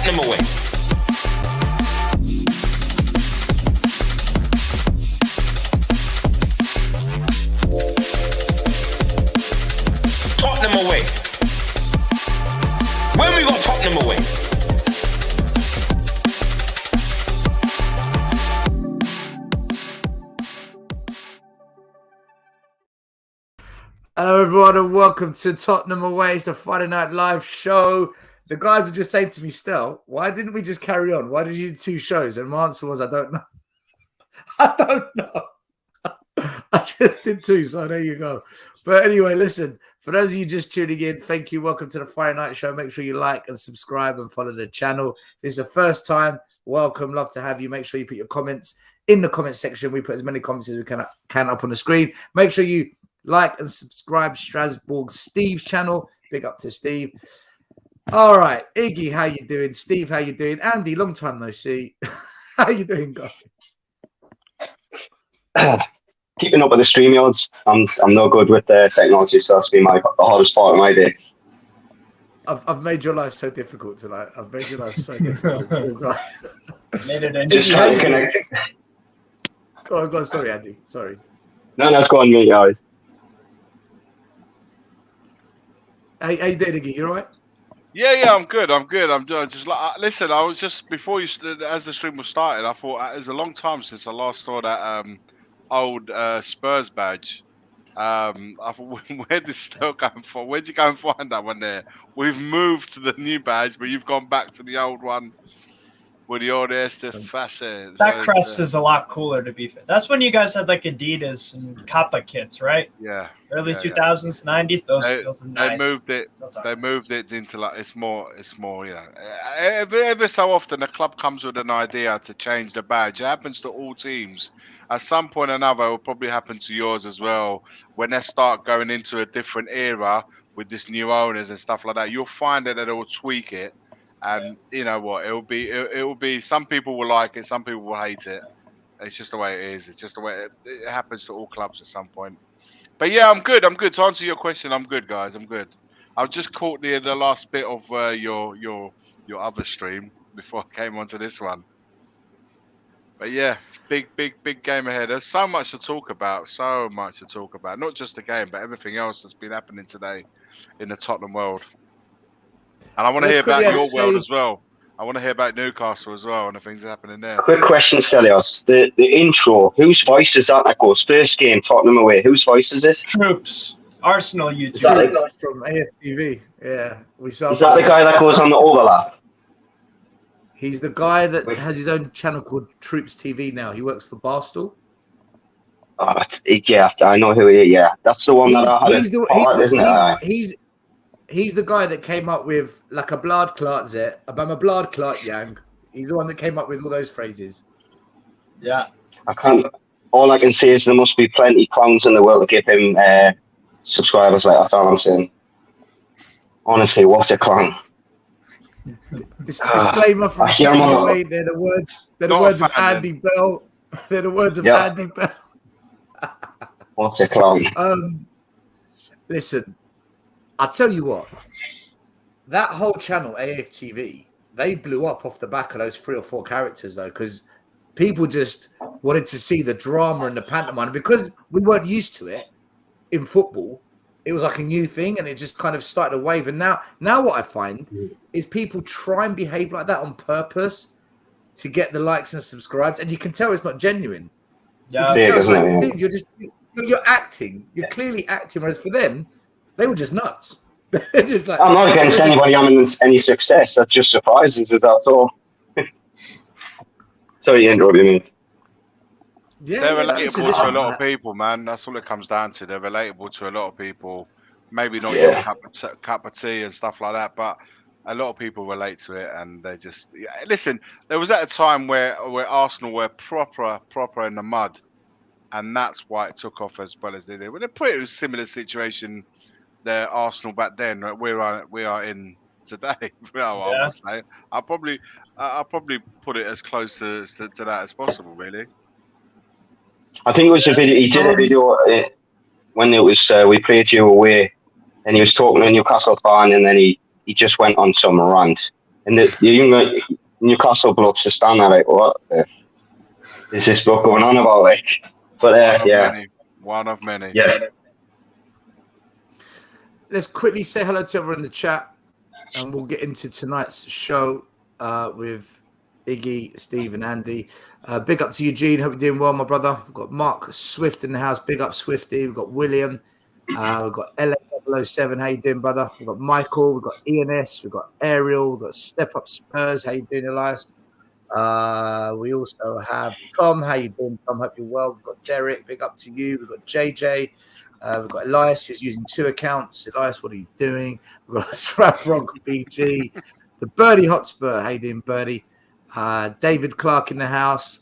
Tottenham away. Tottenham away. When we got Tottenham away. Hello everyone and welcome to Tottenham Away. It's the Friday Night Live show. The guys were just saying to me, Stel, why didn't we just carry on? Why did you do 2 shows? And my answer was, I don't know. I don't know. I just did 2, so there you go. But anyway, listen, for those of you just tuning in, thank you. Welcome to the Friday Night Show. Make sure you like and subscribe and follow the channel. If it's the first time, welcome. Love to have you. Make sure you put your comments in the comment section. We put as many comments as we can up on the screen. Make sure you like and subscribe Strasbourg Steve's channel. Big up to Steve. All right, Iggy, how you doing? Steve, how you doing? Andy, long time no see. How you doing, guys? Keeping up with the stream yards. I'm no good with the technology, so that's been the hardest part of my day. I've made your life so difficult tonight. I've made your life so difficult. Made it Just trying to connect. Go on. Sorry, Andy. Sorry. No, that's go on, me, guys. How you doing, Iggy? You all right? Yeah, I'm good. I'm doing just like listen. I was just before you, as the stream was starting, I thought it was a long time since I last saw that old Spurs badge. I thought, where did Stoke come from? Where'd you go and find that one there? We've moved to the new badge, but you've gone back to the old one with the old Esther facet. That crest is a lot cooler, to be fair. That's when you guys had like Adidas and Kappa kits, right? Yeah. Early 2000s, 90s. Those are nice. They moved it into like it's more. You know, every so often the club comes with an idea to change the badge. It happens to all teams. At some point or another, it will probably happen to yours as well. When they start going into a different era with this new owners and stuff like that, you'll find that they will tweak it. And you know what? It will be. Some people will like it. Some people will hate it. It's just the way it is. It's just the way it happens to all clubs at some point. But yeah, I'm good. To answer your question, I'm good, guys. I'm good. I've just caught the last bit of your other stream before I came onto this one. But yeah, big game ahead. There's so much to talk about. Not just the game, but everything else that's been happening today in the Tottenham world. And I want to hear about your world as well. I want to hear about Newcastle as well and the things happening there. Quick question, Stelios. The intro, whose voice is that goes? First game, Tottenham away. Whose voice is it? Troops. Arsenal YouTube. Is that From AFTV. Yeah. Is that the guy that goes on the overlap? He's the guy that has his own channel called Troops TV now. He works for Barstool. Yeah, I know who he is. Yeah, that's the one He's the guy that came up with like a blood clot zet, about a blood clot yang. He's the one that came up with all those phrases. Yeah. All I can say is there must be plenty of clowns in the world to give him subscribers. Like that's all I'm saying. Honestly, what a clown. Disclaimer from away. They're the words. They're the words of Andy Bell. They're the words of Andy Bell. What a clown. Listen. I'll tell you what, that whole channel, AFTV, they blew up off the back of those 3 or 4 characters, though, because people just wanted to see the drama and the pantomime. Because we weren't used to it in football, it was like a new thing, and it just kind of started a wave. And now what I find is people try and behave like that on purpose to get the likes and subscribes, and you can tell it's not genuine. Yeah, dude, you're acting. You're clearly acting, whereas for them, they were just nuts. Just like, I'm not against anybody having any success. That just surprises us. That's all. Sorry, you interrupted me. Yeah, they're relatable to a lot of people, man. That's all it comes down to. They're relatable to a lot of people. Maybe not your cup of tea and stuff like that, but a lot of people relate to it, and they just listen. There was at a time where Arsenal were proper in the mud, and that's why it took off as well as they did. Well, they're pretty similar situation. The Arsenal back then, we are in today. Well, I would say I'll probably put it as close to that as possible. Really, I think it was a video. He did a video when it was we played you away, and he was talking to a Newcastle fan, and then he just went on some rant, And the younger Newcastle blokes just stand there like, what is this bloke going on about? Like, but One of many. Yeah. Let's quickly say hello to everyone in the chat, and we'll get into tonight's show with Iggy, Steve, and Andy. Big up to Eugene. Hope you're doing well, my brother. We've got Mark Swift in the house. Big up, Swifty. We've got William. We've got LA007. How you doing, brother? We've got Michael. We've got ENS. We've got Ariel. We've got Step Up Spurs. How you doing, Elias? We also have Tom. How you doing, Tom? Hope you're well. We've got Derek. Big up to you. We've got JJ. We've got Elias, who's using 2 accounts. Elias, what are you doing? We've got Sravrock BG. The Birdie Hotspur. How you doing, Birdie? David Clark in the house.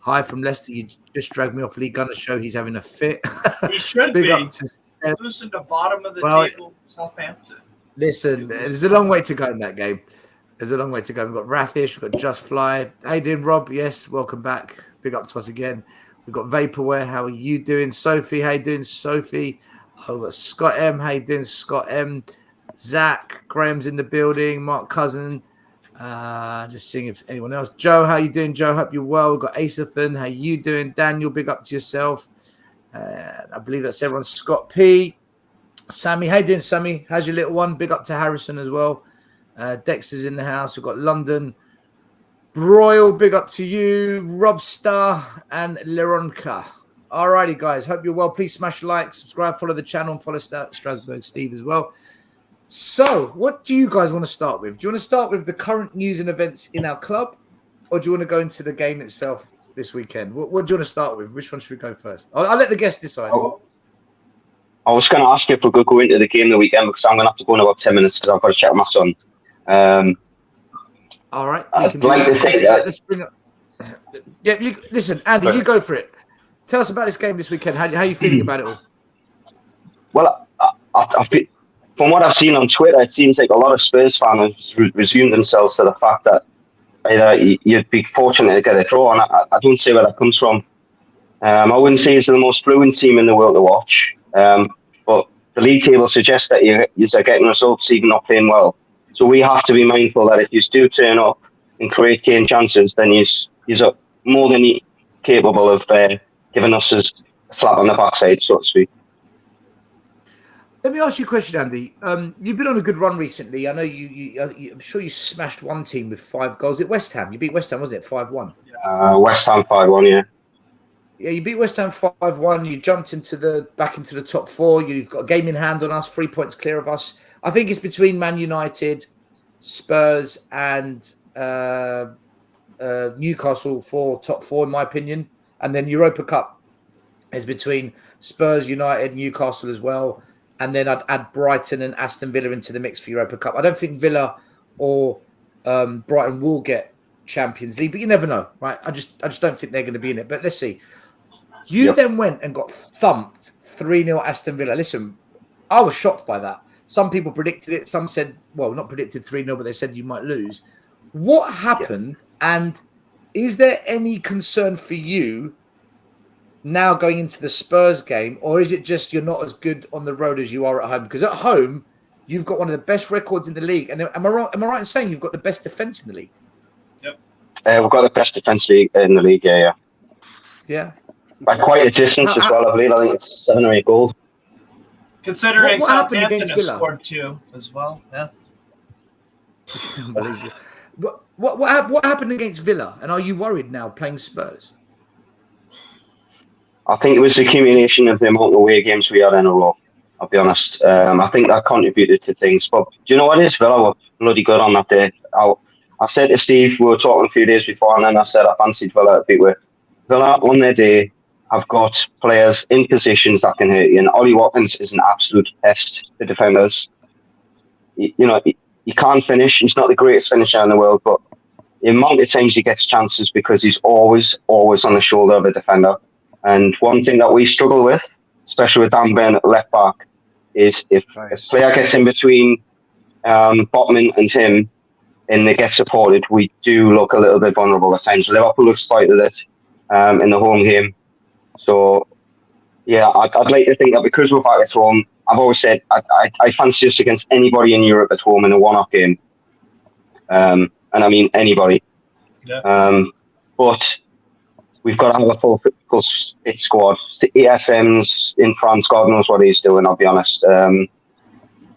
Hi from Leicester. You just dragged me off Lee Gunner's show. He's having a fit. He should Big be. Up to Who's in the bottom of the table? Southampton. Listen, there's a long way to go in that game. There's a long way to go. We've got Rathish. We've got Just Fly. How you doing, Rob? Yes, welcome back. Big up to us again. We've got Vaporware. How are you doing? Sophie, how you doing, Sophie? Oh, we've got Scott M. How you doing, Scott M? Zach, Graham's in the building. Mark Cousin. Just seeing if anyone else. Joe, how you doing, Joe? Hope you're well. We've got Asathan. How you doing? Daniel, big up to yourself. I believe that's everyone. Scott P. Sammy, how you doing, Sammy? How's your little one? Big up to Harrison as well. Dexter's in the house. We've got London. Broyle, big up to you. Rob Star and Leronka. Alrighty, guys. Hope you're well. Please smash like, subscribe, follow the channel, and follow Strasbourg Steve as well. So, what do you guys want to start with? Do you want to start with the current news and events in our club, or do you want to go into the game itself this weekend? What do you want to start with? Which one should we go first? I'll let the guests decide. I was going to ask you if we could go into the game the weekend because I'm going to have to go in about 10 minutes because I've got to check my son. All right. I'd like to say that. Let's bring up. Yeah, listen, Andy, you go for it. Tell us about this game this weekend. How are you feeling about it all? Well, from what I've seen on Twitter, it seems like a lot of Spurs fans have resumed themselves to the fact that you'd be fortunate to get a draw, and I don't see where that comes from. I wouldn't say it's the most fluent team in the world to watch, but the league table suggests that you're getting results even not playing well. So we have to be mindful that if you do turn up and create game chances, then you're more than capable of giving us a slap on the backside, so to speak. Let me ask you a question, Andy. You've been on a good run recently. I know I'm sure you smashed one team with 5 goals at West Ham. You beat West Ham, wasn't it? 5-1. West Ham 5-1, yeah. Yeah, you beat West Ham 5-1. You jumped back into the top 4. You've got a game in hand on us, 3 points clear of us. I think it's between Man United, Spurs, and Newcastle for top 4, in my opinion. And then Europa Cup is between Spurs, United, Newcastle as well. And then I'd add Brighton and Aston Villa into the mix for Europa Cup. I don't think Villa or Brighton will get Champions League, but you never know, right? I just don't think they're going to be in it. But let's see. You then went and got thumped 3-0 Aston Villa. Listen, I was shocked by that. Some people predicted it. Some said, well, not predicted 3-0, but they said you might lose. What happened? Yeah. And is there any concern for you now going into the Spurs game, or is it just you're not as good on the road as you are at home? Because at home, you've got one of the best records in the league. And am I right in saying you've got the best defence in the league? Yep. We've got the best defence in the league, yeah. Yeah. By quite a distance as well, I believe. I think it's 7 or 8 goals. Considering Southampton has scored 2 as well, yeah. Unbelievable. What happened against Villa? And are you worried now playing Spurs? I think it was the accumulation of the amount of away games we had in a row, I'll be honest. I think that contributed to things. But do you know what it is? Villa were bloody good on that day. I said to Steve, we were talking a few days before, and then I said I fancied Villa to beat with. Villa on their day have got players in positions that can hurt you. And Ollie Watkins is an absolute pest for defenders. He can't finish. He's not the greatest finisher in the world, but the amount of times he gets chances because he's always on the shoulder of a defender. And one thing that we struggle with, especially with Dan Burn at left back, is if a player gets in between Botman and him and they get supported, we do look a little bit vulnerable at times. Liverpool exploited it in the home game. So, yeah, I'd like to think that because we're back at home, I've always said I fancy us against anybody in Europe at home in a one-off game. and I mean anybody. Yeah. But we've got to have a full fit squad. ESM's in France, God knows what he's doing, I'll be honest.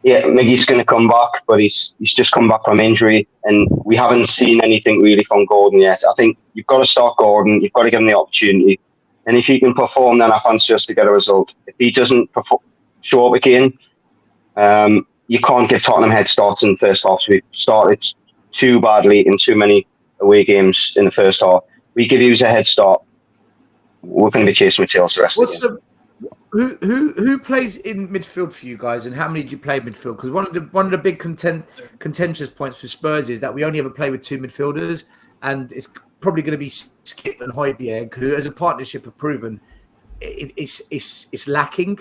Yeah, Miggy's going to come back, but he's just come back from injury, and we haven't seen anything really from Gordon yet. I think you've got to start Gordon, you've got to give him the opportunity, and if he can perform, then I fancy us to get a result. If he doesn't show up again, you can't give Tottenham head starts in the first half. So we started too badly in too many away games in the first half. We give you a head start, we're going to be chasing with tails the rest of the game. Who plays in midfield for you guys, and how many do you play midfield? Because one of the big contentious points for Spurs is that we only ever play with two midfielders, and it's probably going to be Skip and Højbjerg, who as a partnership have proven it's lacking.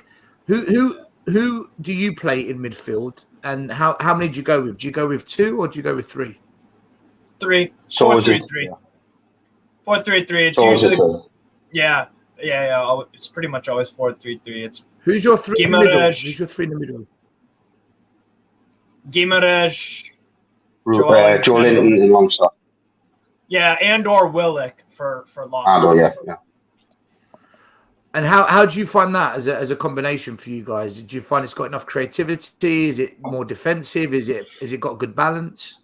Who do you play in midfield, and how many do you go with? Do you go with two or do you go with three? 3. So 4-3-3. 4-3-3. It's usually it's pretty much always 4-3-3. It's who's your three in the middle? Who's your three in the middle? Guimaraes, Joe Linton and Longstaff. Yeah, and or Willock for Longstaff. Yeah. And how do you find that as a combination for you guys? Did you find it's got enough creativity? Is it more defensive? Is it got good balance?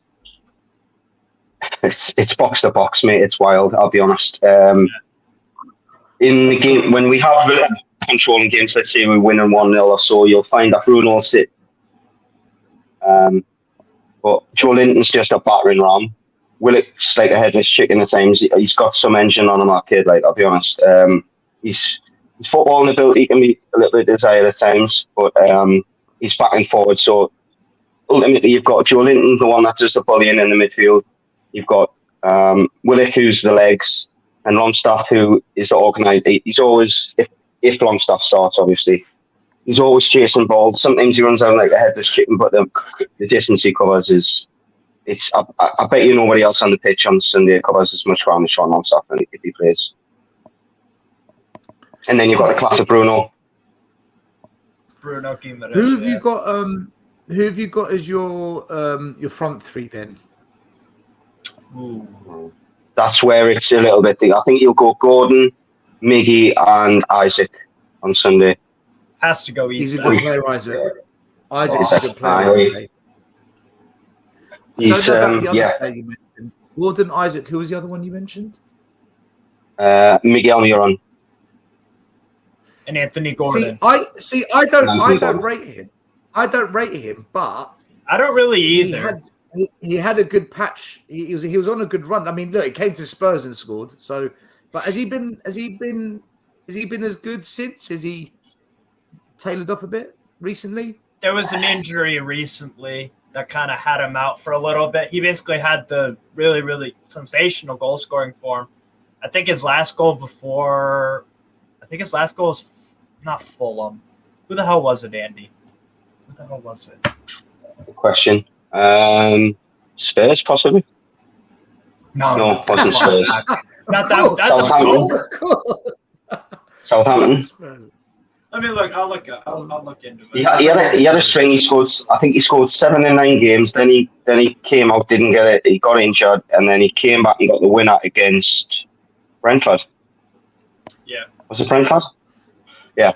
It's box to box, mate. It's wild, I'll be honest. In the game, when we have controlling games, let's say we're winning 1-0 or so, you'll find that Bruno will sit. But Joe Linton's just a battering ram. Willock's like a headless chicken at times. He's got some engine on him, that kid, like, I'll be honest. His footballing ability can be a little bit desired at times, but he's backing forward. So ultimately, you've got Joe Linton, the one that does the bullying in the midfield. You've got Willock, who's the legs, and Longstaff, who is the organised. He's always, if Longstaff starts, obviously, he's always chasing balls. Sometimes he runs out like a headless chicken, but the distance he covers is, I bet you nobody else on the pitch on Sunday covers as much ground as Sean Longstaff if he plays. And then you've got the class of Bruno. Bruno Guimaraes. Who have you got? Who have you got as your front three then? Ooh. That's where it's a little bit. I think you'll go Gordon, Miggy, and Isaac on Sunday. Has to go He's east. a good player, Isaac. Isaac's a good player. He's Gordon, Isaac. Who was the other one you mentioned? Miguel Almiron. And Anthony Gordon. I don't rate him. I don't rate him, but I don't really either. He had a good patch. He was on a good run. I mean, look, he came to Spurs and scored. So, but has he been as good since? Has he tailored off a bit recently? There was an injury recently that kind of had him out for a little bit. He basically had the really, really sensational goal scoring form. I think his last goal was not Fulham. Who the hell was it, Andy? Who the hell was it? Good question. Spurs, possibly? No, it wasn't Spurs. Not that. That's Southampton. Let me look. I'll look into it. He had a string. He scored 7 in 9 games. Then he came out, didn't get it. He got injured, and then he came back and got the winner against Brentford. Yeah. Was it Brentford? Yeah.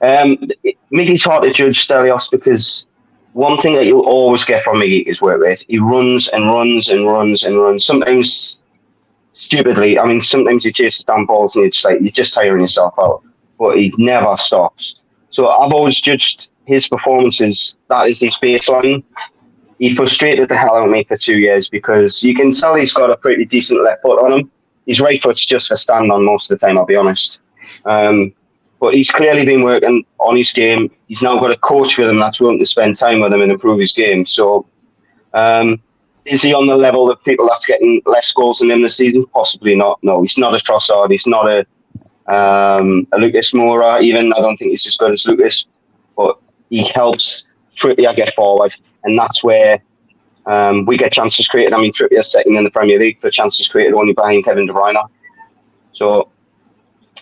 Miggy's hard to judge Stelios because one thing that you'll always get from Miggy is work rate. He runs and runs and runs and runs. Sometimes stupidly. I mean, sometimes he chases down balls and you're just tiring yourself out. But he never stops. So I've always judged his performances. That is his baseline. He frustrated the hell out of me for 2 years because you can tell he's got a pretty decent left foot on him. His right foot's just a stand on most of the time, I'll be honest. But he's clearly been working on his game. He's now got a coach with him that's willing to spend time with him and improve his game. So is he on the level of people that's getting less goals than him this season? Possibly not. No, he's not a Trossard. He's not a Lucas Moura. Even I don't think he's as good as Lucas. But he helps Trippier get forward. And that's where we get chances created. I mean, Trippier's second in the Premier League for chances created, only behind Kevin De Bruyne. So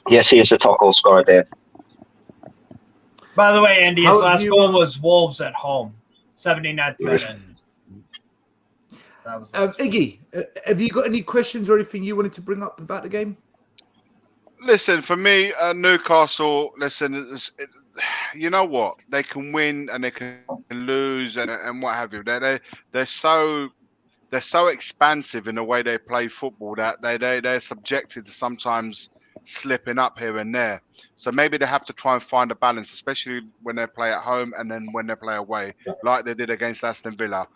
yes, he is a top goal scorer there. By the way, Andy, his last goal was Wolves at home, 79th minute. That was Iggy, have you got any questions or anything you wanted to bring up about the game? Listen, for me, Newcastle. Listen, you know what? They can win and they can lose and what have you. They're so expansive in the way they play football that they're subjected to sometimes slipping up here and there. So maybe they have to try and find a balance, especially when they play at home and then when they play away, like they did against Aston Villa.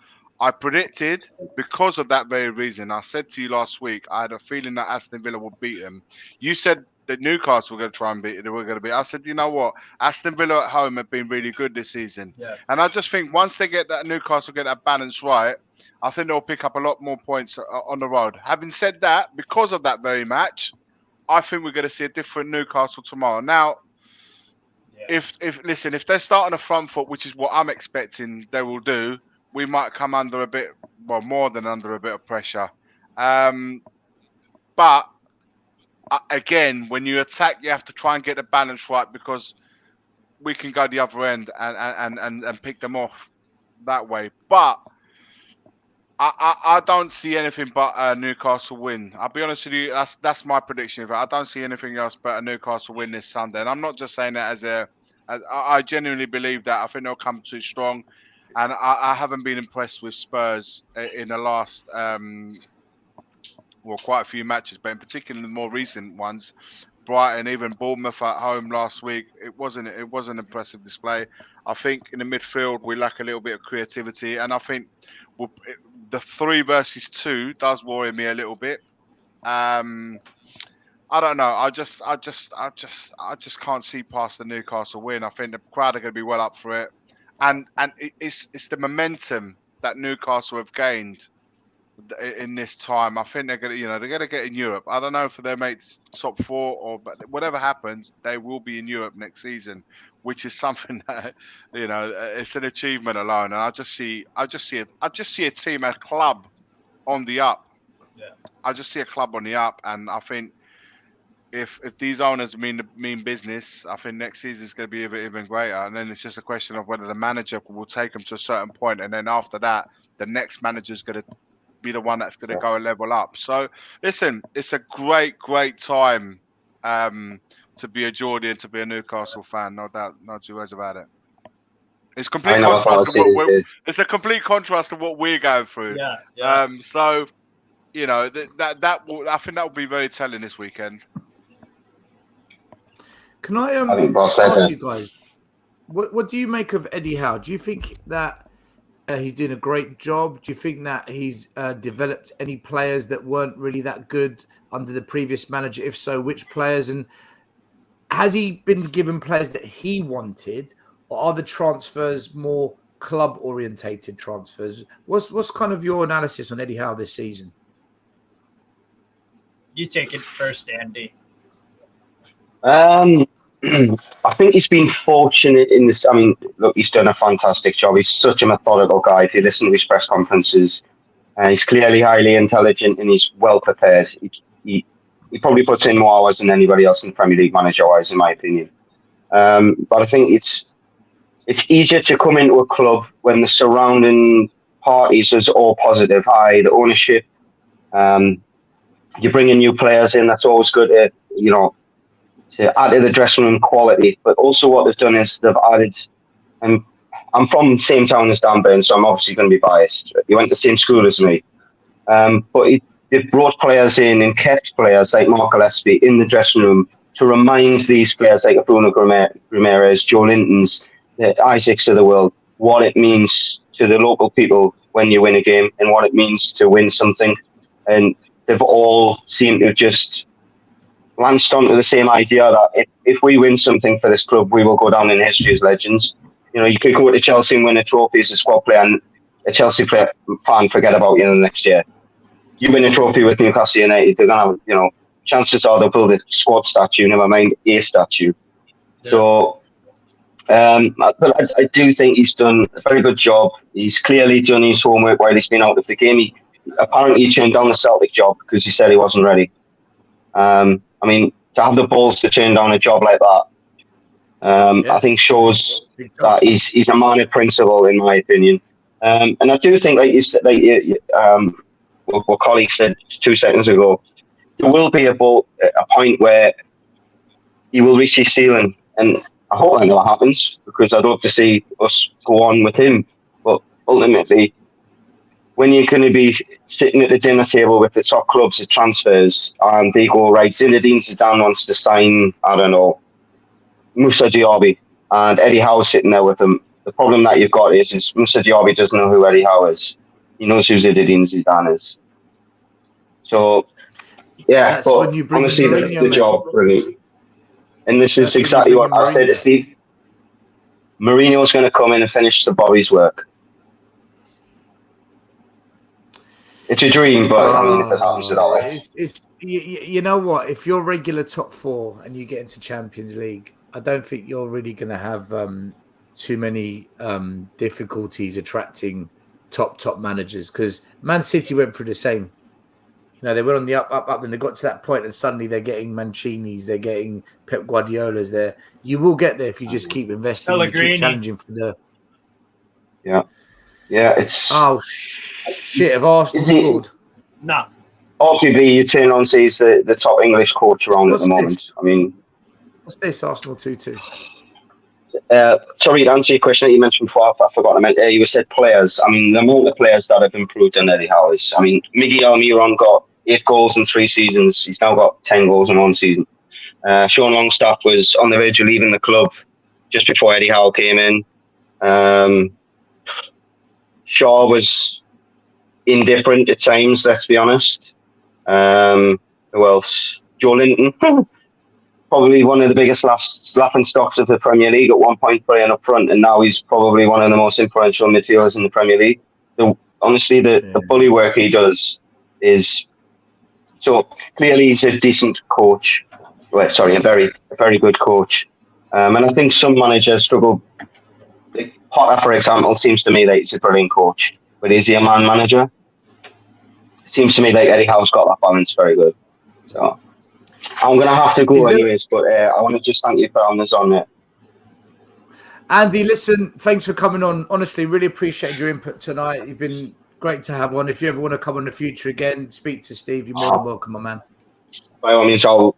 I predicted, because of that very reason, I said to you last week, I had a feeling that Aston Villa would beat them. You said that Newcastle were going to try and beat it. They were going to beat. I said, you know what? Aston Villa at home have been really good this season. Yeah. And I just think once they get that Newcastle get that balance right, I think they'll pick up a lot more points on the road. Having said that, because of that very match, I think we're going to see a different Newcastle tomorrow. Now, if they start on the front foot, which is what I'm expecting they will do, we might come under a bit, well, more than under a bit of pressure. But again, when you attack, you have to try and get the balance right, because we can go the other end and pick them off that way. But I don't see anything but a Newcastle win. I'll be honest with you, that's my prediction. I don't see anything else but a Newcastle win this Sunday. And I'm not just saying that as I genuinely believe that. I think they'll come too strong. And I haven't been impressed with Spurs in the last, quite a few matches, but in particular the more recent ones. Brighton, even Bournemouth at home last week, it wasn't an impressive display. I think in the midfield we lack a little bit of creativity, and I think the 3 versus 2 does worry me a little bit. I don't know. I just can't see past the Newcastle win. I think the crowd are going to be well up for it. And it's the momentum that Newcastle have gained in this time. I think they're going to get in Europe. I don't know if they make top 4 but whatever happens, they will be in Europe next season, which is something that it's an achievement alone. And I just see a team, a club on the up. Yeah. I just see a club on the up, and I think if these owners mean business, I think next season is going to be even greater. And then it's just a question of whether the manager will take them to a certain point, and then after that, the next manager is going to be the one that's going to go and level up. So listen, it's a great time to be a Geordie and to be a Newcastle fan. No doubt, no two ways about it. It's complete contrast to it's a complete contrast to what we're going through. Yeah. So that will, I think that will be very telling this weekend. Can I ask you guys, what do you make of Eddie Howe? Do you think that he's doing a great job? Do you think that he's developed any players that weren't really that good under the previous manager? If so, which players? And has he been given players that he wanted, or are the transfers more club-orientated transfers? What's kind of your analysis on Eddie Howe this season? You take it first, Andy. I think he's been fortunate in this. I mean, look, he's done a fantastic job. He's such a methodical guy. If you listen to his press conferences, he's clearly highly intelligent and he's well prepared. He probably puts in more hours than anybody else in the Premier League manager-wise, in my opinion. But I think it's easier to come into a club when the surrounding parties is all positive. The ownership. You bring in new players in. That's always good. To add to the dressing room quality, but also what they've done is they've added, and I'm from the same town as Dan Burn, so I'm obviously going to be biased. He went to the same school as me, but they've brought players in and kept players like Mark Gillespie in the dressing room to remind these players like Bruno Ramirez, Joe Lintons, the Isaacs of the world, what it means to the local people when you win a game and what it means to win something. And they've all seemed to just lanced onto the same idea that if we win something for this club, we will go down in history as legends. You could go to Chelsea and win a trophy as a squad player, and a Chelsea fan forget about you the next year. You win a trophy with Newcastle United, they're going to have, chances are they'll build a squad statue, never mind a statue. Yeah. So, but I do think he's done a very good job. He's clearly done his homework while he's been out of the game. He turned down the Celtic job because he said he wasn't ready. I mean, to have the balls to turn down a job like that, I think shows that he's a man of principle, in my opinion. And I do think, like you said, what colleague said 2 seconds ago, there will be a point where he will reach his ceiling, and I hope that never happens because I'd love to see us go on with him. But ultimately, when you're going to be sitting at the dinner table with the top clubs at transfers, and they go, right, Zinedine Zidane wants to sign, I don't know, Moussa Diaby, and Eddie Howe's sitting there with him. The problem that you've got is Moussa Diaby doesn't know who Eddie Howe is. He knows who Zinedine Zidane is. So, yeah, That's but when you bring honestly, Mourinho, the mate. job, really. And this is That's when you exactly bring what I said to Mourinho. Steve. Mourinho's going to come in and finish the Bobby's work. It's a dream, but I mean, if it happens, it happens. You know what? If you're regular top 4 and you get into Champions League, I don't think you're really going to have too many difficulties attracting top managers, because Man City went through the same. You know, they went on the up, and they got to that point, and suddenly they're getting Mancini's, they're getting Pep Guardiola's there. You will get there if you just keep investing and you keep challenging for the... Yeah, it's... Oh, shit, have Arsenal scored? No. Arguably, you turn on sees the top English coach around at the moment. I mean... What's this, Arsenal 2-2? Sorry, to answer your question that you mentioned before, I forgot to mention, you said players. I mean, the amount of players that have improved on Eddie Howe is... I mean, Miguel Almiron got 8 goals in 3 seasons. He's now got 10 goals in 1 season. Sean Longstaff was on the verge of leaving the club just before Eddie Howe came in. Shaw was indifferent at times, let's be honest. Who else? Joe Linton. Probably one of the biggest laughing stocks of the Premier League at one point, playing up front, and now he's probably one of the most influential midfielders in the Premier League. Honestly, the bully work he does is... So, clearly he's a decent coach. Well, sorry, a very good coach. And I think some managers struggle. Potter, for example, seems to me like he's a brilliant coach, but is he a man manager? It seems to me like Eddie Howe's got that balance very good. So I'm going to have to go anyways, but I want to just thank you for having us on there. Andy, listen, thanks for coming on. Honestly, really appreciate your input tonight. You've been great to have one. If you ever want to come in the future again, speak to Steve. You're more than welcome, my man. By all means, I'll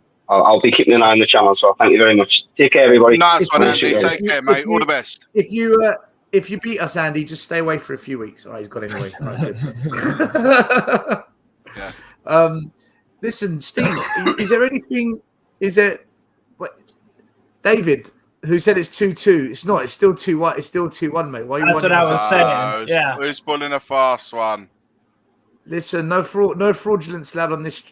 be keeping an eye on the channel, so thank you very much. Take care, everybody. Nice one, Andy. Take care, mate. All the best. If you beat us, Andy, just stay away for a few weeks. All right, he's got anyway. All right, good. Yeah. Listen, Steve, is there anything? Is it David, who said it's 2-2? It's not. It's still 2-1. It's still 2-1, mate. Why are you? That's what I was saying. Yeah. Who's pulling a fast one? Listen, no fraudulence allowed on this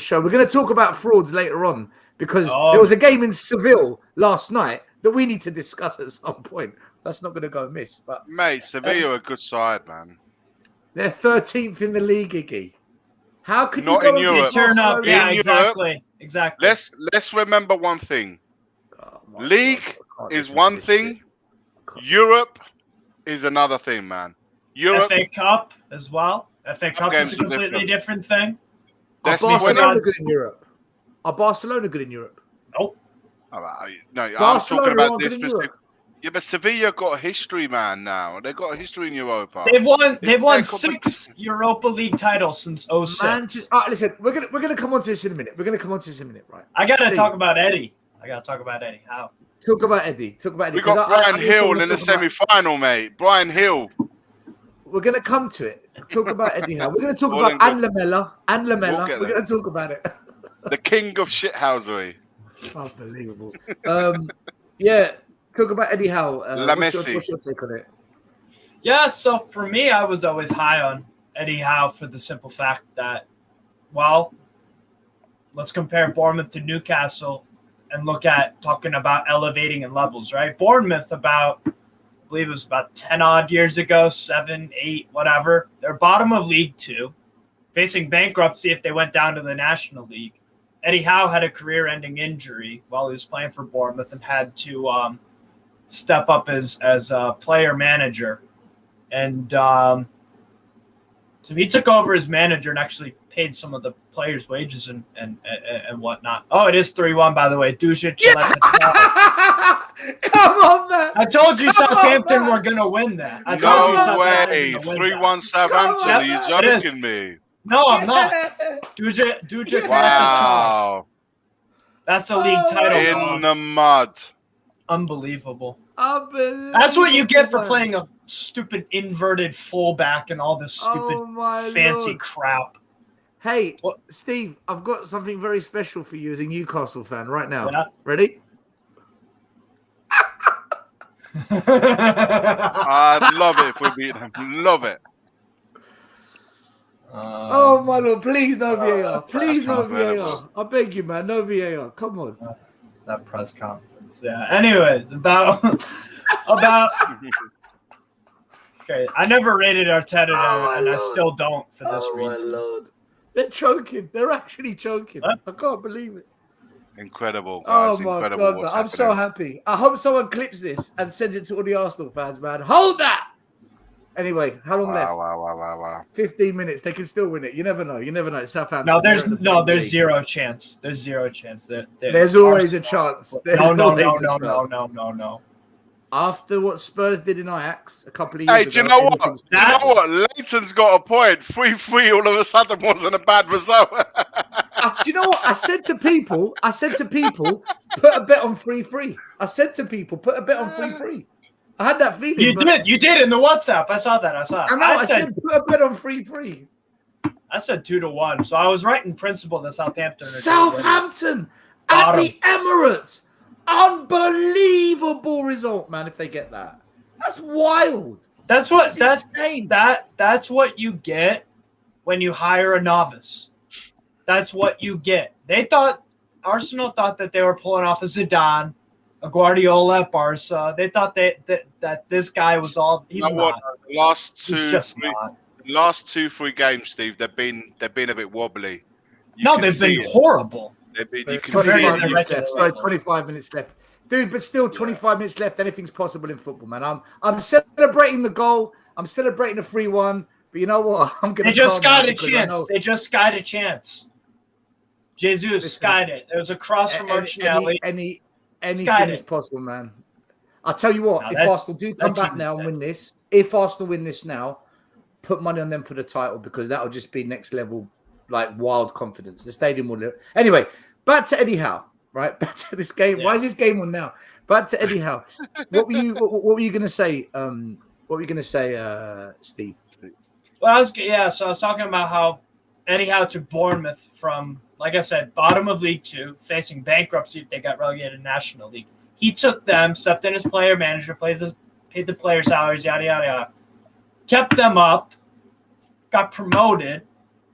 show. We're going to talk about frauds later on, because there was a game in Seville last night that we need to discuss at some point. That's not going to go amiss. But mate, Sevilla are a good side, man. They're 13th in the league, Iggy. How can not you go in Europe? Turn up, yeah, in exactly, Europe, exactly. Let's remember one thing. League is one thing. Shit. Europe is another thing, man. Europe, FA Cup as well. FA Cup is a completely different thing. Are Barcelona good in Europe? Are Barcelona good in Europe? Nope. No, I'm Barcelona talking about are good in Europe. Yeah, but Sevilla got a history, man. Now they've got a history in Europa. They've won 6 Europa League titles since 2006. Listen, we're gonna come on to this in a minute. Right? I gotta talk about Eddie. How? Talk about Eddie. We got Brian Hill in the semi-final, mate. Brian Hill. We're gonna come to it. Talk about Eddie Howe. We're gonna talk about Anne Lamella. We're gonna talk about it. The king of shithousery. Unbelievable. Yeah. Talk about Eddie Howe. What's your take on it? Yeah, so for me, I was always high on Eddie Howe for the simple fact that, well, let's compare Bournemouth to Newcastle and look at talking about elevating in levels, right? Bournemouth I believe it was about 10 odd years ago, 7, 8, whatever. They're bottom of League 2, facing bankruptcy if they went down to the National League. Eddie Howe had a career-ending injury while he was playing for Bournemouth and had to step up as a player manager. And so he took over as manager and actually paid some of the players' wages and whatnot. Oh, it is 3-1, by the way. Dušić. Yeah! Come on, man. I told you Come on, Southampton man. were going to win that. I told No you Southampton way. were gonna win 3-1 Southampton. Come Are on, you man. It is. joking me? No, I'm not. Yeah. Duja Karatacha. Wow. That's a league Oh, title. my In dog. the mud. Unbelievable. Unbelievable. That's what you get for man. playing a stupid inverted fullback and all this stupid Oh, my fancy Lord. crap. Hey, What? Steve, I've got something very special for you as a Newcastle fan right now. Yeah. Ready? I'd love it if we beat them. Love it. Oh, my Lord. Please, no VAR. Please, no incredible. VAR. I beg you, man. No VAR. Come on. That press conference. Yeah. Anyways, about. Okay, I never rated Arteta, my and I Lord. still don't for this Oh, my reason. Lord. They're choking. They're actually choking. Huh? I can't believe it. Incredible, Oh, guys. my Incredible God, man. what's I'm so happening. happy. I hope someone clips this and sends it to all the Arsenal fans, man. Hold that. Anyway, how long left? Wow. 15 minutes. They can still win it. You never know. You never know. It's Southampton. No, They're at the Premier there's League. zero chance. There's zero chance. There's always a chance. There's No. always a chance. After what Spurs did in Ajax a couple of years Hey, ago. do you know what? anything's Do you know possible. what? Leighton's got a point. 3-3 all of a sudden wasn't a bad result. Do you know what? I said to people, put a bet on 3-3. I said to people, put a bet on 3-3. I had that feeling. You did in the WhatsApp. I saw that. I said put a bet on 3-3. I said 2-1. So I was right in principle that Southampton. Southampton Got at the Emirates. Unbelievable result, man, if they get that. That's wild. That's insane. That's what you get when you hire a novice. That's what you get. Arsenal thought that they were pulling off a Zidane, a Guardiola at Barca. They thought that this guy was all. He's You know not. what? Last He's just not. 2-3 games, Steve. They've been a bit wobbly. They've been horrible. You can see 25 it. minutes left. Sorry, 25 minutes left. Dude, but still 25 minutes left. Anything's possible in football, man. I'm celebrating the goal. I'm celebrating the 3-1. But you know what? I'm going to. They just got a chance. Jesus skied it. There was a cross from Martinelli. Anything is possible, man. I'll tell you what. If Arsenal do come back now and win this, if Arsenal win this now, put money on them for the title because that'll just be next level, like wild confidence. The stadium will. Anyway, back to Eddie Howe. Right, back to this game. Yeah. Why is this game on now? Back to Eddie Howe. What were you going to say? What were you going to say, Steve? Well, I was talking about how Eddie Howe took Bournemouth from, like I said, bottom of League Two, facing bankruptcy if they got relegated to National League. He took them, stepped in as player manager, paid the player salaries, yada yada yada, kept them up, got promoted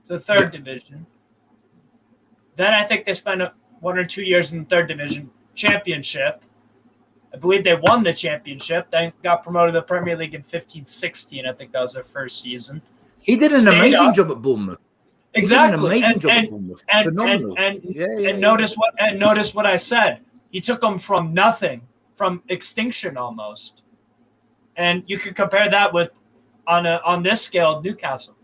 to the third division. Then I think they spent 1 or 2 years in the third division championship. I believe they won the championship, then got promoted to the Premier League in 15-16. I think that was their first season. He did an amazing job at Bournemouth. Exactly. He did an amazing job at Bournemouth. Phenomenal. And notice what I said. He took them from nothing, from extinction almost. And you could compare that with on this scale, Newcastle.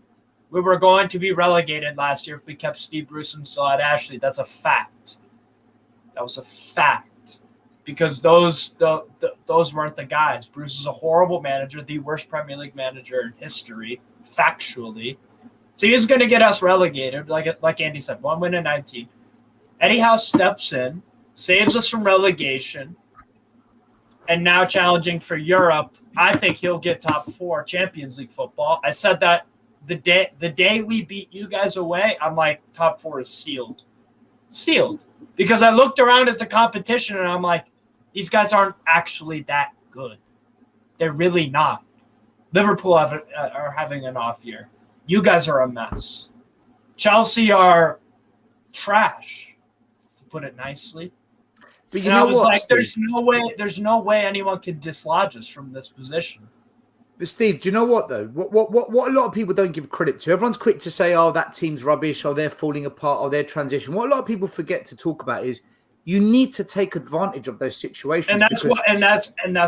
We were going to be relegated last year if we kept Steve Bruce and still had Ashley. That's a fact. That was a fact. Because those weren't the guys. Bruce is a horrible manager, the worst Premier League manager in history, factually. So he's going to get us relegated, like Andy said, 1 win in 19. Eddie Howe steps in, saves us from relegation, and now challenging for Europe. I think he'll get top 4 Champions League football. I said that the day we beat you guys away, I'm like, top 4 is sealed. Sealed. Because I looked around at the competition and I'm like, these guys aren't actually that good. They're really not. Liverpool are having an off year. You guys are a mess. Chelsea are trash, to put it nicely. But you know what, like, there's no way anyone can dislodge us from this position. But Steve, do you know what though? What a lot of people don't give credit to. Everyone's quick to say, "Oh, that team's rubbish," or "They're falling apart," or "Their transition." What a lot of people forget to talk about is you need to take advantage of those situations. And that's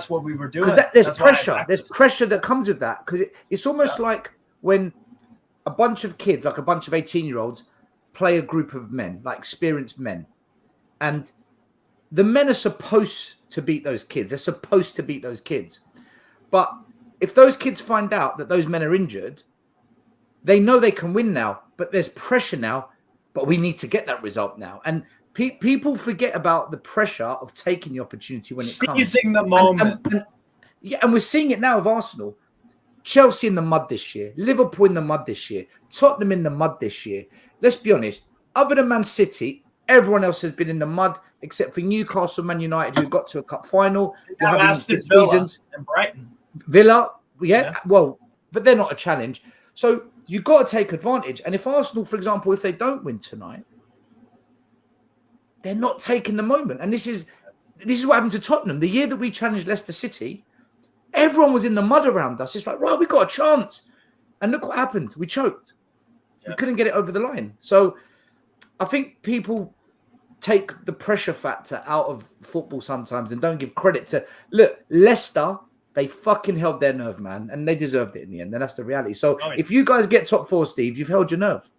what we were doing. Because there's pressure. There's pressure that comes with that. Because it's almost like when a bunch of kids, like a bunch of 18-year-olds, play a group of men, like experienced men, and the men are supposed to beat those kids. They're supposed to beat those kids. But if those kids find out that those men are injured, they know they can win now, but there's pressure now, but we need to get that result now. And people forget about the pressure of taking the opportunity when it comes. Seizing the moment. And we're seeing it now with Arsenal. Chelsea in the mud this year. Liverpool in the mud this year. Tottenham in the mud this year. Let's be honest. Other than Man City, everyone else has been in the mud except for Newcastle, Man United, who got to a cup final. You're having Aston Villa seasons. and Brighton. Villa, well, but they're not a challenge. So you've got to take advantage. And if Arsenal, for example, if they don't win tonight, they're not taking the moment. And this is what happened to Tottenham. The year that we challenged Leicester City, everyone was in the mud around us. It's like, right, we got a chance. And look what happened. We choked. Yeah. We couldn't get it over the line. So I think people take the pressure factor out of football sometimes and don't give credit to, look, Leicester, they fucking held their nerve, man. And they deserved it in the end. And that's the reality. So if you guys get top 4, Steve, you've held your nerve.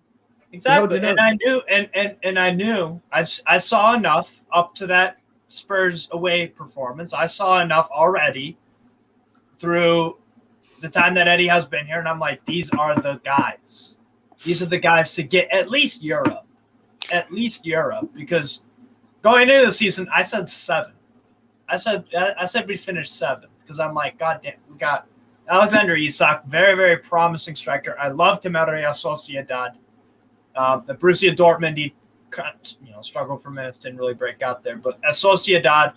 Exactly. And I knew, I saw enough up to that Spurs away performance. I saw enough already through the time that Eddie has been here. And I'm like, these are the guys. These are the guys to get at least Europe. Because going into the season, I said 7. I said we'd finish 7th because I'm like, God damn, we got Alexander Isak, very, very promising striker. I loved him out of Real Sociedad. The Borussia Dortmund, he struggled for minutes, didn't really break out there. But at Sociedad,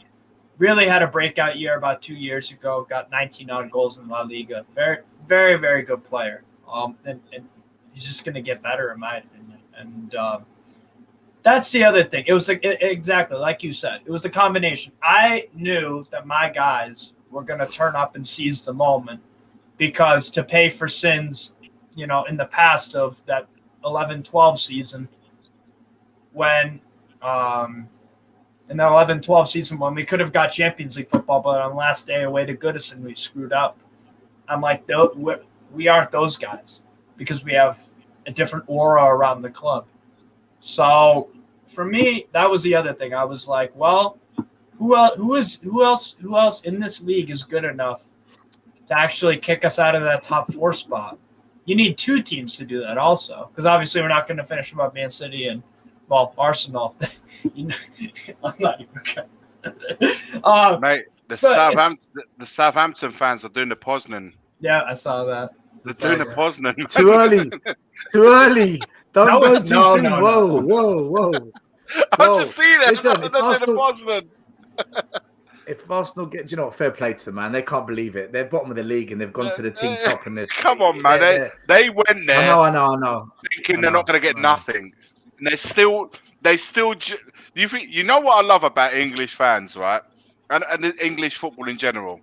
really had a breakout year about 2 years ago. Got 19 odd goals in La Liga. Very, very, very good player. And he's just going to get better, in my opinion. And that's the other thing. It was exactly like you said. It was the combination. I knew that my guys were going to turn up and seize the moment because to pay for sins, in the past of that 11-12 season when in that 11-12 season when we could have got Champions League football, but on last day away to Goodison, we screwed up. I'm like, no, we aren't those guys because we have a different aura around the club. So for me, that was the other thing. I was like, well, who else in this league is good enough to actually kick us out of that top 4 spot? You need 2 teams to do that also, because obviously we're not going to finish above Man City and, Arsenal. I'm not even going. Mate, the Southampton fans are doing the Poznan. Yeah, I saw that. They're doing the Poznan. Too early. Don't go too soon. No. Whoa. I'm just seeing it. Listen, if if Arsenal get, fair play to them, man. They can't believe it. They're bottom of the league and they've gone to the team top. And come on, man. They went there. I know. Thinking they're not going to get nothing. And they still. Do you think? You know what I love about English fans, right? And English football in general.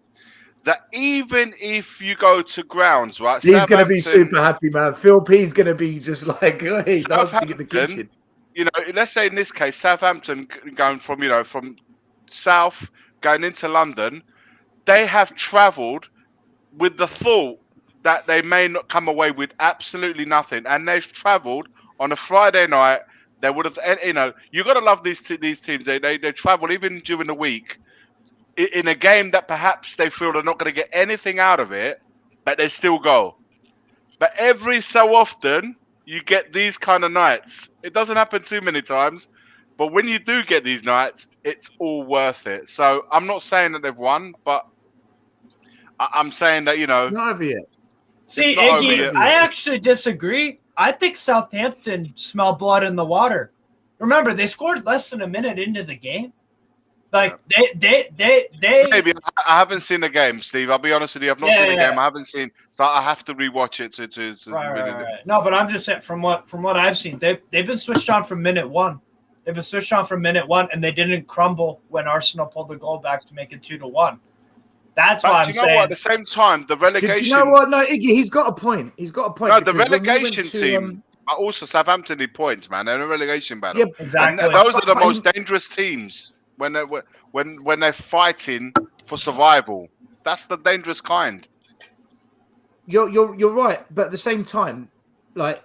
That even if you go to grounds, right? He's going to be super happy, man. Phil P's going to be just like, hey, dancing in the kitchen. Let's say in this case, Southampton going from south going into London, they have travelled with the thought that they may not come away with absolutely nothing, and they've travelled on a Friday night. They would have, you got to love these teams. They travel even during the week in a game that perhaps they feel they're not going to get anything out of it, but they still go. But every so often, you get these kind of nights. It doesn't happen too many times, but when you do get these nights, it's all worth it. So I'm not saying that they've won, but I'm saying that, It's not over yet. See, Iggy, I actually disagree. I think Southampton smell blood in the water. Remember, they scored less than a minute into the game. Like they. Maybe I haven't seen the game, Steve. I'll be honest with you. I've not seen the game. I haven't seen, so I have to rewatch it to right. No, but I'm just saying from what I've seen, they've been switched on from minute 1. They've been switched on from minute 1, and they didn't crumble when Arsenal pulled the goal back to make it 2-1. That's why I'm saying. What? At the same time, the relegation. Do you know what? No, Iggy, he's got a point. No, the relegation team are also Southampton in points, man. They're in a relegation battle. Yeah, exactly. And those are the most dangerous teams when they're fighting for survival. That's the dangerous kind. You're right, but at the same time, like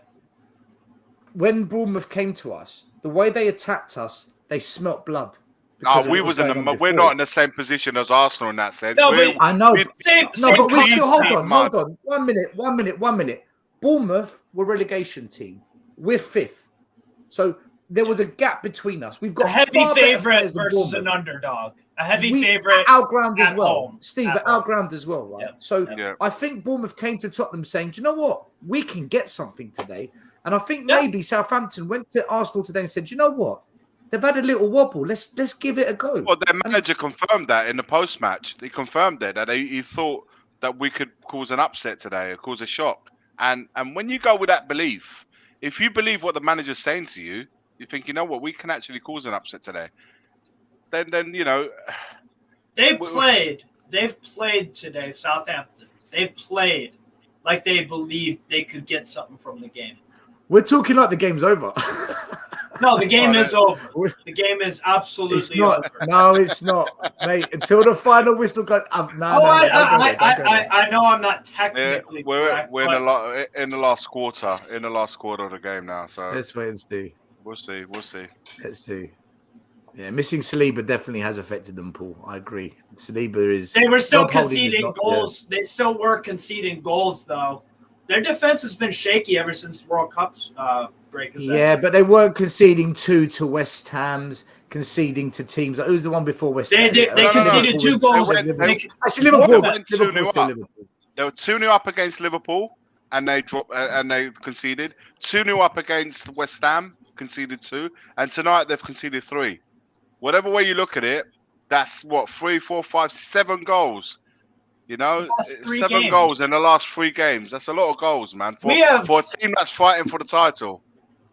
when Bournemouth came to us, the way they attacked us, they smelt blood. We was we're not in the same position as Arsenal in that sense. No, I know. But we still hold mud. on. 1 minute. Bournemouth were relegation team. We're 5th. So there was a gap between us. We've got a heavy far better favorite players than versus an Bournemouth. underdog. A heavy favorite at outground as well. home. Steve, at outground as well, right? Yeah. So I think Bournemouth came to Tottenham saying, do you know what? We can get something today. And I think maybe Southampton went to Arsenal today and said, do you know what? They've had a little wobble. Let's give it a go. Well, their manager confirmed that in the post-match. He confirmed it, that he thought that we could cause an upset today, or cause a shock. And when you go with that belief, if you believe what the manager's saying to you, you think, you know what, we can actually cause an upset today. Then you know, they've played today. Southampton. They've played like they believed they could get something from the game. We're talking like the game's over. No, the game is over. The game is absolutely over. No, it's not, mate. Until the final whistle goes up. I know I'm not technically correct. We're in the last quarter. In the last quarter of the game now. So let's wait and see. We'll see. Let's see. Yeah, missing Saliba definitely has affected them, Paul. I agree. Saliba is. They were still conceding goals. They still were conceding goals, though. Their defense has been shaky ever since World Cup's break. Yeah, but they weren't conceding 2 to West Ham's, conceding to teams. Who's the one before West Ham? They conceded 2 goals. Actually, Liverpool. They were 2-0 up against Liverpool, and they dropped and they conceded 2-0 up against West Ham, conceded 2, and tonight they've conceded 3. Whatever way you look at it, that's what 3, 4, 5, 7 goals. You know, 7 goals in the last 3 games. That's a lot of goals, man. For a team that's fighting for the title.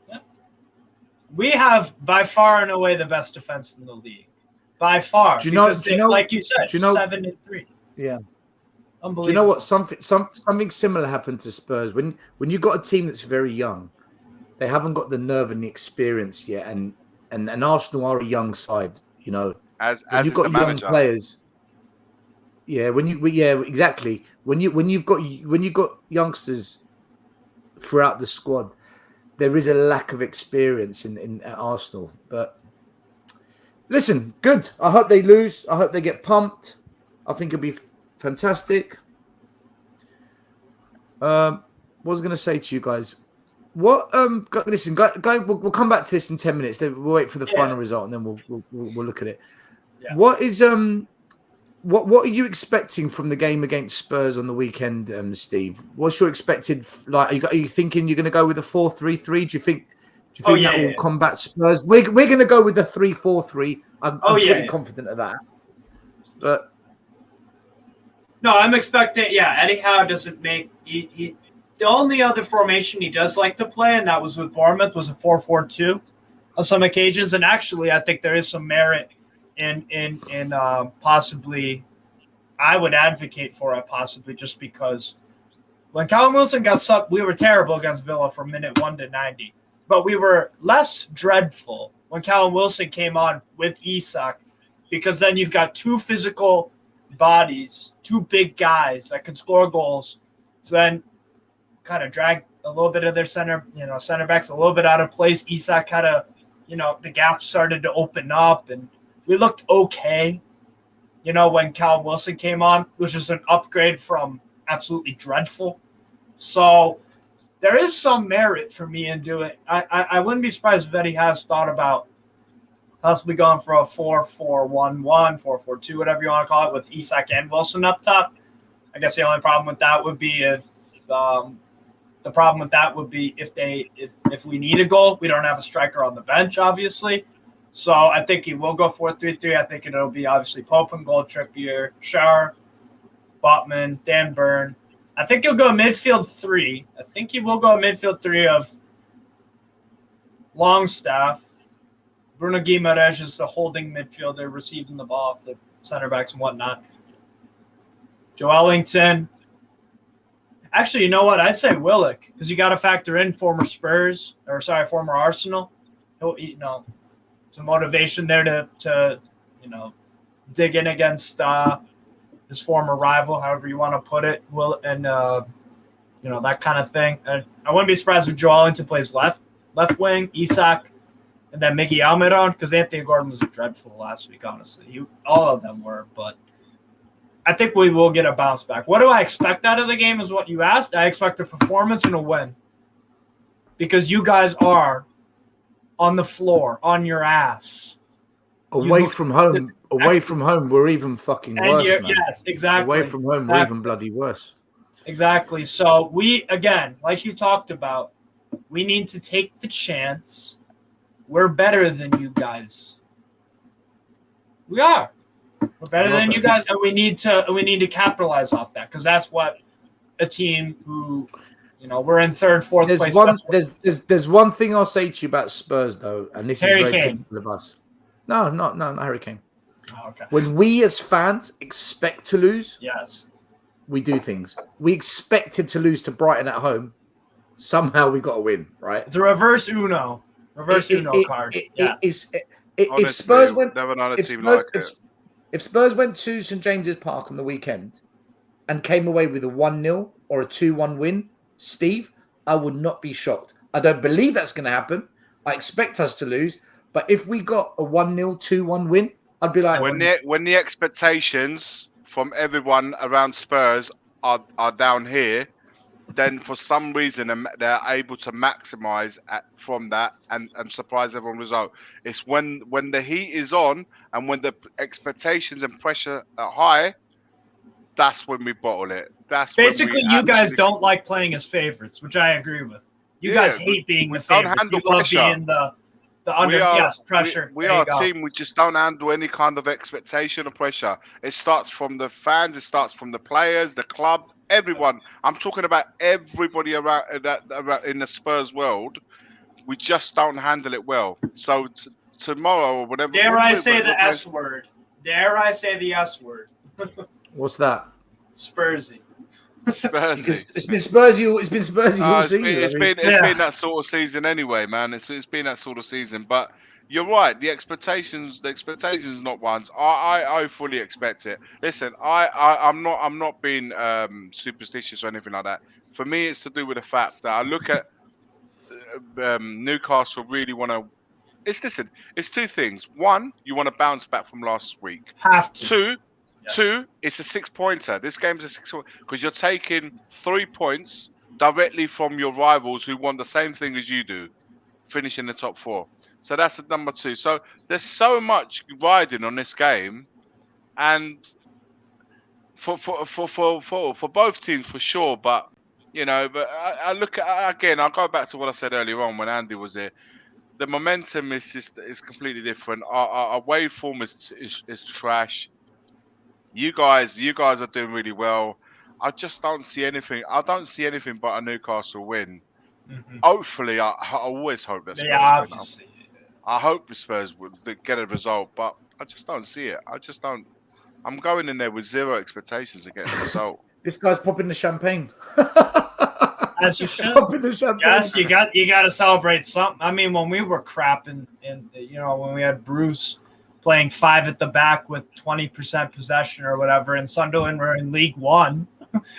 Yeah. We have by far and away the best defense in the league. By far. Do you know, like you said, 7-3. Yeah. Unbelievable. Do you know what? Something similar happened to Spurs. When you got a team that's very young, they haven't got the nerve and the experience yet. And Arsenal are a young side, you know. As you've got young players. Yeah, exactly. When you've got youngsters throughout the squad, there is a lack of experience in at Arsenal. But listen, good. I hope they lose. I hope they get pumped. I think it'll be fantastic. What was I going to say to you guys? What? Listen, go. We'll come back to this in 10 minutes. Then we'll wait for the final result, and then we'll look at it. Yeah. What is What are you expecting from the game against Spurs on the weekend, Steve? What's your expected? Like, are you thinking you're going to go with a 4-3-3? Do you think that will combat Spurs? We're going to go with a 3-4-3. I'm pretty confident of that. But no, I'm expecting. Yeah, Eddie Howe doesn't make. The only other formation he does like to play, and that was with Bournemouth, was a 4-4-2 on some occasions. And actually, I think there is some merit in possibly, I would advocate for it possibly, just because when Callum Wilson got subbed, we were terrible against Villa from minute 1 to 90, but we were less dreadful when Callum Wilson came on with Isak, because then you've got 2 physical bodies, 2 big guys that can score goals. So then kind of drag a little bit of their center backs a little bit out of place. Isak had the gap started to open up, and we looked okay, when Callum Wilson came on, which is an upgrade from absolutely dreadful. So there is some merit for me in doing it. I wouldn't be surprised if Eddie has thought about possibly going for a 4-4-1-1, 4-4-2, whatever you want to call it, with Isak and Wilson up top. I guess the only problem with that would be if we need a goal, we don't have a striker on the bench, obviously. So I think he will go 4-3-3. I think it'll be obviously Pope and goal, Trippier, Schär, Botman, Dan Burn. I think he'll go midfield 3. I think he will go midfield 3 of Longstaff. Bruno Guimaraes is the holding midfielder, receiving the ball off the center backs and whatnot. Joelinton. Actually, you know what? I'd say Willock, because you got to factor in former Arsenal. Some motivation there to dig in against his former rival, however you want to put it, that kind of thing. And I wouldn't be surprised if Joelinton plays left wing, Isak and then Miguel Almiron, because Anthony Gordon was dreadful last week, honestly. All of them were, but I think we will get a bounce back. What do I expect out of the game is what you asked. I expect a performance and a win because you guys are on the floor, on your ass. Away from home, we're even fucking worse, man. Yes, exactly. Away from home, we're even bloody worse. Exactly. So we, again, like you talked about, we need to take the chance. We're better than you guys. We are. We're better than you guys, and we need to capitalize off that because that's what a team who, we're in third, fourth place. There's one thing I'll say to you about Spurs though, and this Harry is very Kane. typical of us. No, not Harry Kane. Oh, okay. When we as fans expect to lose, Yes, we do things. We expected to lose to Brighton at home. Somehow we got a win, right? it's a reverse Uno card. If Spurs went, never known a if team Spurs, like it. if Spurs went to St James's Park on the weekend and came away with a 1-0 or a 2-1 win, Steve, I would not be shocked. I don't believe that's going to happen. I expect us to lose. But if we got a 1-0, 2-1 win, I'd be like... When the expectations from everyone around Spurs are down here, then for some reason they're able to maximise from that and surprise everyone result. It's when the heat is on and when the expectations and pressure are high, that's when we bottle it. That's basically you guys don't like playing as favourites, which I agree with. You guys hate being the favourites. You love being the pressure. We are a team. We just don't handle any kind of expectation or pressure. It starts from the fans. It starts from the players, the club, everyone. I'm talking about everybody around in the Spurs world. We just don't handle it well. So tomorrow or whatever. Dare I say the S word? Dare I say the S word? What's that? Spursy. Spursy. It's been Spursy all season. It's been that sort of season anyway, man. It's been that sort of season. But you're right. The expectations not ones. I fully expect it. Listen, I'm not being superstitious or anything like that. For me, it's to do with the fact that I look at Newcastle really want to. It's two things. One, you want to bounce back from last week. Have to. Two, it's a 6-pointer. This game's a 6-pointer because you're taking 3 points directly from your rivals who won the same thing as you do, finish in the top 4. So that's the number 2. So there's so much riding on this game, and for both teams for sure. But I look at again. I'll go back to what I said earlier on when Andy was here. The momentum is completely different. Our wave form is trash. You guys are doing really well. I just don't see anything. I don't see anything but a Newcastle win. Mm-hmm. Hopefully, I always hope that Spurs win. Obviously. I hope the Spurs would get a result, but I just don't see it. I just don't. I'm going in there with zero expectations of getting a result. This guy's popping the champagne. As you should. Popping the champagne. Yes, you got to celebrate something. I mean, when we were crapping, and when we had Bruce playing 5 at the back with 20% possession or whatever, and Sunderland were in League One.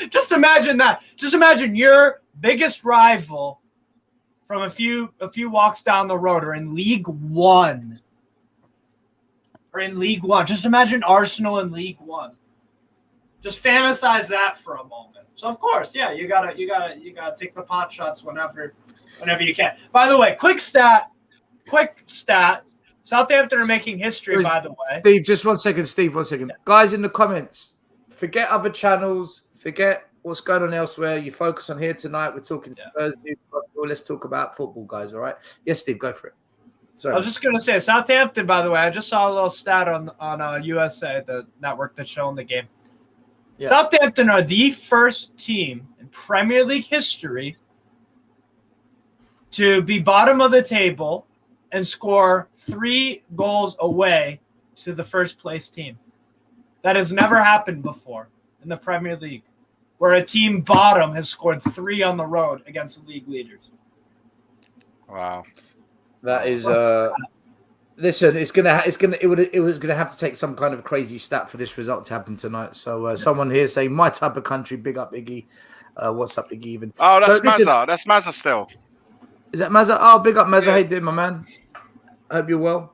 Just imagine that. Just imagine your biggest rival from a few walks down the road are in League One. Just imagine Arsenal in League One. Just fantasize that for a moment. So of course, yeah, you gotta take the pot shots whenever you can. By the way, quick stat. Southampton are making history, by the way. Steve, just 1 second. Steve, 1 second. Yeah. Guys in the comments, forget other channels. Forget what's going on elsewhere. You focus on here tonight. We're talking Thursday. Let's talk about football, guys, all right? Yes, Steve, go for it. Sorry. I was just going to say, Southampton, by the way, I just saw a little stat on USA, the network that's showing the game. Yeah. Southampton are the first team in Premier League history to be bottom of the table and score 3 goals away to the first place team. That has never happened before in the Premier League, where a team bottom has scored 3 on the road against the league leaders. Wow. That is listen, it was gonna have to take some kind of crazy stat for this result to happen tonight. So someone here saying my type of country, big up Iggy. What's up, Iggy? Even that's Mazza. That's Mazza still. Is that Mazza? Oh, big up Mazza. How you doing, my man? I hope you're well.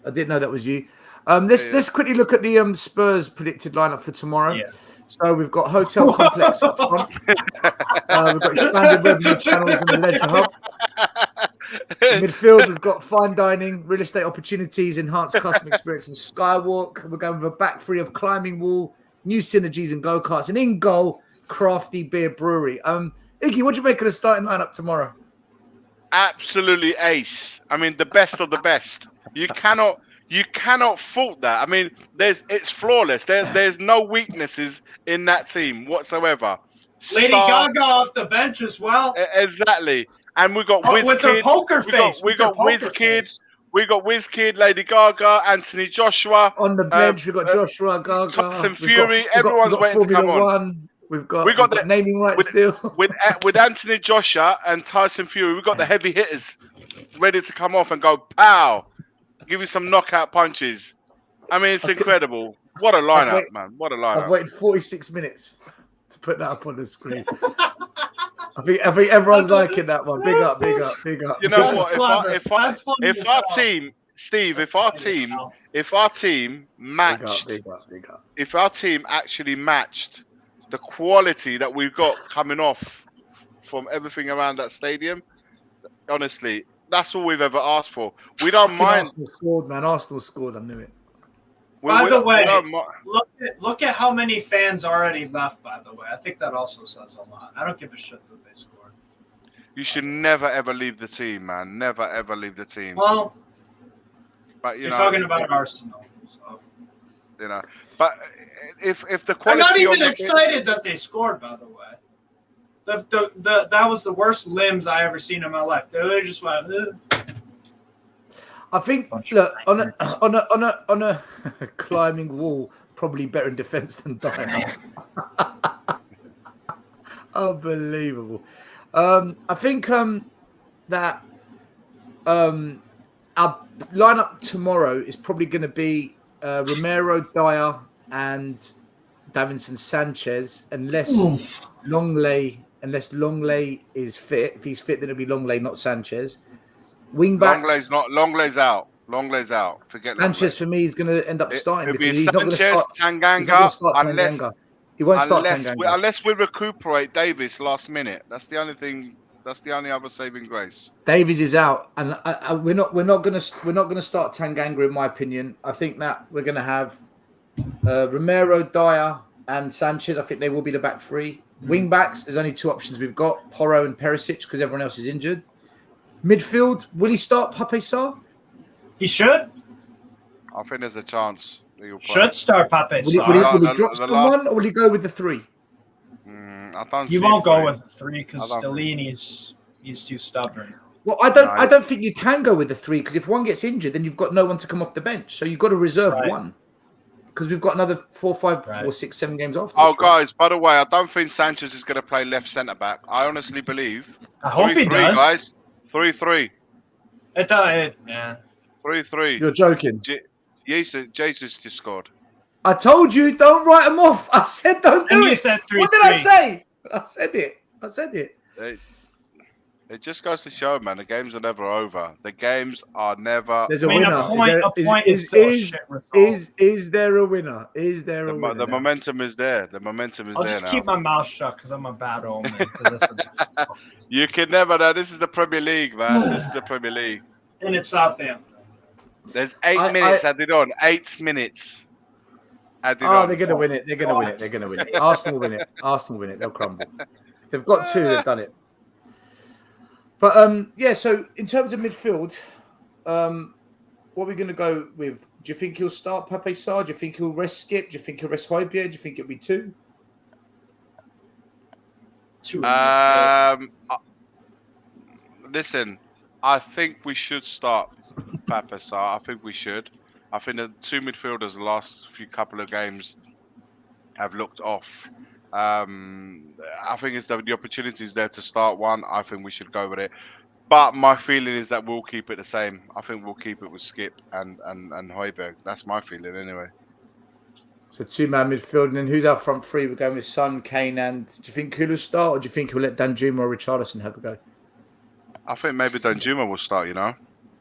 I didn't know that was you. Let's quickly look at the Spurs predicted lineup for tomorrow. Yeah. So we've got hotel complex up front. We've got expanded revenue channels in the leisure hub. In midfield, we've got fine dining, real estate opportunities, enhanced customer experience, and skywalk. We're going with a back three of climbing wall, new synergies and go-karts, and in goal, crafty beer brewery. Iggy, what do you make of the starting lineup tomorrow? Absolutely ace. I mean, the best of the best. You cannot fault that. I mean, it's flawless. There's no weaknesses in that team whatsoever. Lady Gaga off the bench as well. Exactly. And we got with her poker face. We got WizKid. We got WizKid, Lady Gaga, Anthony Joshua. On the bench, we've got Joshua, Gaga. Tyson Fury. Everyone's waiting to come on. We've got the naming rights still. With Anthony Joshua and Tyson Fury, we've got the heavy hitters ready to come off and go, pow. Give you some knockout punches. I mean, it's incredible. What a lineup, man. What a lineup. I've waited 46 minutes to put that up on the screen. I think everyone's liking that one. Big up. You know what? If our team matched, if our team actually matched the quality that we've got coming off from everything around that stadium, honestly, that's all we've ever asked for. We don't mind. Arsenal scored, man. Arsenal scored. I knew it. By the way, look at how many fans already left, by the way. I think that also says a lot. I don't give a shit that they scored. You should never, ever leave the team, man. Never, ever leave the team. Well, but you're talking about Arsenal. So. You know, but if the quality... I'm not even excited that they scored, by the way. That was the worst limbs I ever seen in my life. They just went... I think, look, on a climbing wall, probably better in defence than dying. Unbelievable. I think that our lineup tomorrow is probably going to be Romero, Dyer, and Davinson Sanchez, unless Longley is fit. If he's fit, then it'll be Longley, not Sanchez. Wingbacks. Longley's out. Longley's out. Forget Sanchez Longley. for me is going to end up starting It'll because be he's not going to start Tanganga. He won't start Tanganga unless we recuperate Davis last minute. That's the only thing. That's the only other saving grace. Davies is out, and we're not going to start Tanganga in my opinion. I think that we're going to have Romero, Dyer, and Sanchez. I think they will be the back three. Wing backs. There's only two options we've got: Porro and Perisic, because everyone else is injured. Midfield. Will he start Pape Sarr? He should. I think there's a chance. Should start Pape Sarr. Will he drop someone, or will he go with the three? You won't go with the three because Stellini's he's too stubborn. Well, I don't think you can go with the three because if one gets injured, then you've got no one to come off the bench. So you've got to reserve one because we've got another 4, 5, 4, 6, 7 games after. Oh, guys! By the way, I don't think Sanchez is going to play left centre back. I honestly believe. I hope he does. Guys, 3-3. Yeah. 3-3. You're joking. Jesus just scored. I told you, don't write them off. I said don't do it. Said 3-3. What did I say? I said it. It just goes to show, man. The games are never over. The games are never. There's a winner. Is there a winner? Is there a winner? The momentum is there. The momentum is there now. I'll just keep my mouth shut because I'm a bad omen. You can never know. This is the Premier League, man. This is the Premier League. And it's Southampton. There's 8 minutes added on. 8 minutes added on. They're going to win it. They're going to win it. They're going to win it. Arsenal win it. Arsenal win it. They'll crumble. They've got two. They've done it. But, so in terms of midfield, what are we going to go with? Do you think he'll start Pape Sarr? Do you think he'll rest Skip? Do you think he'll rest Højbjerg? Do you think it'll be two? Listen, I think we should start Pape Sarr. I think we should. I think the two midfielders the last couple of games have looked off. I think it's the opportunity is there to start one. I think we should go with it. But my feeling is that we'll keep it the same. I think we'll keep it with Skip and Højbjerg. That's my feeling anyway. So two-man midfield. And then who's our front three? We're going with Son, Kane, and do you think Kulu start or do you think he'll let Danjuma or Richarlison have a go? I think maybe Danjuma will start, you know.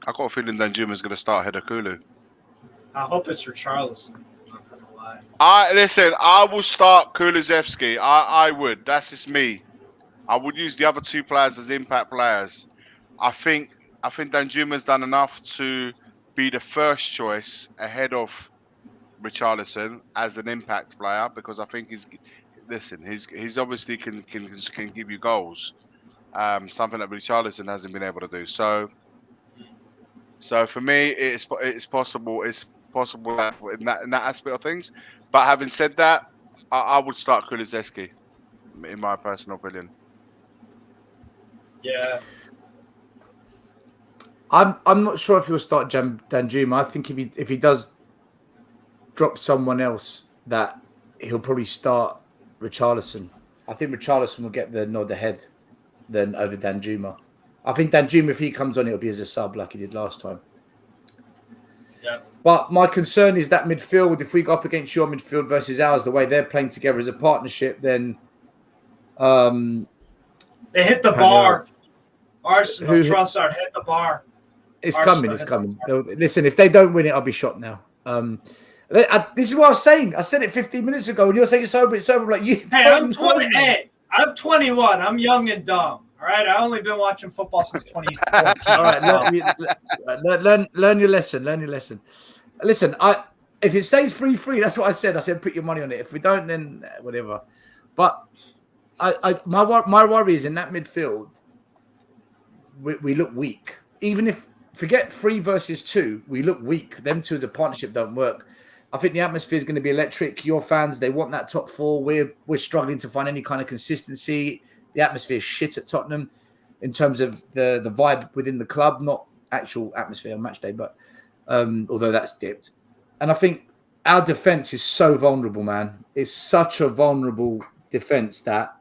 I got a feeling Danjuma's going to start ahead of Kulu. I hope it's Richarlison. I'm not gonna lie. I will start Kulusevski. I would. That's just me. I would use the other two players as impact players. I think Danjuma's done enough to be the first choice ahead of Richarlison as an impact player, because I think he's obviously can give you goals. Something that Richarlison hasn't been able to do. So for me, it's possible. It's possible that in that aspect of things. But having said that, I would start Kulusevski, in my personal opinion. Yeah. I'm not sure if he'll start Danjuma. I think if he does drop someone else, that he'll probably start Richarlison. I think Richarlison will get the nod ahead than over Danjuma. I think Danjuma, if he comes on, it'll be as a sub like he did last time. Yeah. But my concern is that midfield, if we go up against your midfield versus ours, the way they're playing together as a partnership, then they hit the bar. Arsenal, Trossard hit the bar. It's coming. Listen, if they don't win it, I'll be shocked now. This is what I was saying. I said it 15 minutes ago, and you're saying it's over. It's over. Like you. Hey, I'm 20. Hey, I'm 21. I'm young and dumb. All right, I only been watching football since 2014. All right, learn your lesson. Learn your lesson. Listen, if it stays 3-3, that's what I said. I said put your money on it. If we don't, then whatever. But my worry is in that midfield. We look weak. Even if forget 3 versus 2, we look weak. Them two as a partnership don't work. I think the atmosphere is going to be electric. Your fans, they want that top 4. We're struggling to find any kind of consistency. The atmosphere is shit at Tottenham in terms of the vibe within the club, not actual atmosphere on match day, but although that's dipped. And I think our defense is so vulnerable, man. It's such a vulnerable defense that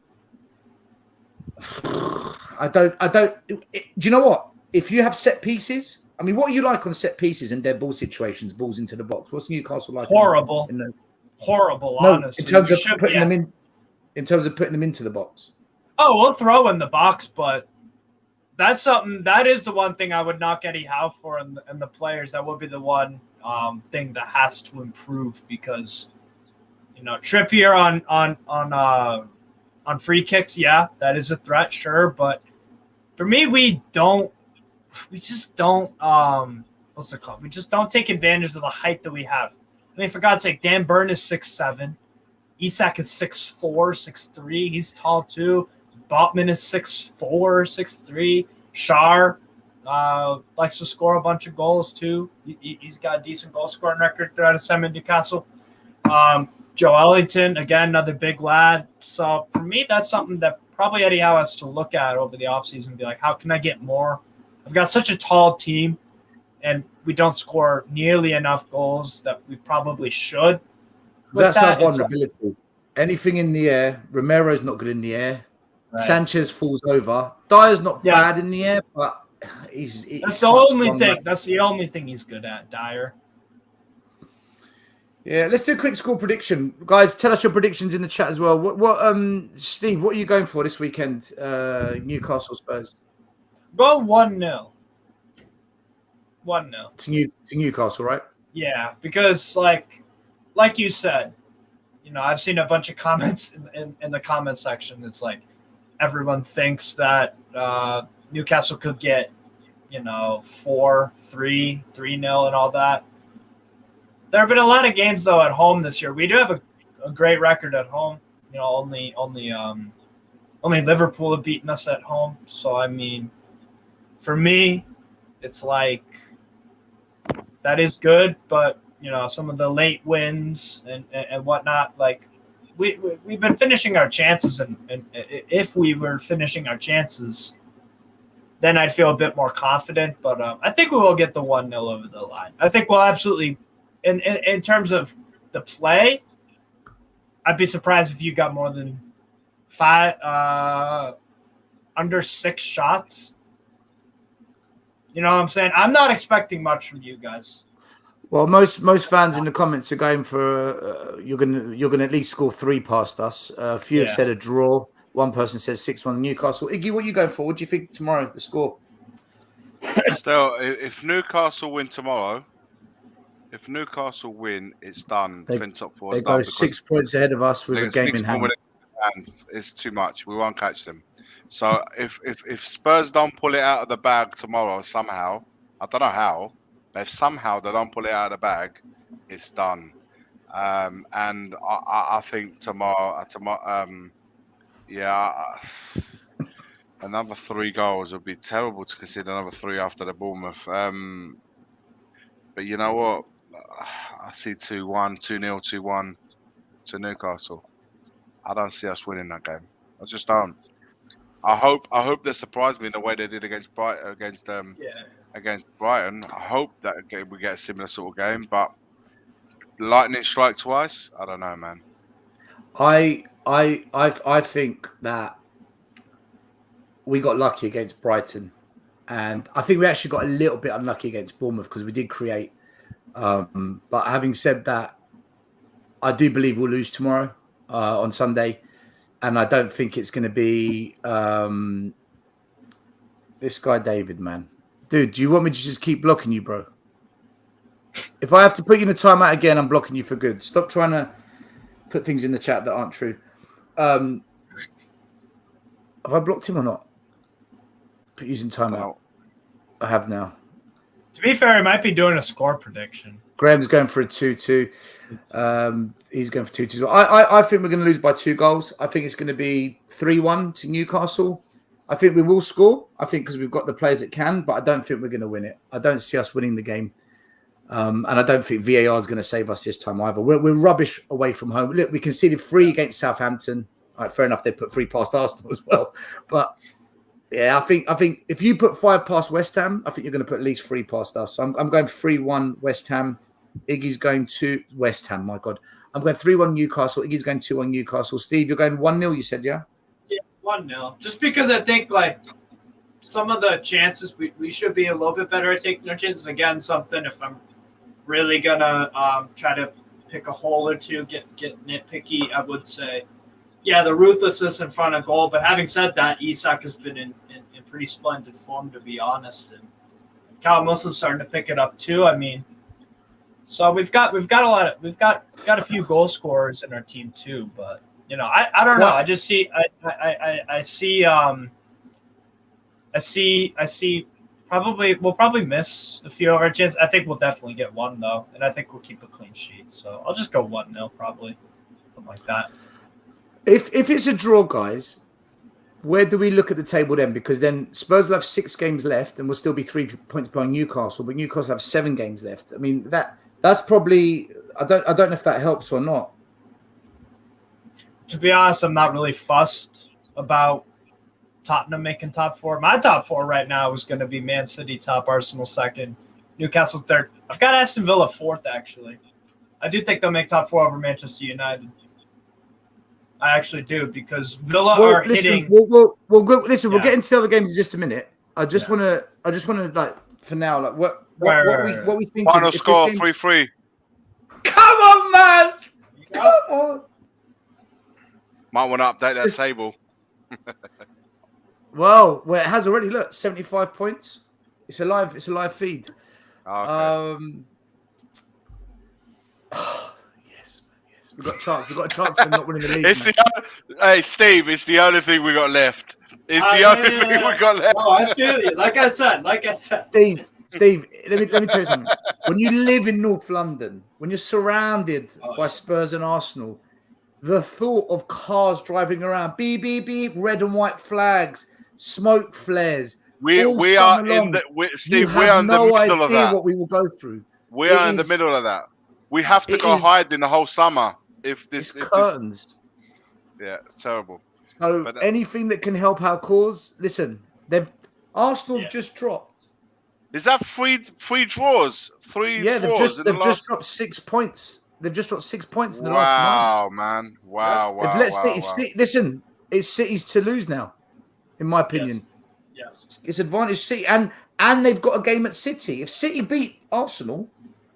I don't. Do you know what? If you have set pieces, I mean, what are you like on set pieces and dead ball situations, balls into the box? What's Newcastle like? Horrible. Horrible, honestly. In terms of putting them in. In terms of putting them into the box. Oh, we'll throw in the box, but that's something. That is the one thing I would knock Eddie Howe for, and the players. That would be the one thing that has to improve, because Trippier on free kicks, yeah, that is a threat, sure, but for me, we just don't what's it called? We just don't take advantage of the height that we have. I mean, for God's sake, Dan Burn is 6'7", Isak is 6'4", 6'3", he's tall too. Botman is 6'4", 6'3". Schär likes to score a bunch of goals too. He's got a decent goal scoring record throughout his time in Newcastle. Joe Ellington, again, another big lad. So for me, that's something that probably Eddie Howe has to look at over the offseason and be like, how can I get more? I've got such a tall team, and we don't score nearly enough goals that we probably should. That's our vulnerability. Anything in the air. Romero's not good in the air. Right. Sanchez falls over. Dyer's not bad in the air, but that's the only thing. That's the only thing he's good at, Dyer. Yeah, let's do a quick score prediction. Guys, tell us your predictions in the chat as well. Steve, what are you going for this weekend? Newcastle Spurs. Go 1-0. 1-0. To Newcastle, right? Yeah, because like you said, I've seen a bunch of comments in the comment section. It's like everyone thinks that Newcastle could get, 4-3, 3-0 and all that. There have been a lot of games though at home this year. We do have a great record at home. Only Liverpool have beaten us at home. So I mean, for me, it's like that is good, but some of the late wins and whatnot, like we've been finishing our chances, and if we were finishing our chances, then I'd feel a bit more confident. But I think we will get the 1-0 over the line. I think we'll absolutely. In terms of the play, I'd be surprised if you got more than 5, under 6 shots. You know what I'm saying? I'm not expecting much from you guys. Well, most fans in the comments are going for you're gonna at least score 3 past us. A few have said a draw. One person says 6-1 Newcastle. Iggy, what are you going for? What do you think tomorrow? The score? Still, if Newcastle win tomorrow, it's done. They, Top four they is go done 6 points ahead of us with a game in hand. And it's too much. We won't catch them. So if Spurs don't pull it out of the bag tomorrow somehow, I don't know how, but if somehow they don't pull it out of the bag, it's done. And I think tomorrow, another 3 goals would be terrible to concede another 3 after the Bournemouth. But you know what? I see 2-1, 2-0, 2-1 to Newcastle. I don't see us winning that game. I just don't. I hope they surprise me in the way they did against Brighton. Against Brighton. I hope that we get a similar sort of game. But lightning strike twice. I don't know, man. I think that we got lucky against Brighton, and I think we actually got a little bit unlucky against Bournemouth because we did create. But having said that, I do believe we'll lose tomorrow on Sunday. And I don't think it's going to be this guy, David, man. Dude, do you want me to just keep blocking you, bro? If I have to put you in a timeout again, I'm blocking you for good. Stop trying to put things in the chat that aren't true. Have I blocked him or not? Put using timeout. I have now. To be fair, he might be doing a score prediction. Graham's going for a 2-2. He's going for 2-2. I think we're going to lose by 2 goals. I think it's going to be 3-1 to Newcastle. I think we will score. I think because we've got the players that can, but I don't think we're going to win it. I don't see us winning the game. And I don't think VAR is going to save us this time either. We're rubbish away from home. Look, we conceded 3 against Southampton. All right, fair enough. They put 3 past Arsenal as well. But yeah, I think if you put 5 past West Ham, I think you're going to put at least 3 past us. So I'm going 3-1 West Ham. Iggy's going to West Ham. My God, I'm going 3-1 Newcastle. Iggy's going 2-1 Newcastle. Steve, you're going 1-0. You said, yeah. Yeah, 1-0. Just because I think like some of the chances we should be a little bit better at taking our chances. Again, something if I'm really gonna try to pick a hole or two, get nitpicky, I would say, yeah, the ruthlessness in front of goal. But having said that, Isak has been in pretty splendid form, to be honest, and Callum Wilson's starting to pick it up too. I mean. So we've got a few goal scorers in our team too, but you know I don't know. I just see I see we'll probably miss a few of our chances. I think we'll definitely get 1 though, and I think we'll keep a clean sheet. So I'll just go 1-0 probably, something like that. If it's a draw, guys, where do we look at the table then? Because then Spurs will have 6 games left, and we'll still be 3 points behind Newcastle. But Newcastle have 7 games left. I mean that's probably I don't know if that helps or not. To be honest, I'm not really fussed about Tottenham making top 4. My top 4 right now is going to be Man City top, Arsenal second, Newcastle third. I've got Aston Villa 4th actually. I do think they'll make top 4 over Manchester United. I actually do because Villa are hitting. We'll get into the other games in just a minute. I just want to like for now, like what we think. Final score 3-3. Come on, man! Come on. Might want to update that table. well, it has already. Look, 75 points. It's a live feed. Okay. Yes. We've got a chance of not winning the league. Hey, Steve, it's the only thing we got left. It's the only thing we got left. Oh, I feel you. Like I said. Steve, let me tell you something. When you live in North London, when you're surrounded by Spurs and Arsenal, the thought of cars driving around, beep, beep, beep, red and white flags, smoke flares. We are in the Steve. We are in the middle of that. What we will go through. We are in the middle of that. We have to go hide in the whole summer. It's curtains. Yeah, it's terrible. So anything that can help our cause, listen. Arsenal have just dropped. Is that three draws? 3 draws. They've just dropped 6 points. They've just dropped 6 points in the last month. Wow, man. Listen, it's City's to lose now, in my opinion. Yes. It's advantage City, and they've got a game at City. If City beat Arsenal,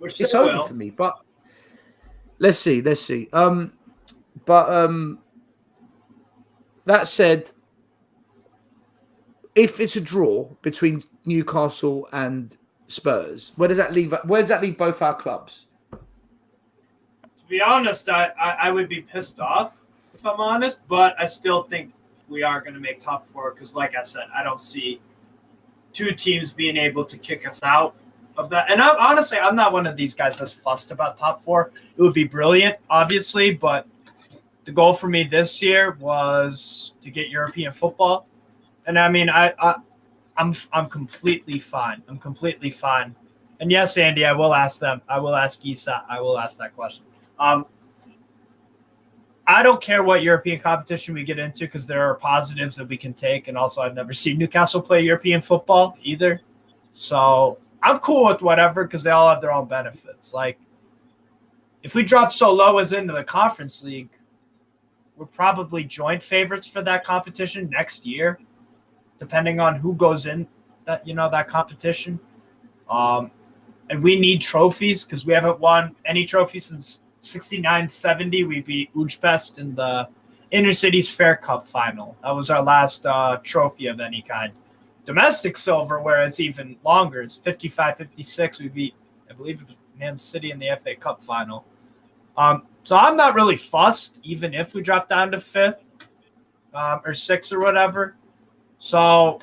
it's over for me. But let's see. That said, if it's a draw between Newcastle and Spurs, where does that leave? Where does that leave both our clubs? To be honest, I would be pissed off if I'm honest, but I still think we are going to make top four because, like I said, I don't see two teams being able to kick us out of that. And I'm not one of these guys that's fussed about top four. It would be brilliant, obviously, but the goal for me this year was to get European football. And I mean, I'm completely fine. I'm completely fine. And yes, Andy, I will ask them. I will ask Isa. I will ask that question. I don't care what European competition we get into because there are positives that we can take. And also, I've never seen Newcastle play European football either. So I'm cool with whatever because they all have their own benefits. Like, if we drop so low as into the Conference League, we're probably joint favorites for that competition next year, depending on who goes in that competition. And we need trophies because we haven't won any trophies since 69-70. We beat Ujpest in the Intercities Fair Cup final. That was our last trophy of any kind. Domestic silver, where it's even longer. It's 55-56. We beat, I believe it was Man City in the FA Cup final. So I'm not really fussed, even if we drop down to fifth or sixth or whatever. So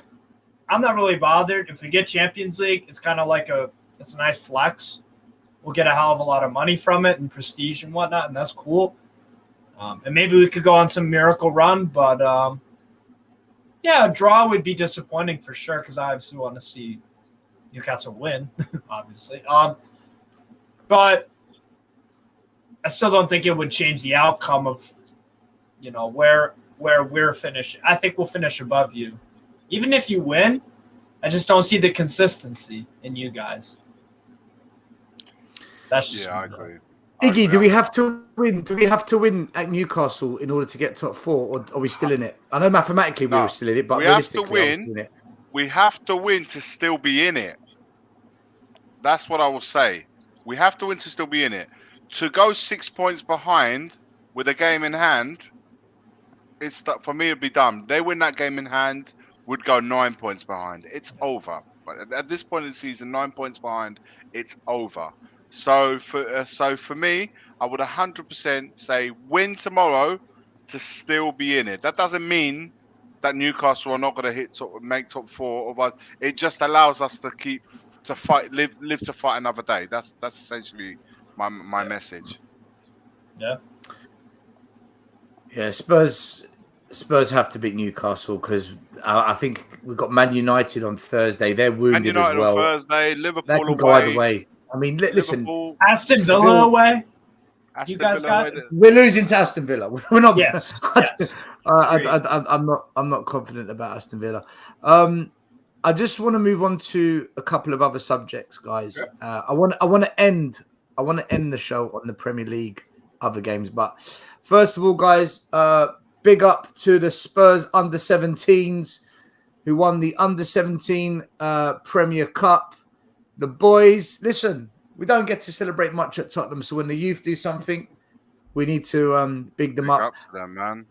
I'm not really bothered. If we get Champions League, it's kind of like it's a nice flex. We'll get a hell of a lot of money from it and prestige and whatnot, and that's cool. And maybe we could go on some miracle run, but a draw would be disappointing for sure because I obviously want to see Newcastle win, obviously. But I still don't think it would change the outcome of, where we're finishing. I think we'll finish above you. Even if you win, I just don't see the consistency in you guys. That's just I agree. Iggy, do we have to win? Do we have to win at Newcastle in order to get top four, or are we still in it? I know mathematically we were still in it, but realistically, we have to win to still be in it. That's what I will say. We have to win to still be in it. To go 6 points behind with a game in hand, for me it'd be dumb. They win that game in hand, would go 9 points behind. It's over. But at this point in the season, 9 points behind, it's over. So for me, I would 100% say win tomorrow to still be in it. That doesn't mean that Newcastle are not going to make top four of us. It just allows us to live to fight another day. That's essentially my message. Yeah. Yeah, Spurs have to beat Newcastle because I think we've got Man United on Thursday. They're wounded as well. On Thursday, Liverpool that can away. Go either way. I mean, listen. Aston Villa away. You guys got. We're losing to Aston Villa. We're not. Yes. I'm not confident about Aston Villa. I just want to move on to a couple of other subjects, guys. Sure. I want to end the show on the Premier League other games, but first of all, guys, big up to the Spurs under-17s who won the under-17 Premier Cup. The boys, listen, we don't get to celebrate much at Tottenham, so when the youth do something, we need to big them up. For them, man.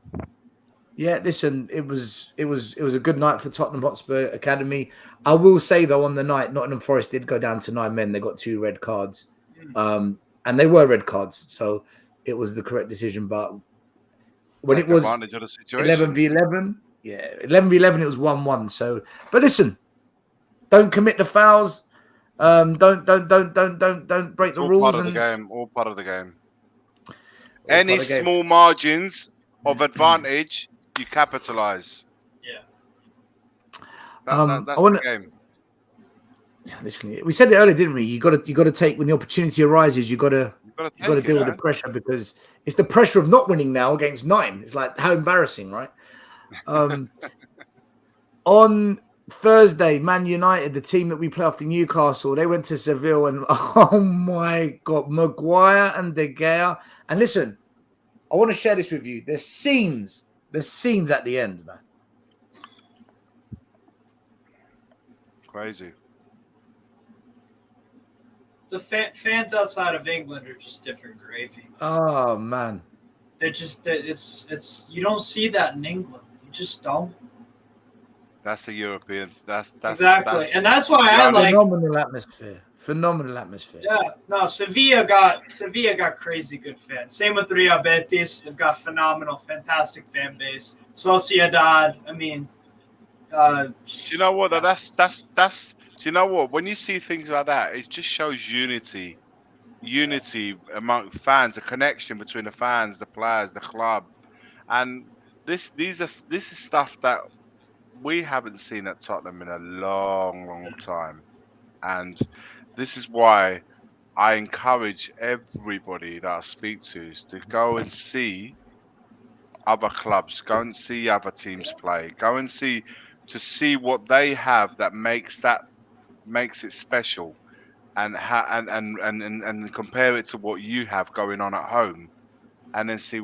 Yeah, listen, it was a good night for Tottenham Hotspur Academy. I will say though, on the night, Nottingham Forest did go down to 9 men. They got 2 red cards, and they were red cards, so it was the correct decision. But when it was 11v11, 11v11, it was 1-1. So, but listen, don't commit the fouls. Don't break the rules. All part of the game. Any small margins of advantage, you capitalize. Yeah. That's the game. Listen, we said it earlier, didn't we? You got to take when the opportunity arises. You got to deal with the pressure because it's the pressure of not winning now against 9. It's like how embarrassing, right? On Thursday, Man United, the team that we play after Newcastle, they went to Seville and oh my God, Maguire and De Gea. And listen, I want to share this with you. There's scenes at the end, man. Crazy. The fans outside of England are just different gravy. Oh man, they're just it's you don't see that in England. You just don't. That's a European. That's Exactly, and that's why I like. Phenomenal atmosphere. Phenomenal atmosphere. Yeah, no, Sevilla got crazy good fans. Same with Real Betis. They've got phenomenal, fantastic fan base. Sociedad. I mean, do you know what? That's. Do you know what? When you see things like that, it just shows unity among fans, a connection between the fans, the players, the club, and this is stuff that we haven't seen at Tottenham in a long time, and this is why I encourage everybody that I speak to go and see other clubs, go and see other teams play, go and see what they have that makes it special, and compare it to what you have going on at home, and then see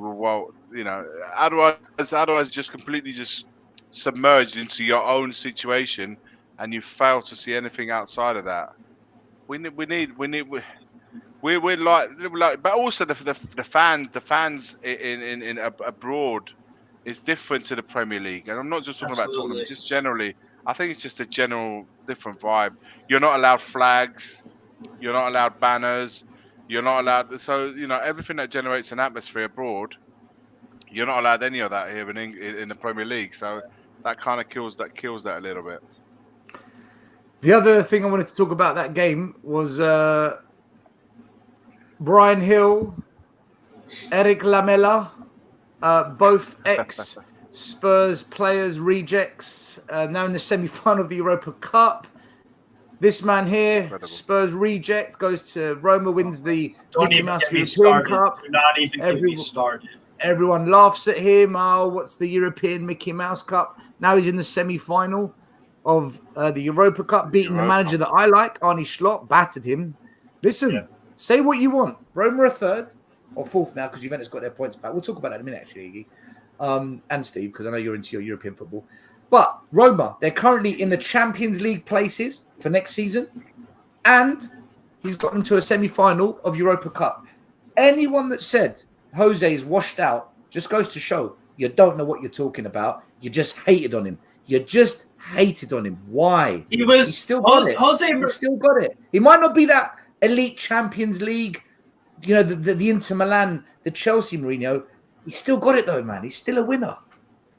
otherwise just completely just submerged into your own situation, and you fail to see anything outside of that. We're like, but also the fans in abroad is different to the Premier League, and I'm not just talking about Tottenham, just generally. I think it's just a general different vibe. You're not allowed flags, you're not allowed banners, you're not allowed. So everything that generates an atmosphere abroad, you're not allowed any of that here in the Premier League. So that kind of kills that a little bit. The other thing I wanted to talk about that game was Brian Hill, Eric Lamela, both ex-Spurs players, rejects, now in the semi-final of the Europa Cup. This man here, incredible. Spurs reject, goes to Roma, wins the Mickey Mouse European Cup. Do not even get me started. Everyone laughs at him. Oh, what's the European Mickey Mouse Cup? Now he's in the semi-final of the Europa Cup, beating the manager that I like, Arne Slot, battered him. Listen, say what you want. Roma are third or fourth now because Juventus got their points back. We'll talk about that in a minute, actually, Iggy. And Steve, because I know you're into your European football. But Roma, they're currently in the Champions League places for next season. And he's got them to a semi-final of Europa Cup. Anyone that said Jose is washed out just goes to show you don't know what you're talking about. You just hated on him. You just hated on him. Why? He still got it. He still got it. He might not be that elite Champions League, the Inter Milan, the Chelsea Mourinho. He still got it though, man. He's still a winner.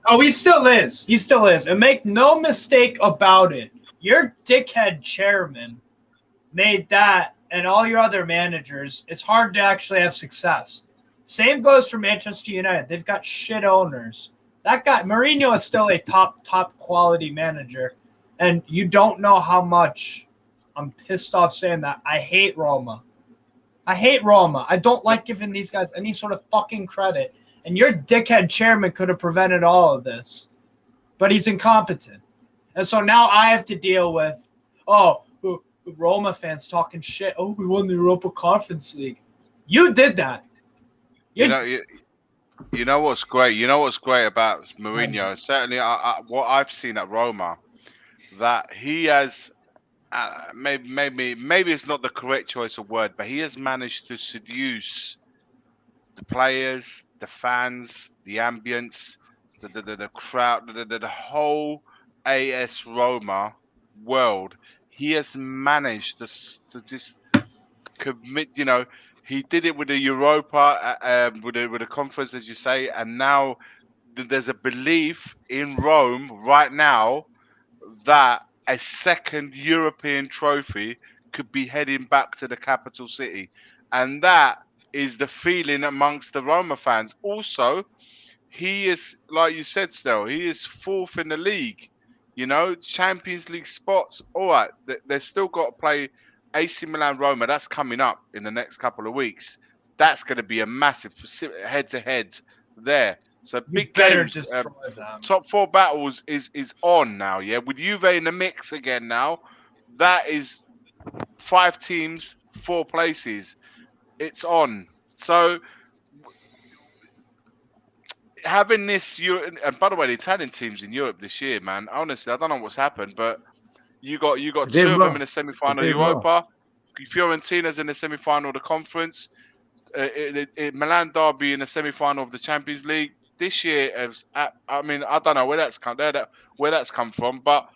Oh, he still is. He still is. And make no mistake about it. Your dickhead chairman made that and all your other managers. It's hard to actually have success. Same goes for Manchester United. They've got shit owners. That guy, Mourinho, is still a top quality manager. And you don't know how much I'm pissed off saying that. I hate Roma. I don't like giving these guys any sort of fucking credit. And your dickhead chairman could have prevented all of this. But he's incompetent. And so now I have to deal with, Roma fans talking shit. Oh, we won the Europa Conference League. You did that. You know what's great? You know what's great about Mourinho? Certainly, what I've seen at Roma, that he has, maybe it's not the correct choice of word, but he has managed to seduce the players, the fans, the ambience, the crowd, the whole AS Roma world. He has managed to just commit. He did it with the Europa, with the conference, as you say, and now there's a belief in Rome right now that a second European trophy could be heading back to the capital city, and that is the feeling amongst the Roma fans. Also, he is, like you said, still, he is fourth in the league. Champions League spots. All right, they've still got to play AC Milan Roma. That's coming up in the next couple of weeks. That's going to be a massive head-to-head there. So big games. Top four battles is on now. Yeah, with Juve in the mix again now. That is 5 teams, 4 places. It's on. So having this Europe, and by the way, the Italian teams in Europe this year, man. Honestly, I don't know what's happened, but you got 2 of them in the semi-final of Europa. Fiorentina's in the semi-final of the conference. Milan derby in the semi-final of the Champions League. this year, I mean, I don't know where that's come from, but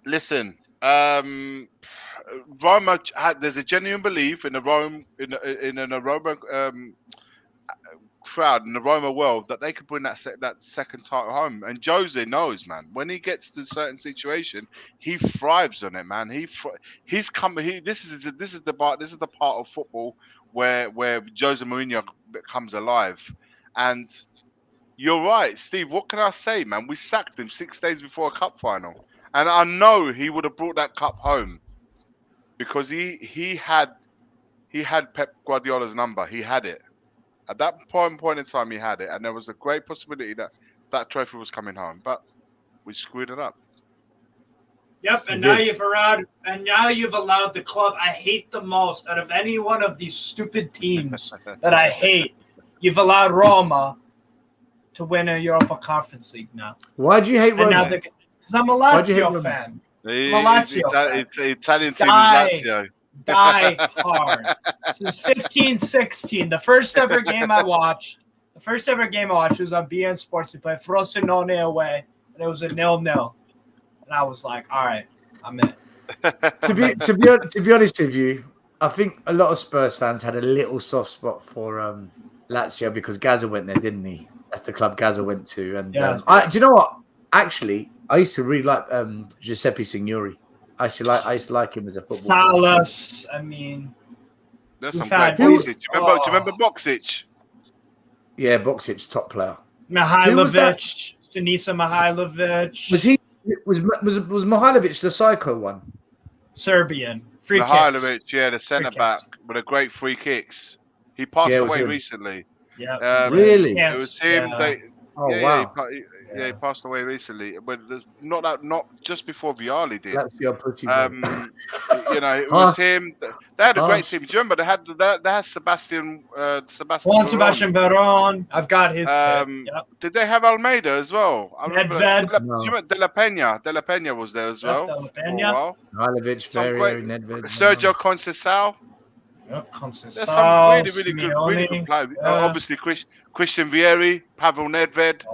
listen, Roma. There's a genuine belief in the Roma crowd in the Roma world that they could bring that second title home. And Jose knows, man, when he gets to a certain situation, he thrives on it, man. He's coming. This is the part of football where Jose Mourinho becomes alive. And you're right, Steve. What can I say, man? We sacked him 6 days before a cup final, and I know he would have brought that cup home because he had Pep Guardiola's number. He had it. At that point in time, he had it, and there was a great possibility that trophy was coming home, but we screwed it up. Yep, and now you've allowed the club I hate the most out of any one of these stupid teams that I hate. You've allowed Roma to win a Europa Conference League now. Why do you hate Roma? Because I'm a Lazio fan. Italian team is Lazio. Die hard. Since 15-16, the first ever game I watched was on BN Sports. We played Frosinone away, and it was a 0-0. And I was like, all right, I'm in. To be honest with you, I think a lot of Spurs fans had a little soft spot for Lazio because Gazza went there, didn't he? That's the club Gazza went to. And do you know what? Actually, I used to really like Giuseppe Signori. I used to like him as a footballer. Soulless, I mean, there's some great Boxic. Do you remember Boxic? Yeah, Boxic, top player. Mihailovic, Sinisa Mihailovic. Was Mihailovic the psycho one? Serbian. Free Mihailovic, kicks. yeah, the centre back with a great free kicks. He passed away recently. Yeah, really? It was him. Wow. Yeah, he passed away recently, but not just before Vialli did. That's your pretty. It was him. They had a great team. Do you remember they had Sebastian Veron. I've got his. Did they have Almeida as well? I remember Nedved. De La Peña was there as well. De La Peña. Mihailovic, very Nedved. Sergio Conceição. Yep, Conceição. There's some really good players. Obviously, Christian Vieri, Pavel Nedved.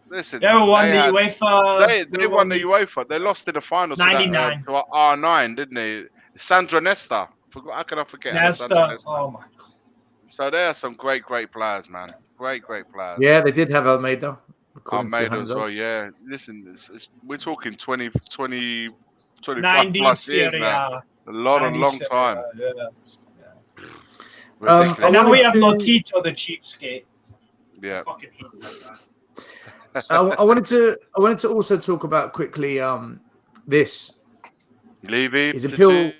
Listen, they won the UEFA. They won the UEFA. They lost in the final to R9, didn't they? Sandro Nesta. How can I forget? Nesta. Oh my God. So there are some great players, man. Great players. Yeah, they did have Almeida. Almeida as well, yeah. Listen, we're talking 20, 25 plus years now. A long time. And then we have Lotito, the cheapskate. Yeah. Fucking hate that guy. I wanted to also talk about quickly this. Levy. His appeal.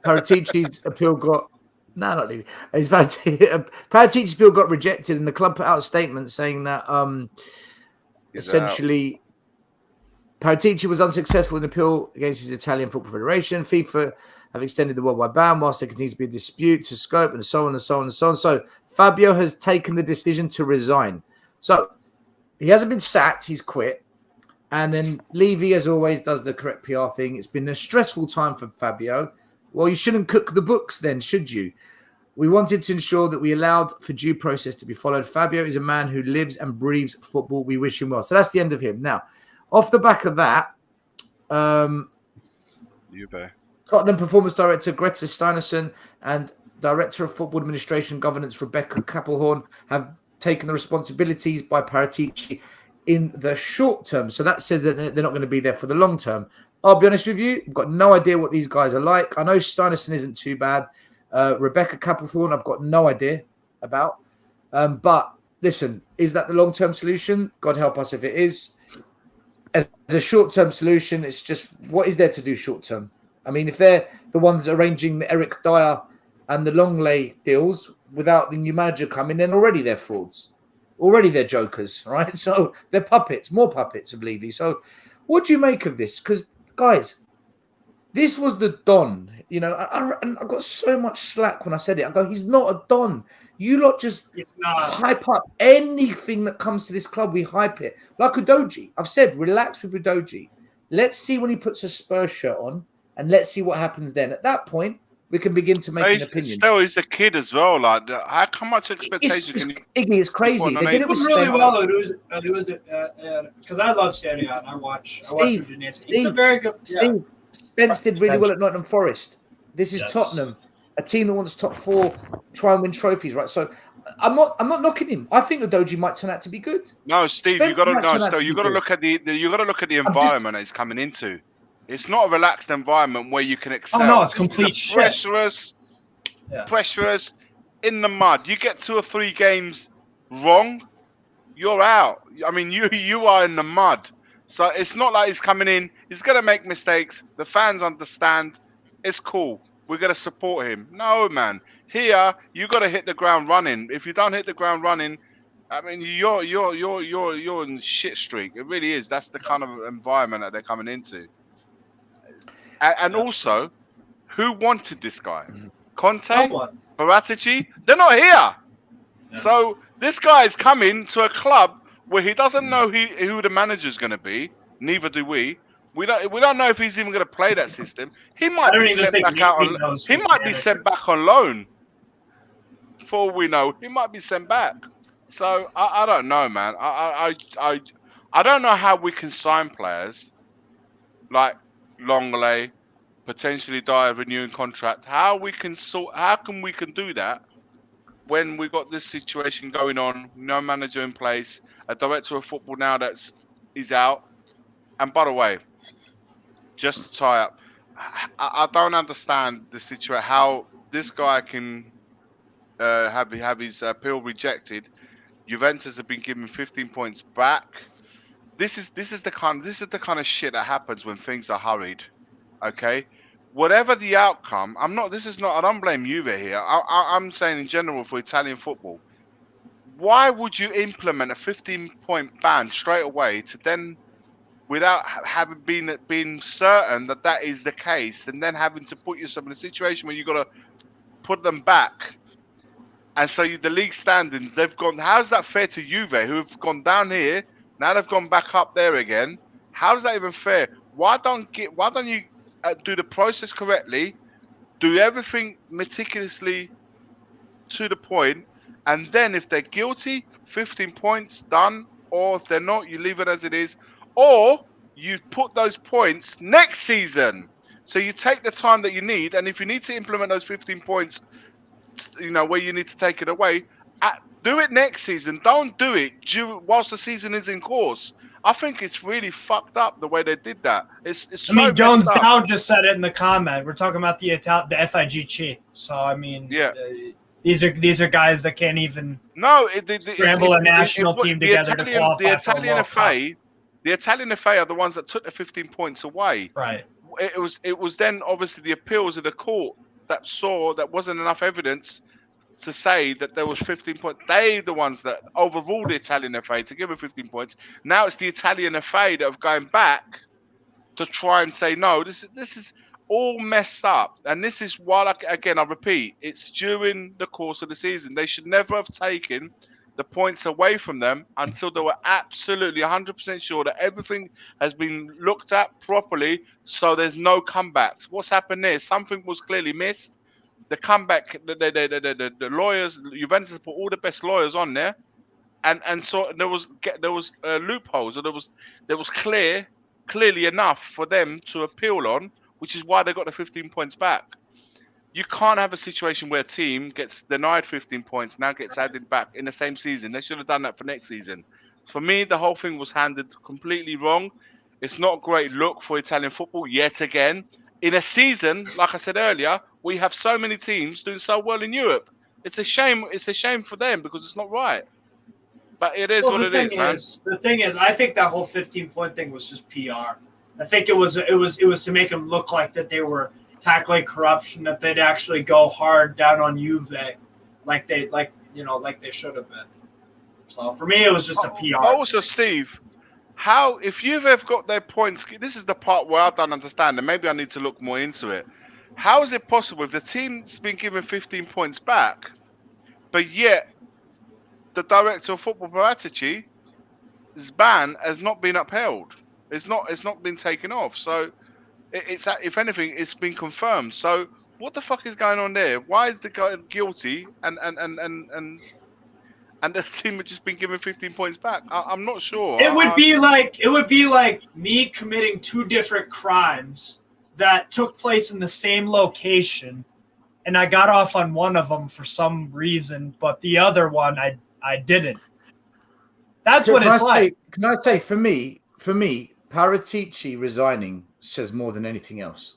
Paratici's appeal got not Levy. Paratici's appeal got rejected, and the club put out a statement saying that essentially Paratici was unsuccessful in the appeal against his Italian Football Federation. FIFA have extended the worldwide ban whilst there continues to be a dispute to scope and so on and so on and so on. So Fabio has taken the decision to resign. So he hasn't been sacked, he's quit. And then Levy, as always, does the correct PR thing. It's been a stressful time for Fabio. Well, you shouldn't cook the books then, should you? We wanted to ensure that we allowed for due process to be followed. Fabio is a man who lives and breathes football. We wish him well. So that's the end of him. Now, off the back of that, Tottenham Performance Director Greta Steinarsson and Director of Football Administration Governance Rebecca Kappelhorn have taken the responsibilities by Paratici in the short term. So that says that they're not going to be there for the long term. I'll be honest with you, I've got no idea what these guys are like. I know Steinarsson isn't too bad. Rebecca Kappelhorn, I've got no idea about. But listen, is that the long-term solution? God help us if it is. As a short-term solution, it's just, what is there to do short-term? I mean, if they're the ones arranging the Eric Dyer and the Longley deals without the new manager coming, then already they're frauds. Already they're jokers, right? So they're puppets, more puppets of Levy. So what do you make of this? Because, guys, this was the Don. You know, and I got so much slack when I said it. I go, he's not a Don. You lot just hype up anything that comes to this club. We hype it. Like Udogie. I've said, relax with Udogie. Let's see when he puts a Spurs shirt on, and let's see what happens then. At that point, we can begin to make an opinion. Still, he's a kid as well. Like, how much expectation can you? Iggy, it's crazy. They did it with really well. Because I love Serie A and I watch Udinese. He's a very good. Steve, Spence did really well at Nottingham Forest. This is Tottenham, a team that wants top 4, try and win trophies, right? So I'm not knocking him. I think the Doji might turn out to be good. No, Steve, you got to look at the environment he's coming into. It's not a relaxed environment where you can excel. Oh no, it's complete shit. Pressurous in the mud. You get 2 or 3 games wrong, you're out. I mean, you are in the mud. So it's not like he's coming in. He's gonna make mistakes. The fans understand. It's cool. We're gonna support him. No, man. Here, you got to hit the ground running. If you don't hit the ground running, I mean, you're in shit streak. It really is. That's the kind of environment that they're coming into. And also, who wanted this guy? Conte? Paratici? They're not here. Yeah. So this guy is coming to a club where he doesn't know who the manager's going to be. Neither do we. We don't know if he's even going to play that system. He might be sent back out on. He might be sent back on loan. For all we know, he might be sent back. So I don't know, man. I don't know how we can sign players like Longley, potentially die of renewing contract. How can we do that when we got this situation going on, no manager in place, a director of football now he's out. And by the way, just to tie up, I don't understand the situation. How this guy can have his appeal rejected. Juventus have been given 15 points back. This is the kind of shit that happens when things are hurried. Okay, whatever the outcome, I don't blame Juve here. I'm saying in general for Italian football, why would you implement a 15-point ban straight away to then, without having been certain that is the case, and then having to put yourself in a situation where you've got to put them back? And so the league standings, they've gone. How's that fair to Juve, who have gone down here? Now they've gone back up there again. How's that even fair? Why don't you do the process correctly, do everything meticulously to the point, and then if they're guilty, 15 points done, or if they're not, you leave it as it is, or you put those points next season. So you take the time that you need, and if you need to implement those 15 points, where you need to take it away, do it next season. Don't do it whilst the season is in course. I think it's really fucked up the way they did that. Jones Dow just said it in the comment. We're talking about the FIGC. So these are guys that can't even scramble a national team together to qualify. The Italian FA are the ones that took the 15 points away. Right. It was then obviously the appeals of the court that saw that wasn't enough evidence to say that there was 15 points. They the ones that overruled the Italian FA to give them 15 points. Now it's the Italian FA that have gone back to try and say, no, this is all messed up. And this is why, I repeat, it's during the course of the season. They should never have taken the points away from them until they were absolutely 100% sure that everything has been looked at properly, so there's no comebacks. What's happened there? Something was clearly missed. The comeback, the lawyers, Juventus put all the best lawyers on there, and so there was loopholes, or there was clearly enough for them to appeal on, which is why they got the 15 points back. You can't have a situation where a team gets denied 15 points, now gets added back in the same season. They should have done that for next season. For me, the whole thing was handled completely wrong. It's not a great look for Italian football yet again. In a season, like I said earlier, we have so many teams doing so well in Europe. It's a shame. It's a shame for them because it's not right. But it is what it is, man. The thing is, I think that whole 15-point thing was just PR. I think it was to make them look like that they were tackling corruption, that they'd actually go hard down on Juve, like they should have been. So for me, it was just a PR. Also, Steve, if Juve have got their points, this is the part where I don't understand, and maybe I need to look more into it. How is it possible if the team's been given 15 points back, but yet the director of football, Paratici, his ban has not been upheld? It's not been taken off. So it's if anything, it's been confirmed. So What the fuck is going on there? Why is the guy guilty and the team have just been given 15 points back? I'm not sure. It would be like me committing two different crimes that took place in the same location, and I got off on one of them for some reason, but the other one I didn't. That's what it's like. Can I say, for me, Paratici resigning says more than anything else.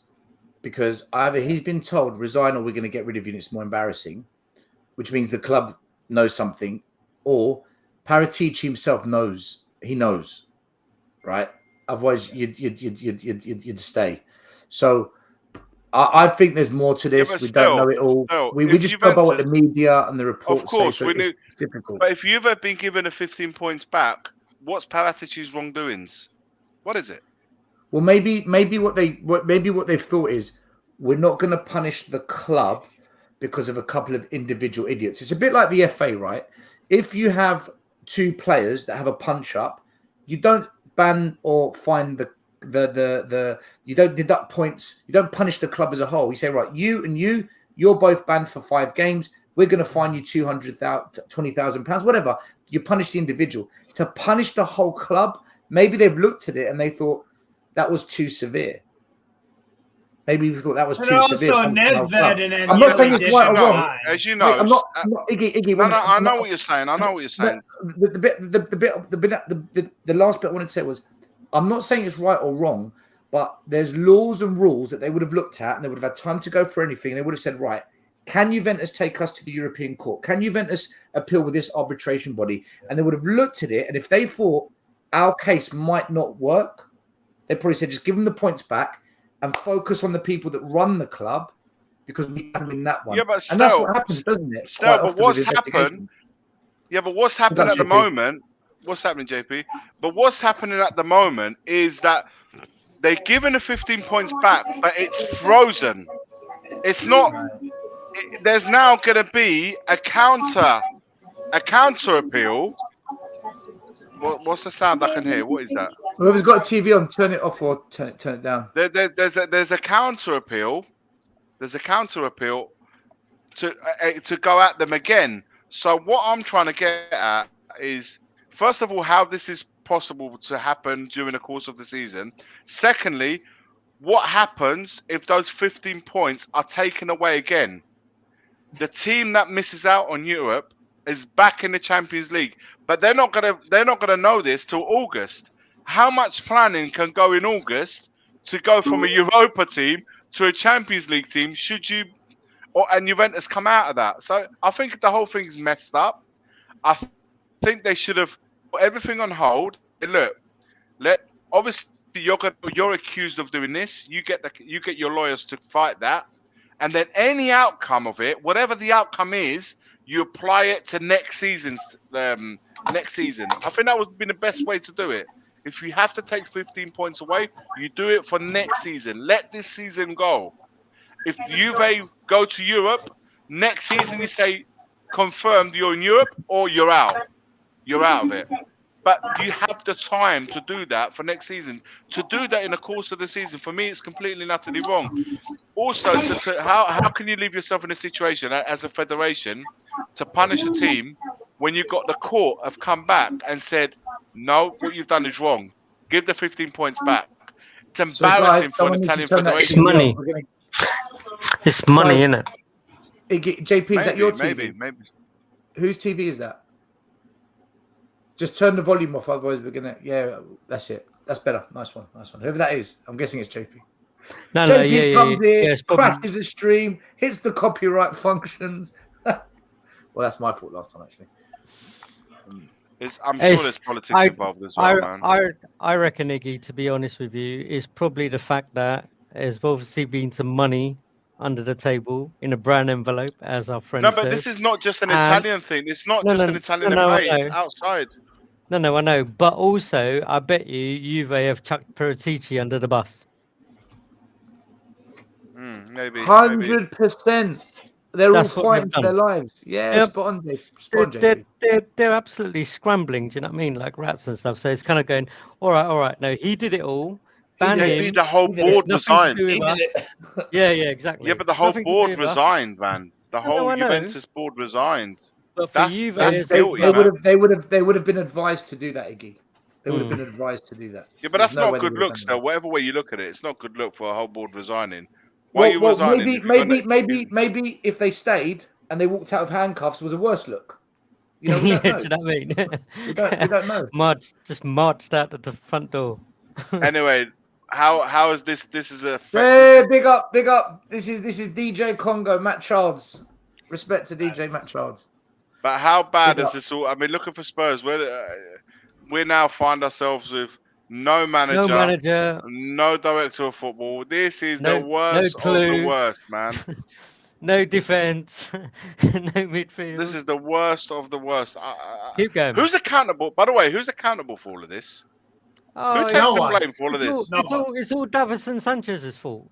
Because either he's been told, resign or we're going to get rid of you and it's more embarrassing, which means the club knows something, or Paratici himself knows. He knows, right? Otherwise, you'd stay. So I think there's more to this. We don't know it all. We just go by what the media and the reports say. So it's difficult. But if you've ever been given a 15 points back, what's Paratici's wrongdoings? What is it? Well, maybe what they've thought is we're not going to punish the club because of a couple of individual idiots. It's a bit like the FA, right? If you have two players that have a punch up, you don't ban or fine the you don't deduct points. You don't punish the club as a whole. You say, right, you're both banned for 5 games. We're going to fine you £20,000, whatever. You punish the individual. To punish the whole club, maybe they've looked at it and they thought that was too severe. Maybe we thought that was too severe. I'm not saying it's right or wrong. As you know, I'm not Iggy. I know what you're saying. The last bit I wanted to say was, I'm not saying it's right or wrong, but there's laws and rules that they would have looked at and they would have had time to go for anything. And they would have said, right, can Juventus take us to the European court? Can Juventus appeal with this arbitration body? And they would have looked at it. And if they thought our case might not work, they probably said, just give them the points back and focus on the people that run the club because we can win that one. Yeah, but and that's what happens, doesn't it? But what's happened? Yeah, but what's happened at the moment? What's happening, JP? But what's happening at the moment is that they're given the 15 points back, but it's frozen. It's not. There's now going to be a counter appeal. What's the sound I can hear? What is that? Whoever's got a TV on, turn it off or turn it down. There's a counter appeal. There's a counter appeal to go at them again. So what I'm trying to get at is, first of all, how this is possible to happen during the course of the season. Secondly, what happens if those 15 points are taken away again? The team that misses out on Europe is back in the Champions League, but they're not gonna know this till August. How much planning can go in August to go from a Europa team to a Champions League team? And Juventus come out of that? So I think the whole thing's messed up. I think they should have put everything on hold. And look, obviously you're accused of doing this. You get your lawyers to fight that, and then any outcome of it, whatever the outcome is, you apply it to next season. I think that would be the best way to do it. If you have to take 15 points away, you do it for next season. Let this season go. If Juve go to Europe next season, you say confirmed you're in Europe or you're out. You're out of it. But you have the time to do that for next season. To do that in the course of the season, for me, it's completely and utterly wrong. Also, how can you leave yourself in a situation as a federation to punish a team when you've got the court have come back and said, no, what you've done is wrong. Give the 15 points back. It's embarrassing for an Italian federation. It's money. It's money, isn't it? JP, is that your TV? Maybe. Whose TV is that? Just turn the volume off, otherwise we're gonna. Yeah, that's it. That's better. Nice one. Whoever that is, I'm guessing it's JP. JP comes in, crashes the stream, hits the copyright functions. Well, that's my fault last time, actually. I'm sure there's politics involved as well, man. I reckon, Iggy, to be honest with you, is probably the fact that there's obviously been some money under the table in a brown envelope, as our friend said. No, but this is not just an Italian thing. It's not just an Italian affair. It's outside. No, I know. But also, I bet you Juve have chucked Paratici under the bus. Maybe 100%. They're all fighting for their lives. Yeah, spot on, Dave. They're absolutely scrambling. Do you know what I mean? Like rats and stuff. So it's kind of going, all right. No, he did it all. ban Yeah, Maybe him. the whole He did it. board It's nothing to resigned. do with us. Yeah, exactly. Yeah, but the It's whole nothing to do board with us. resigned, man. The I know, whole I know. Juventus board resigned. But for That's Juve, that's it's guilty, they man. would have been advised to do that, Iggy. They would have been advised to do that. Yeah, but There's that's no not way they good would have looks, done though. it. Whatever way you look at it, it's not good look for a whole board resigning. Why are you Well, resigning? maybe if they stayed and they walked out of handcuffs was a worse look. You know, we yeah, don't know. do you know what I mean? We don't know. Just marched out of the front door. Anyway, how is this? This is a. Hey, big up. This is DJ Congo, Matt Childs. Respect to DJ Matt Childs. But how bad Big is up. this all? I mean, looking for Spurs, we now find ourselves with no manager, No manager, no director of football. This is the no worst of the clue. worst, man. no defense, no midfield. This is the worst of the worst. Keep going. Who's accountable? By the way, who's accountable for all of this? Oh, Who it's, takes no the one. blame for all of it's all, this? No it's all it's all Davison Sanchez's fault.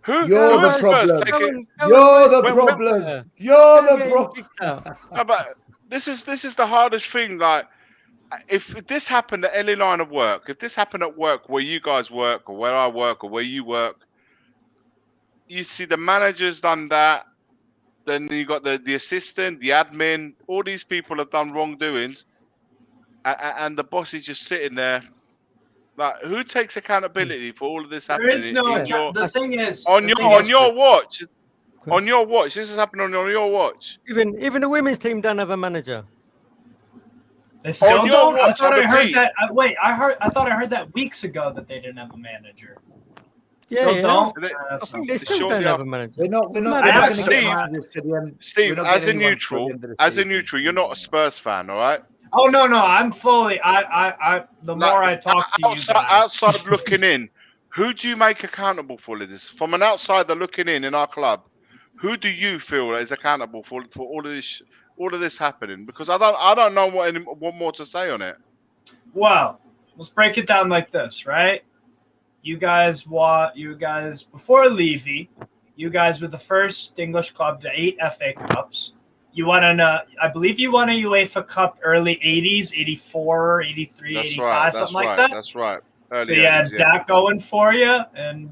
Who? You're who the is Spurs problem. taking- You're the when- problem. You're the Getting problem. kicked out. No, but this is the hardest thing. Like, if this happened at any line of work, if this happened at work where you guys work, or where I work, or where you work, you see the manager's done that. Then you got the assistant, the admin. All these people have done wrongdoings, and the boss is just sitting there. Like, who takes accountability for all of this There happening? is no. in your, The thing is, on the your thing on is- your watch. On your watch. This is happening on your watch. Even the women's team don't have a manager. They still On your don't. I watch, thought on I the heard team. that. I thought I heard that weeks ago that they didn't have a manager. Yeah, Still yeah. don't. They- I That's think not- they still Shortly don't have after- a manager. We're not I going to asked get Steve- managers to the end. Steve, We're not as a getting anyone neutral, till the end of the season. you're not a Spurs fan, all right? Oh no, I'm fully. The more I talk to you outside, guys, outside looking in, who do you make accountable for all of this? From an outsider looking in our club, who do you feel is accountable for all of this happening? Because I don't know what more to say on it. well, let's break it down like this, right? You guys before Levy, you guys were the first English club to 8 FA Cups. You won I believe you won a UEFA Cup early 80s, 84, 83, That's 85, right. something That's like right. that. That's right. So Early you had 80s, yeah. that going for you, and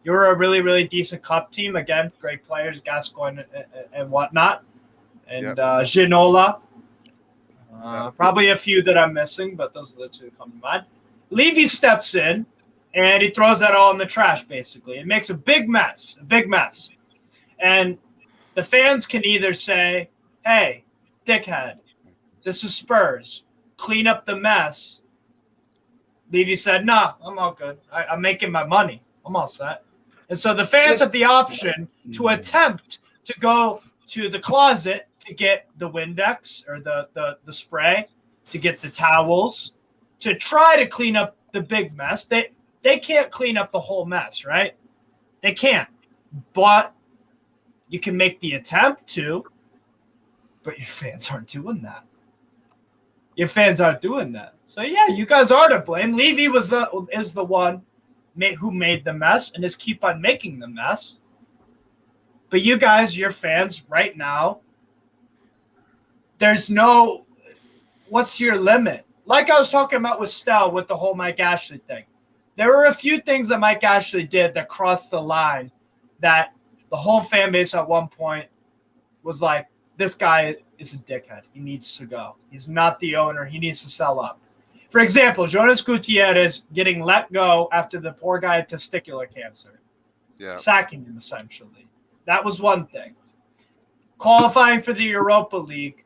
you were a really, really decent cup team. Again, great players, Gascoigne and whatnot, and Ginola. Probably a few that I'm missing, but those are the two that come to mind. Levy steps in, and he throws that all in the trash, basically. It makes a big mess. And the fans can either say, hey, dickhead, this is Spurs. Clean up the mess. Levy said, nah, I'm all good. I'm making my money. I'm all set. And so the fans have the option to attempt to go to the closet to get the Windex or the spray, to get the towels, to try to clean up the big mess. They can't clean up the whole mess, right? They can't. But you can make the attempt to, but your fans aren't doing that. Your fans aren't doing that. So yeah, you guys are to blame. Levy is the one who made the mess and is keep on making the mess. But you guys, your fans right now, there's no, what's your limit? Like I was talking about with Stell with the whole Mike Ashley thing. There were a few things that Mike Ashley did that crossed the line that the whole fan base at one point was like, this guy is a dickhead. He needs to go. He's not the owner. He needs to sell up. For example, Jonas Gutierrez getting let go after the poor guy had testicular cancer. Yeah. Sacking him, essentially. That was one thing. Qualifying for the Europa League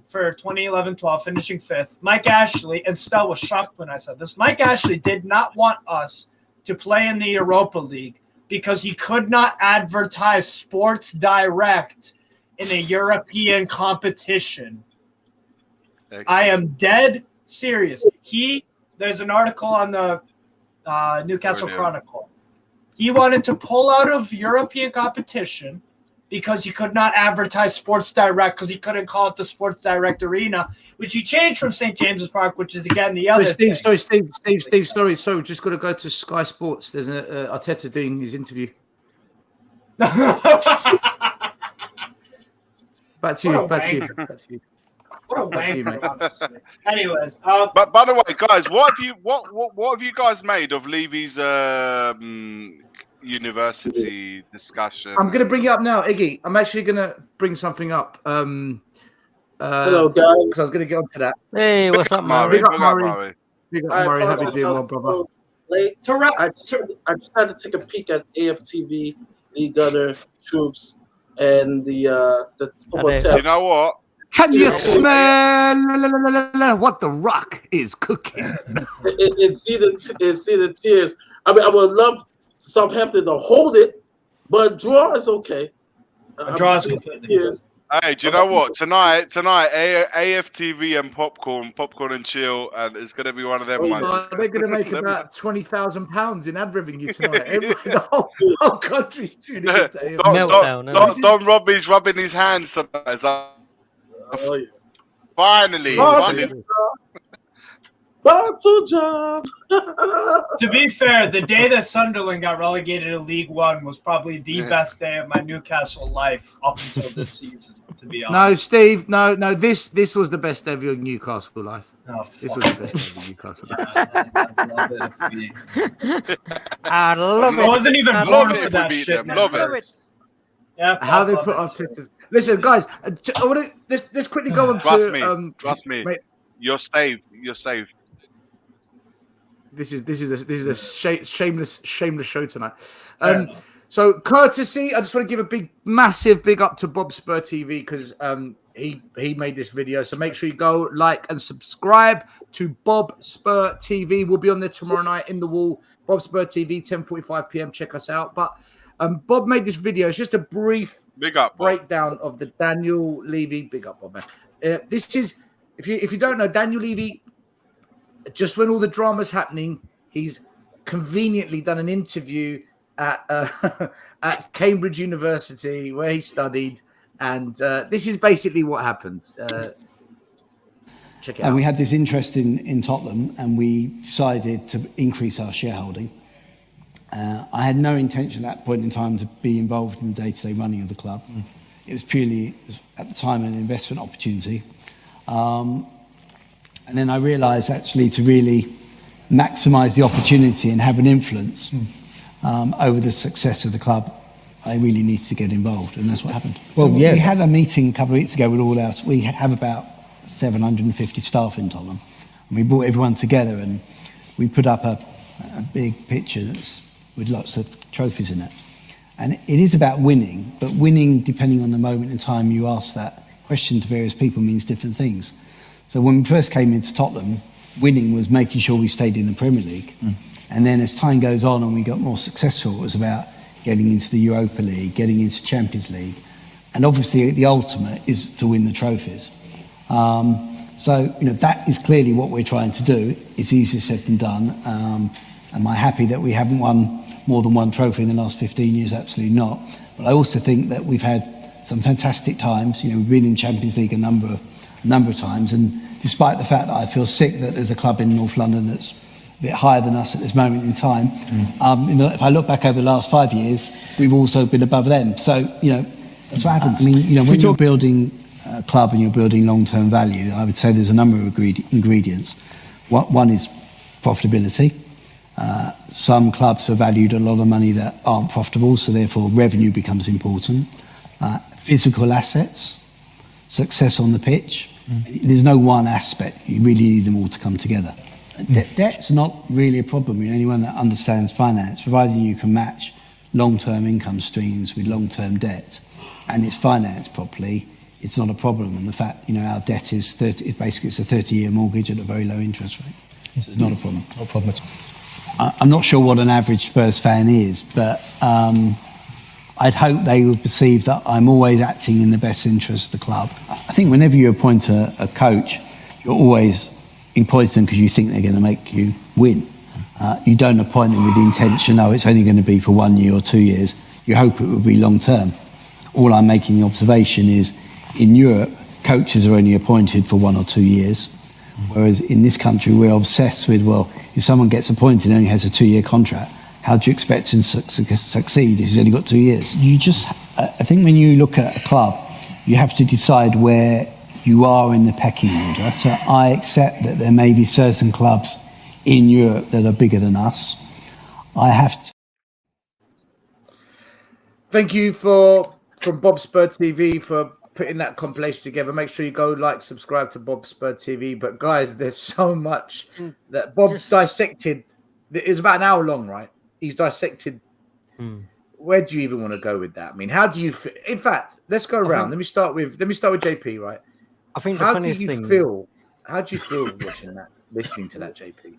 for 2011-12, finishing 5th. Mike Ashley, and Stell was shocked when I said this, Mike Ashley did not want us to play in the Europa League because he could not advertise Sports Direct in a European competition. Excellent. I am dead serious. There's an article on the Newcastle Brilliant. Chronicle. He wanted to pull out of European competition because he could not advertise Sports Direct because he couldn't call it the Sports Direct Arena, which he changed from St. James's Park, which is, again, the other Steve, thing. Steve, sorry, we've just got to go to Sky Sports. There's an Arteta doing his interview. Back to you. What a wanker, honestly. Anyways, But by the way, guys, what have you guys made of Levy's university discussion? I'm going to bring it up now, Iggy. I'm actually going to bring something up. Hello, guys. Because I was going to get onto that. Hey, what's up, Murray? Murray? Big up, Murray. Murray. Big up, I Murray. How you apologize, doing, I my was brother? so late. I decided to take a peek at AFTV, League Gunner, Troops, and the football Are they- test. You know what? Can you Yeah. smell what the Rock is cooking? And see the tears. I mean, I would love Southampton to hold it, but draw is okay. A draw is completely good. Hey, do you know what? Tonight, AFTV and popcorn and chill, and it's gonna be one of them Oh, ones. yeah. It's They're going to make about £20,000 in ad revenue tonight. The whole country's tuning into AFTV. Meltdown, Don Robbie's rubbing his hands tonight. It's like, Oh, yeah. finally. Battle job. To be fair, the day that Sunderland got relegated to League One was probably the best day of my Newcastle life up until this season, to be honest. No, Steve, no. This was the best day of your Newcastle life. Oh, This fuck. was the best day of your Newcastle life. I love it if we- I love I it. wasn't even I born love for it. that Beat shit, them. man. Love it. Love it. Yeah, How they love put it. our titters. Listen, guys, I want to let's quickly go on Trust to me. Trust me. mate, You're saved. You're saved. This is a shameless show tonight. Fair enough. So courtesy, I just want to give a massive big up to Bob Spur TV because he made this video. So make sure you go like and subscribe to Bob Spur TV. We'll be on there tomorrow night in the wall. Bob Spur TV, 10:45 p.m. Check us out. But Bob made this video. It's just a brief Big up, Bob. breakdown of the Daniel Levy. Big up, Bob, man. This is if you don't know Daniel Levy. Just when all the drama's happening, he's conveniently done an interview at at Cambridge University where he studied, and this is basically what happened. Check it out. And we had this interest in Tottenham, and we decided to increase our shareholding. I had no intention at that point in time to be involved in the day-to-day running of the club. It was purely, at the time, an investment opportunity. And then I realised actually to really maximise the opportunity and have an influence over the success of the club, I really needed to get involved, and that's what happened. Well, so we had a meeting a couple of weeks ago with all us. We have about 750 staff in Tottenham, and we brought everyone together and we put up a big picture with lots of trophies in it. And it is about winning, but winning, depending on the moment in time you ask that question to various people, means different things. So when we first came into Tottenham, winning was making sure we stayed in the Premier League. And then as time goes on and we got more successful, it was about getting into the Europa League, getting into Champions League. And obviously the ultimate is to win the trophies. So, that is clearly what we're trying to do. It's easier said than done. Am I happy that we haven't won more than one trophy in the last 15 years? Absolutely not. But I also think that we've had some fantastic times. We've been in Champions League a number of times, and despite the fact that I feel sick that there's a club in North London that's a bit higher than us at this moment in time, if I look back over the last 5 years, we've also been above them. So, that's what happens. I mean, when you're building a club and you're building long-term value, I would say there's a number of ingredients. One is profitability. Some clubs are valued a lot of money that aren't profitable, so therefore revenue becomes important. Physical assets, success on the pitch. There's no one aspect. You really need them all to come together. Debt's not really a problem. Anyone that understands finance, providing you can match long-term income streams with long-term debt, and it's financed properly, it's not a problem. And the fact, our debt is 30. Basically, it's a 30-year mortgage at a very low interest rate, so it's not a problem. No problem at all. I'm not sure what an average Spurs fan is, but I'd hope they would perceive that I'm always acting in the best interest of the club. I think whenever you appoint a coach, you're always appointing them because you think they're going to make you win. You don't appoint them with the intention, it's only going to be for 1 year or 2 years. You hope it will be long term. All I'm making the observation is, in Europe, coaches are only appointed for 1 or 2 years, whereas in this country we're obsessed with, if someone gets appointed and only has a 2-year contract, how do you expect him to succeed if he's only got 2 years? I think when you look at a club, you have to decide where you are in the pecking order. So I accept that there may be certain clubs in Europe that are bigger than us. I have to. Thank you from Bob Spur TV for putting that compilation together. Make sure you go like, subscribe to Bob Spur TV. But guys, there's so much that Bob dissected. It's about an hour long, right? He's dissected. Where do you even want to go with that? I mean, how do you? In fact, let's go around. Let me start with JP. Right? I think how the do funniest you thing. feel? How do you feel watching that, listening to that, JP?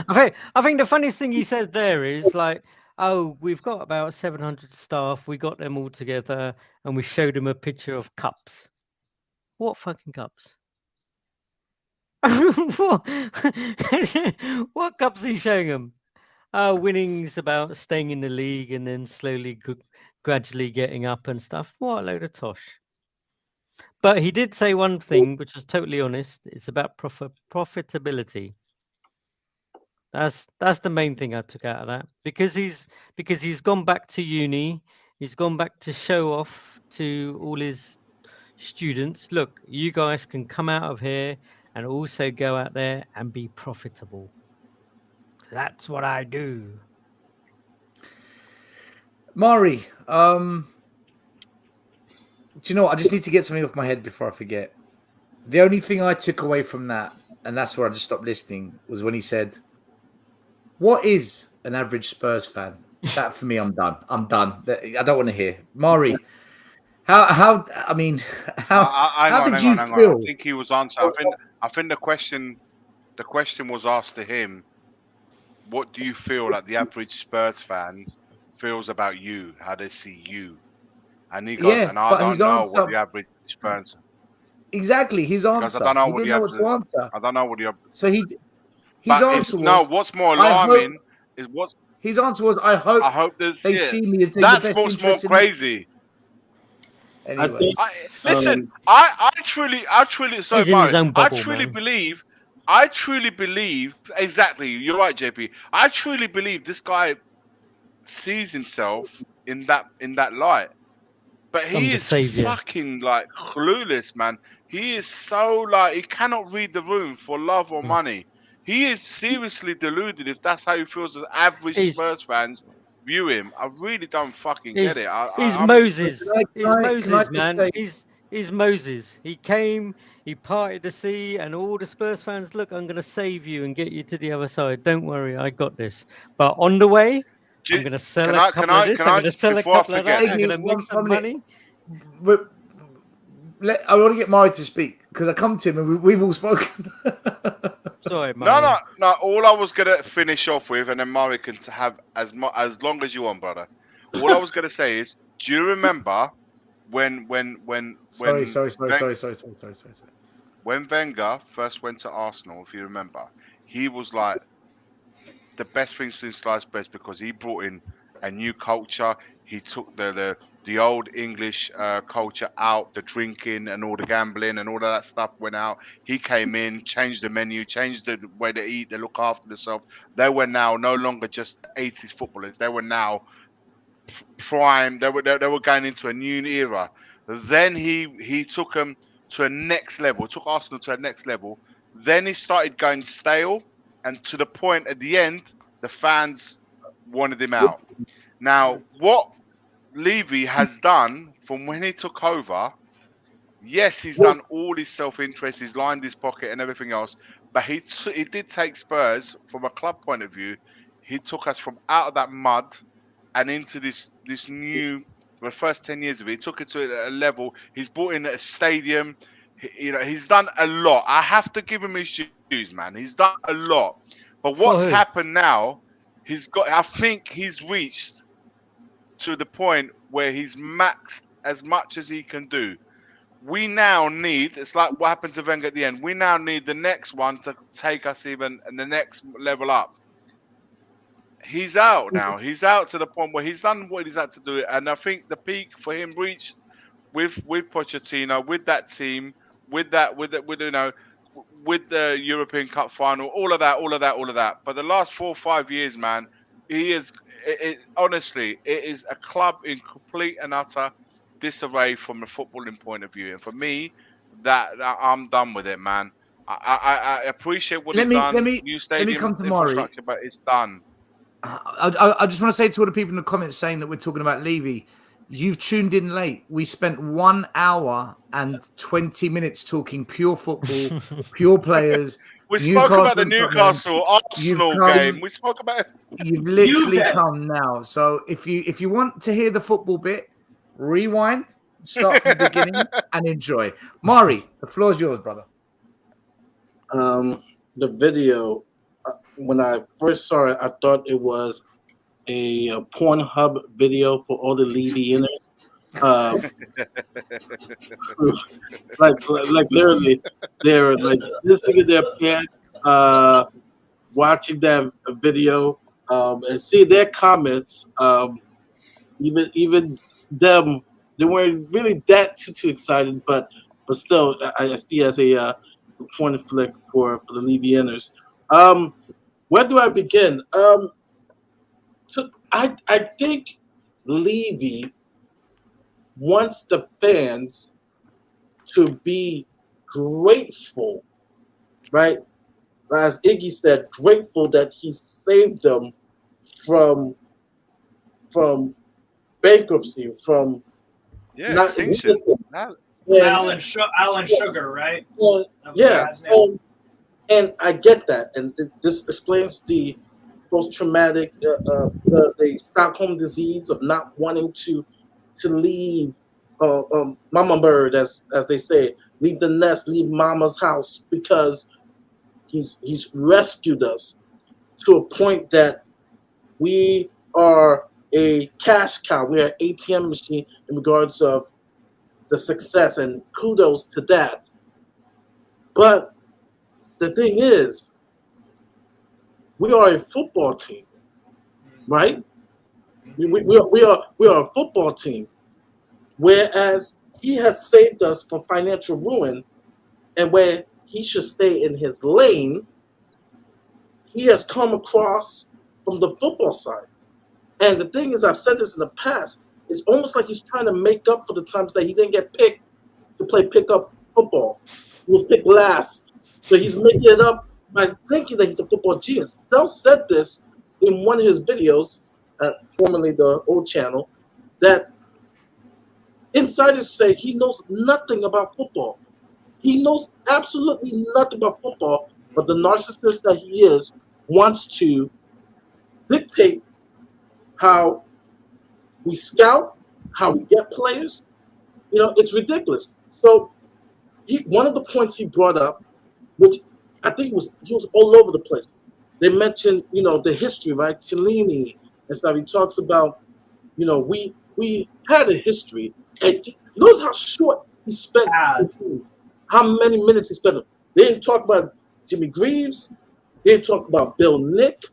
I think the funniest thing he said there is like, oh, we've got about 700 staff. We got them all together, and we showed them a picture of cups. What fucking cups? What cups are you showing them? Winning's about staying in the league and then slowly, gradually getting up and stuff. What a load of tosh. But he did say one thing, which was totally honest. It's about profitability. That's the main thing I took out of that, because he's gone back to uni. He's gone back to show off to all his students. Look, you guys can come out of here and also go out there and be profitable. That's what I do. Mari, do you know what? I just need to get something off my head before I forget. The only thing I took away from that, and that's where I just stopped listening, was when he said, "What is an average Spurs fan?" That for me, I'm done. I'm done. I don't want to hear. Mari, how did you feel? I think he was answered. I think the question was asked to him. What do you feel like the average Spurs fan feels about you? How they see you? And he goes, and I don't know what the average Spurs. Exactly, his answer. I don't know he what didn't know what to answer. I don't know what the. So his answer was. No, what's more alarming is what his answer was. I hope they see me as doing the best That's what's more crazy. Anyway, I truly believe exactly. You're right, JP. I truly believe this guy sees himself in that light, but he is fucking like clueless, man. He is so like he cannot read the room for love or money. He is seriously deluded if that's how he feels as average Spurs fans view him. I really don't fucking get it. He's Moses. He's Moses, man. He's Moses. He came, he parted the sea, and all the Spurs fans, look, I'm going to save you and get you to the other side. Don't worry, I got this. But on the way, I'm going to sell a couple of this, I'm going to sell a couple of that, I'm going to make some money. I want to get Murray to speak, because I come to him and we've all spoken. Sorry, Murray. No. All I was going to finish off with, and then Murray can have as long as you want, brother. All I was going to say is, do you remember when Sorry. When Wenger first went to Arsenal, if you remember, he was like the best thing since sliced bread, because he brought in a new culture. He took the old English culture out, the drinking and all the gambling and all of that stuff went out. He came in, changed the menu, changed the way they eat, they look after themselves. They were now no longer just 80s footballers. They were now prime. They were going into a new era. Then he took them to a next level, took Arsenal to a next level. Then he started going stale, and to the point at the end, the fans wanted him out. Now, what Levy has done from when he took over, yes, he's done all his self-interest, he's lined his pocket and everything else, but he did take Spurs from a club point of view. He took us from out of that mud and into this new, the first 10 years of it, he took it to a level. He's brought in a stadium. He's done a lot. I have to give him his dues, man. He's done a lot. But what's happened now, I think he's reached to the point where he's maxed as much as he can do. We now need, it's like what happened to Wenger at the end, we now need the next one to take us even and the next level up. He's out now. He's out to the point where he's done what he's had to do. And I think the peak for him reached with Pochettino, with that team, with the European Cup final, all of that. But the last 4 or 5 years, man, he is honestly, it is a club in complete and utter disarray from a footballing point of view. And for me, that I'm done with it, man. I appreciate what he's done. New stadium come to infrastructure, but it's done. I just want to say to all the people in the comments saying that we're talking about Levy, you've tuned in late. We spent 1 hour and 20 minutes talking pure football, pure players. We spoke about the Newcastle Arsenal game. We spoke about. You've literally come now. So if you want to hear the football bit, rewind, start from the beginning, and enjoy. Mari, the floor is yours, brother. The video, when I first saw it, I thought it was a Pornhub video for all the Levy inners. like literally, they're like listening to their pants, watching that video, and see their comments. Even them, they weren't really that too excited, but still, I see it as a point flick for the Levy inners. Where do I begin? So I think Levy wants the fans to be grateful, right? As Iggy said, grateful that he saved them from bankruptcy, from not existing. Alan Sugar, right? Yeah, and I get that, and this explains the post-traumatic, the Stockholm disease of not wanting to leave Mama Bird, as they say, leave the nest, leave Mama's house, because he's rescued us to a point that we are a cash cow, we are an ATM machine in regards of the success, and kudos to that. But the thing is, we are a football team, right? We are a football team, whereas he has saved us from financial ruin, and where he should stay in his lane, he has come across from the football side. And the thing is, I've said this in the past, it's almost like he's trying to make up for the times that he didn't get picked to play pickup football. He was picked last. So he's making it up by thinking that he's a football genius. Stell said this in one of his videos, formerly the old channel, that insiders say he knows nothing about football. He knows absolutely nothing about football, but the narcissist that he is wants to dictate how we scout, how we get players. You know, it's ridiculous. So one of the points he brought up, which I think he was all over the place. They mentioned, you know, the history, right? Cellini and stuff. He talks about, you know, we had a history, and notice how short he spent. How many minutes he spent. They didn't talk about Jimmy Greaves. They didn't talk about Bill Nick,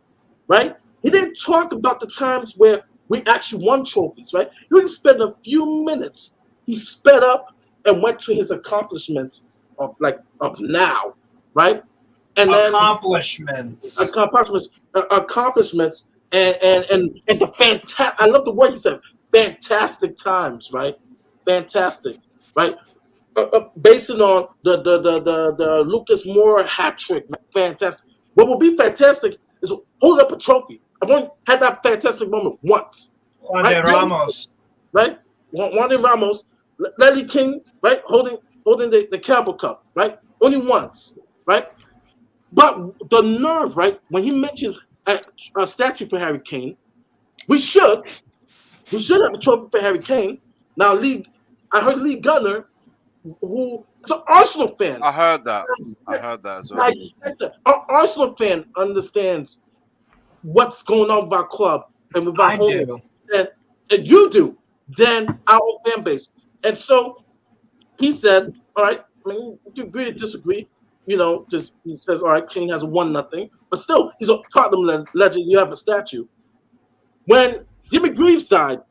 right? He didn't talk about the times where we actually won trophies, right? He didn't spend a few minutes. He sped up and went to his accomplishments of now, right? And accomplishments, and the fantastic. I love the word he said. Fantastic times, right? Fantastic, right? Based on the Lucas Moura hat trick, fantastic. What will be fantastic is hold up a trophy. I've only had that fantastic moment once. Juan de Ramos, right? Juan de Ramos, Levy King, right? Holding the Carabao Cup, right? Only once, right? But the nerve, right? When he mentions a statue for Harry Kane, we should have a trophy for Harry Kane. Now, I heard Lee Gunner, who is an Arsenal fan. I heard that as well. Our Arsenal fan understands what's going on with our club and with our home. And you do, than our fan base. And so he said, all right, I mean, you can agree to disagree, you know, just he says, all right, King has won nothing, but still, he's a Tottenham legend, you have a statue. When Jimmy Greaves died,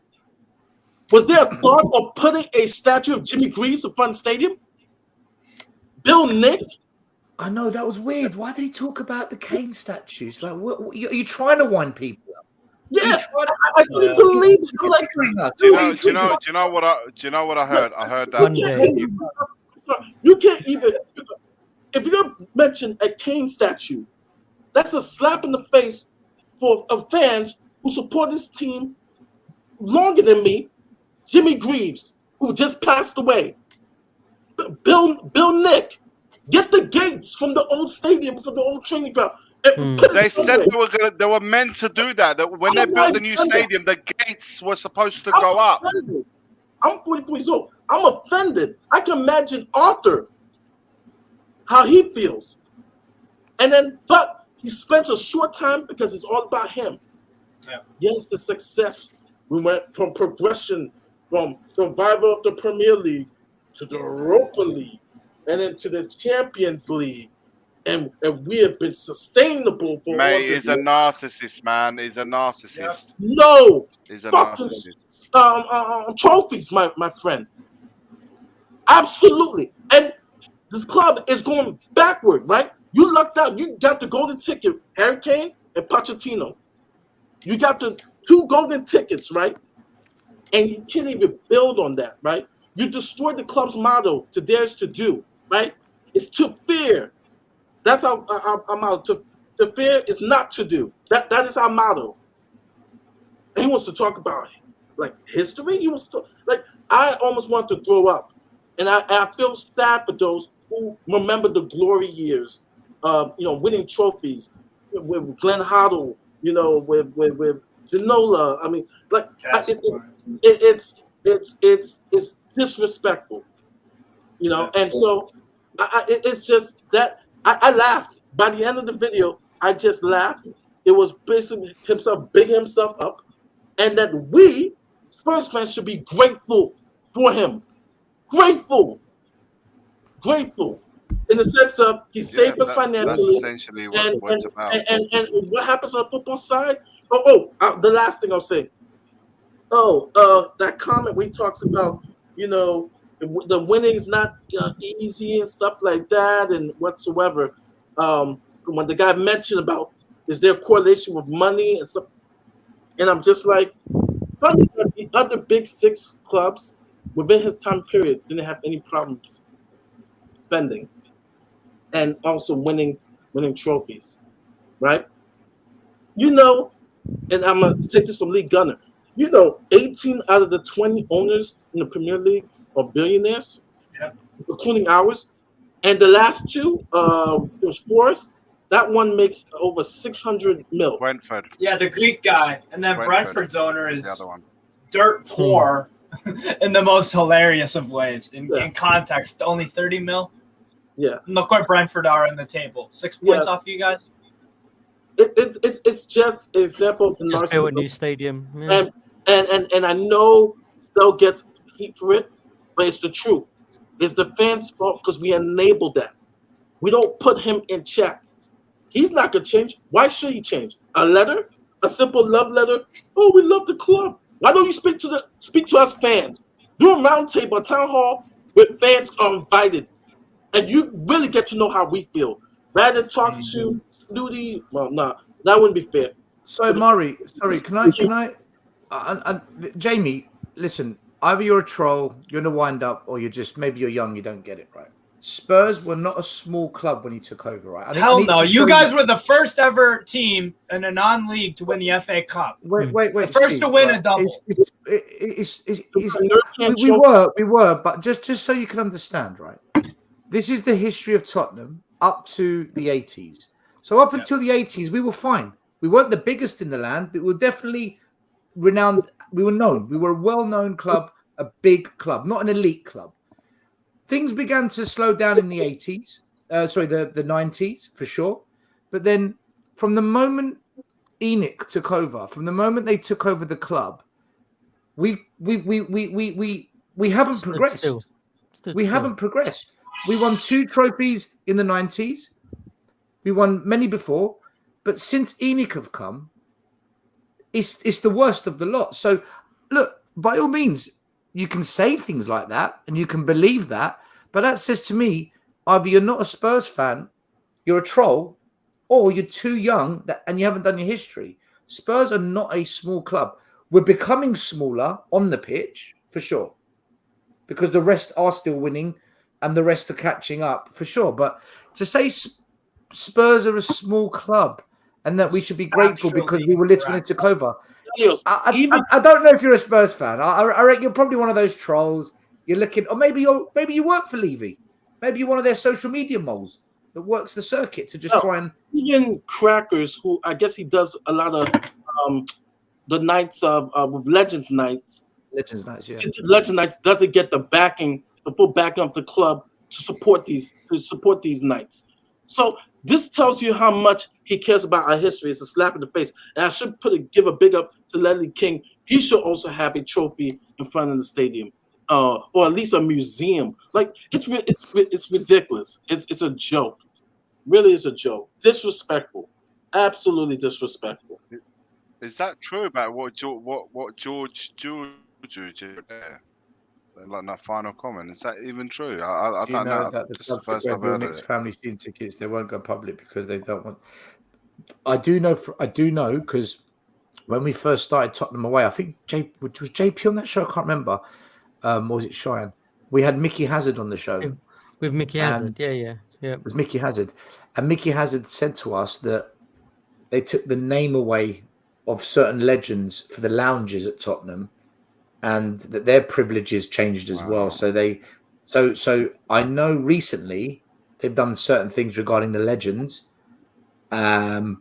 was there a thought of putting a statue of Jimmy Greaves in front of the stadium? Bill Nick? I know, that was weird. Why did he talk about the Kane statues? Like, what are you trying to wind people up? Yeah, I couldn't believe it. I'm like, Do you know what I heard? I heard that. One day. You can't even. If you mention a Kane statue, that's a slap in the face for fans who support this team longer than me. Jimmy Greaves, who just passed away. Bill Nick, get the gates from the old stadium, from the old training ground. They said they were meant to do that. That when they built the new stadium, the gates were supposed to go up. I'm 44 years old. I'm offended. I can imagine Arthur, how he feels. And then, but he spends a short time because it's all about him. Yeah. Yes, the success. We went from progression from survival of the Premier League to the Europa League and then to the Champions League. And we have been sustainable for all this. He's a narcissist, man. He's a narcissist. No. He's a fucking narcissist. Trophies, my friend. Absolutely. And this club is going backward, right? You lucked out. You got the golden ticket, Harry Kane and Pochettino. You got the 2 golden tickets, right? And you can't even build on that, right? You destroyed the club's motto, to dare is to do, right? It's to fear. That's our motto. To fear is not to do. That is our motto. And he wants to talk about like history. He wants to talk, like I almost want to throw up, and I feel sad for those who remember the glory years of winning trophies with Glenn Hoddle, with Ginola. I mean, like it's disrespectful, and so it's just that. I laughed. By the end of the video, I just laughed. It was basically himself bigging himself up, and that we, Spurs fans, should be grateful for him. Grateful. In the sense of he saved us financially. That's essentially what it's about. And what happens on the football side? The last thing I'll say. That comment where he talks about, the winning's not easy and stuff like that and whatsoever. When the guy mentioned about is there a correlation with money and stuff, and I'm just like, funny that the other big 6 clubs within his time period didn't have any problems spending and also winning trophies, right? And I'm gonna take this from Lee Gunner. 18 out of the 20 owners in the Premier League are billionaires, including ours. And the last 2, there's Forrest. That one makes over 600 mil. Brentford. Yeah, the Greek guy. And then Brentford's owner is the other one. Dirt poor in the most hilarious of ways. In context, only 30 mil. Yeah. Look where Brentford are in the table. 6 points off you guys. It's just an example of the Just narcissism. built a new stadium. Yeah. And I know Stell gets heat for it, but it's the truth. It's the fans' fault because we enable that. We don't put him in check. He's not gonna change. Why should he change? A letter, a simple love letter. Oh, we love the club. Why don't you speak to us fans? Do a round table, a town hall where fans are invited, and you really get to know how we feel. Rather than talk to snooty. Well, no, that wouldn't be fair. So, Murray, sorry, can I? Jamie, listen. Either you're a troll, you're in a wind-up, or maybe you're young, you don't get it, right? Spurs were not a small club when he took over, right? Hell no. You guys were the first ever team in a non-league to win the FA Cup. Wait. The first to win a double. We were, but just so you can understand, right? This is the history of Tottenham up to the 80s. So up until the 80s, we were fine. We weren't the biggest in the land, but we were definitely renowned. We were known. We were a well-known club, a big club, not an elite club. Things began to slow down in the 80s. The 90s for sure. But then from the moment ENIC took over, from the moment they took over the club, we haven't progressed. We haven't progressed. We won 2 trophies in the 90s. We won many before, but since ENIC have come, it's the worst of the lot. So, look, by all means, you can say things like that and you can believe that, but that says to me, either you're not a Spurs fan, you're a troll, or you're too young and you haven't done your history. Spurs are not a small club. We're becoming smaller on the pitch, for sure, because the rest are still winning and the rest are catching up, for sure. But to say Spurs are a small club and that we should be grateful because we were little when it took over. I don't know if you're a Spurs fan. I reckon you're probably one of those trolls. You're looking, or maybe you work for Levy. Maybe you're one of their social media moles that works the circuit to just try and even Crackers, who I guess he does a lot of the nights of with Legends Nights. Legends Nights, yeah. Legends Nights doesn't get the full backing of the club to support these nights. So this tells you how much he cares about our history. It's a slap in the face. And I should give a big up to Ledley King. He should also have a trophy in front of the stadium, or at least a museum. Like it's ridiculous. It's a joke. Really, is a joke. Disrespectful. Absolutely disrespectful. Is that true about what George did there? Like that final comment. Is that even true? I don't know. That This is the first I've heard of it. family season tickets, they won't go public because they don't want. I do know because when we first started Tottenham Away, I think was JP on that show. I can't remember. Or was it Cheyenne? We had Mickey Hazard on the show. With Mickey Hazard, yeah. It was Mickey Hazard, and Mickey Hazard said to us that they took the name away of certain legends for the lounges at Tottenham, and that their privileges changed as well. So I know recently they've done certain things regarding the legends. So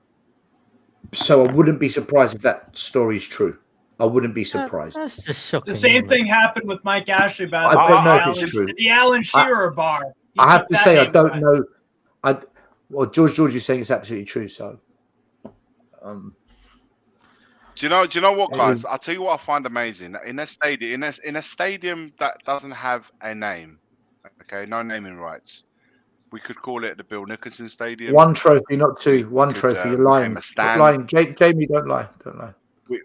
I wouldn't be surprised if that story is true. I wouldn't be surprised. That's just shocking. The same thing happened with Mike Ashley I don't know if it's true. The Alan Shearer bar. I have to say I don't know. Well, George, you're saying it's absolutely true. So, do you know what, guys? I'll tell you what I find amazing in a stadium. In a stadium that doesn't have a name, okay, no naming rights. We could call it the Bill Nicholson Stadium. One trophy, not two. One trophy. You're lying. Lying. Jamie, don't lie. Don't lie.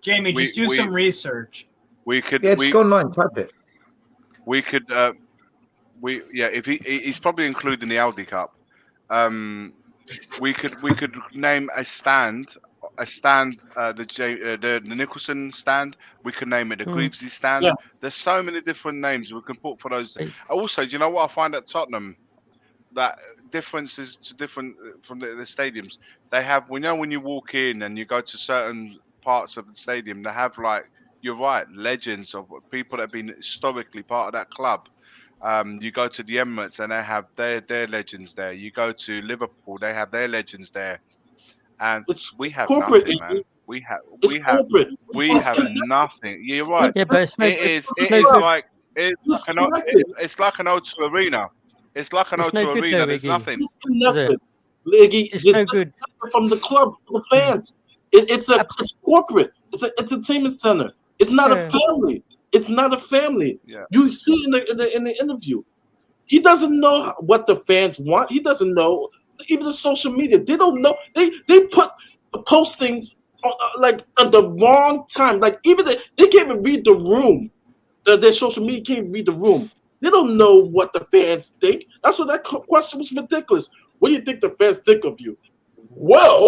Jamie, just do some research. We could. Yeah, just go online. Type it. We could. If he's probably including the Aldi Cup. We could name a stand, the Nicholson stand. We could name it the Greavesy stand. Yeah. There's so many different names we can put for those. Also, do you know what I find at Tottenham? That differences to different from the stadiums. They have, when you walk in and you go to certain parts of the stadium, they have, like, you're right, legends of people that have been historically part of that club. You go to the Emirates and they have their legends there. You go to Liverpool, they have their legends there. And we have corporate, nothing, man. We have nothing. You're right. Yeah, but it's like an O2 Arena. It's like an O2 Arena. There's nothing. Disconnected. It's no good from the club, from the fans. It's corporate. It's an entertainment center. It's not a family. It's not a family. Yeah. You see in the interview, he doesn't know what the fans want. He doesn't know even the social media. They don't know. They put postings like at the wrong time. Like even they can't even read the room. Their social media can't even read the room. They don't know what the fans think. That's what that question was ridiculous. What do you think the fans think of you? Well,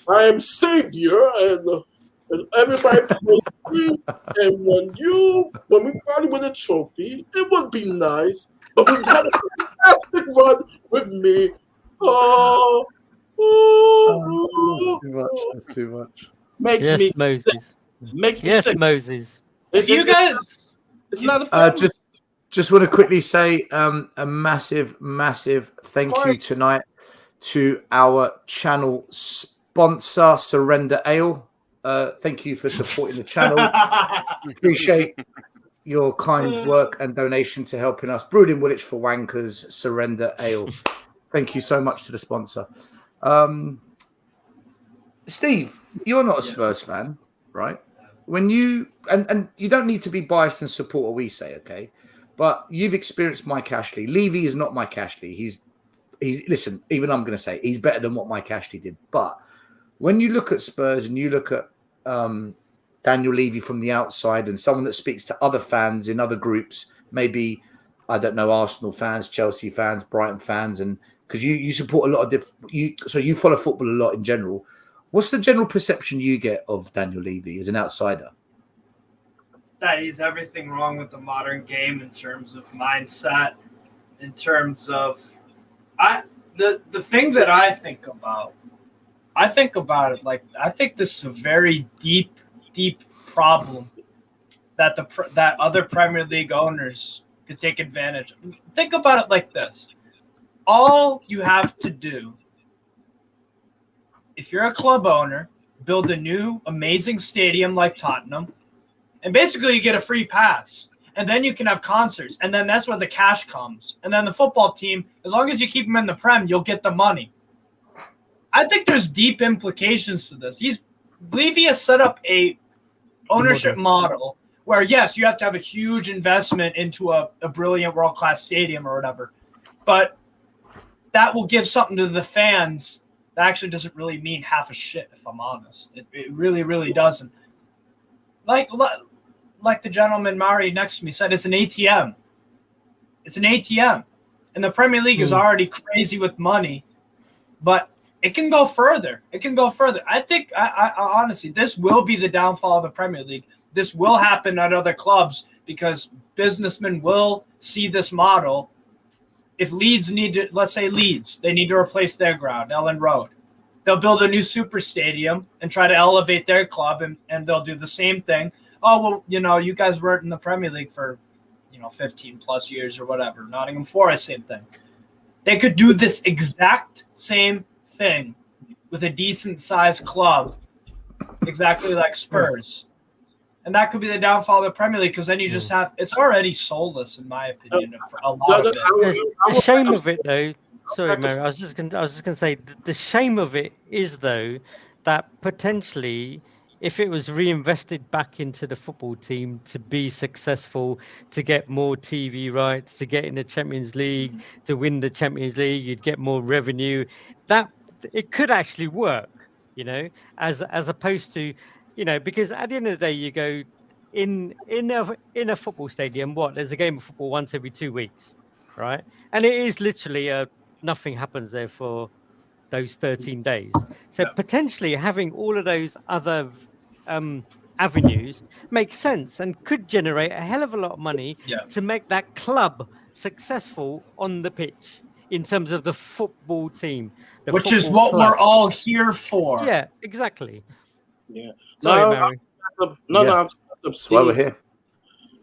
I am savior, and everybody praise me. And when we finally win a trophy, it would be nice. But we had a fantastic run with me. That's too much. Makes me Moses. Makes me sick. Moses. If you guys. It's not a just want to quickly say a massive thank you tonight to our channel sponsor, Surrender Ale. Thank you for supporting the channel. Appreciate your kind work and donation to helping us. Brewed in Woolwich for Wankers, Surrender Ale. Thank you so much to the sponsor. Steve, you're not a Spurs fan, right? When you and you don't need to be biased and support what we say, okay? But you've experienced Mike Ashley. Levy is not Mike Ashley. He's listen, even I'm going to say he's better than what Mike Ashley did. But when you look at Spurs and you look at Daniel Levy from the outside and someone that speaks to other fans in other groups, maybe, I don't know, Arsenal fans, Chelsea fans, Brighton fans, and because you support a lot of so you follow football a lot in general. What's the general perception you get of Daniel Levy as an outsider? That he's everything wrong with the modern game in terms of mindset, in terms of the thing that I think about it like I think this is a very deep problem that that other Premier League owners could take advantage of. Think about it like this. All you have to do, if you're a club owner, build a new amazing stadium like Tottenham, and basically you get a free pass. And then you can have concerts. And then that's where the cash comes. And then the football team, as long as you keep them in the Prem, you'll get the money. I think there's deep implications to this. Levy has set up a ownership model where, yes, you have to have a huge investment into a brilliant world-class stadium or whatever. But that will give something to the fans that actually doesn't really mean half a shit, if I'm honest. It really, really doesn't. Like the gentleman Mari next to me said, it's an ATM. It's an ATM. And the Premier League is already crazy with money, but it can go further. It can go further. I think, I honestly, this will be the downfall of the Premier League. This will happen at other clubs because businessmen will see this model. If Leeds need to, let's say Leeds, they need to replace their ground, Ellen Road. They'll build a new super stadium and try to elevate their club, and they'll do the same thing. Oh, well, you guys weren't in the Premier League for, 15 plus years or whatever. Nottingham Forest, same thing. They could do this exact same thing with a decent sized club, exactly like Spurs. And that could be the downfall of the Premier League because then you just have, it's already soulless, in my opinion, for a lot of it. The shame of it, though, sorry, Mary, I was just going to say, the shame of it is, though, that potentially, if it was reinvested back into the football team to be successful, to get more TV rights, to get in the Champions League, to win the Champions League, you'd get more revenue. That it could actually work, as opposed to, because at the end of the day, you go in a football stadium. There's a game of football once every 2 weeks, right? And it is literally nothing happens there for those 13 days. So potentially having all of those other avenues makes sense and could generate a hell of a lot of money to make that club successful on the pitch in terms of the football team. Which is what we're all here for. Yeah, exactly. Yeah. Sorry, Mary. I'm That's why we're here.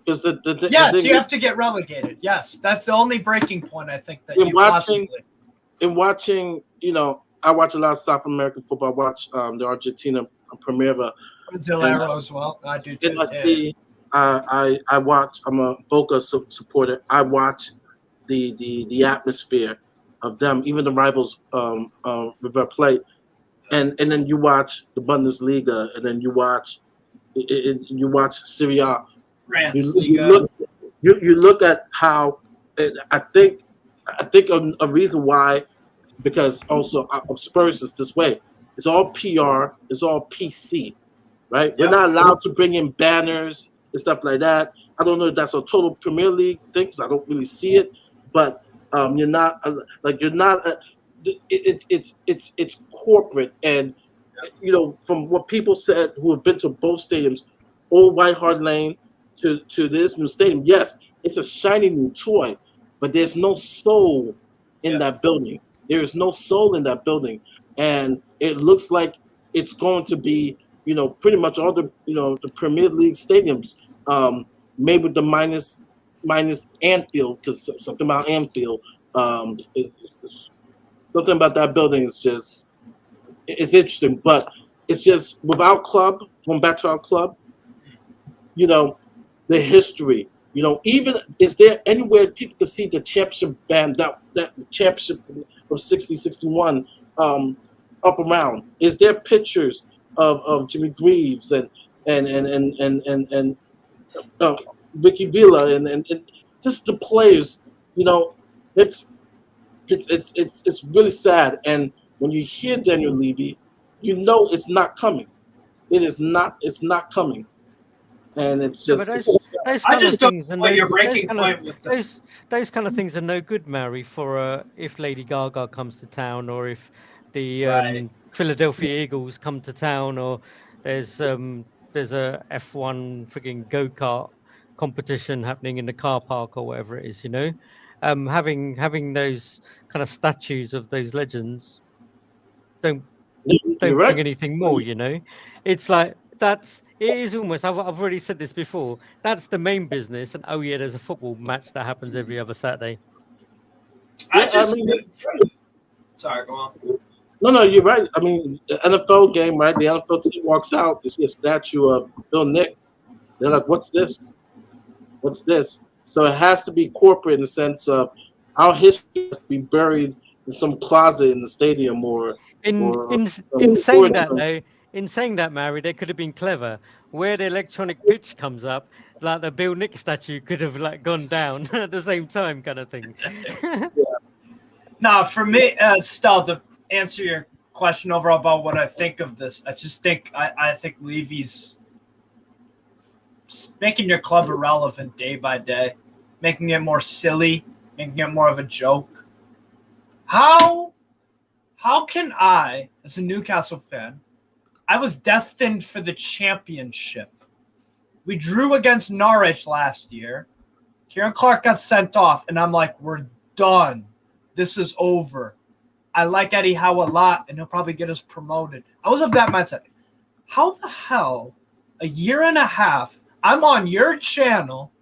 Because yes, you have to get relegated. Yes, that's the only breaking point I think that in watching, I watch a lot of South American football. I watch the Argentina Primera. Brasileiro as well. I do too. And I see, I watch. I'm a Boca supporter. I watch the atmosphere of them, even the rivals River Plate, and then you watch the Bundesliga, and then you watch Serie A. France. You look at how I think a reason why, because also Spurs is this way. It's all PR. It's all PC, right? We're not allowed to bring in banners and stuff like that. I don't know if that's a total Premier League thing because I don't really see it. But it's corporate, and from what people said who have been to both stadiums, Old White Hart Lane to this new stadium. Yes, it's a shiny new toy, but there's no soul in that building. There is no soul in that building, and it looks like it's going to be, pretty much all the, the Premier League stadiums, maybe with the minus Anfield, because something about Anfield, something about that building is just, it's interesting, but it's just with our club, going back to our club, the history, even is there anywhere people can see the championship band, that championship from 60, 61 up around? Is there pictures of Jimmy Greaves and Ricky Villa and just the players? It's really sad. And when you hear Daniel Levy, it's not coming. It's not coming. And it's just those kind of things are no good, Mary, for if Lady Gaga comes to town, or if the Philadelphia Eagles come to town, or there's a F1 freaking go-kart competition happening in the car park or whatever it is, having those kind of statues of those legends don't You're bring right. anything more, It's like it is almost, I've already said this before, that's the main business, and oh yeah, there's a football match that happens every other Saturday. Sorry, go on. No, you're right. I mean, the NFL game, right? The NFL team walks out, they see a statue of Bill Nick. They're like, what's this? What's this? So it has to be corporate in the sense of our history has to be buried in some closet in the stadium In saying that, Mary, they could have been clever. Where the electronic pitch comes up, like the Bill Nick statue could have gone down at the same time, kind of thing. No, for me, still to answer your question overall about what I think of this, I just think I think Levy's making your club irrelevant day by day, making it more silly, making it more of a joke. How can I, as a Newcastle fan, I was destined for the championship. We drew against Norwich last year. Kieran Clark got sent off, and I'm like, we're done. This is over. I like Eddie Howe a lot, and he'll probably get us promoted. I was of that mindset. How the hell, a year and a half, I'm on your channel,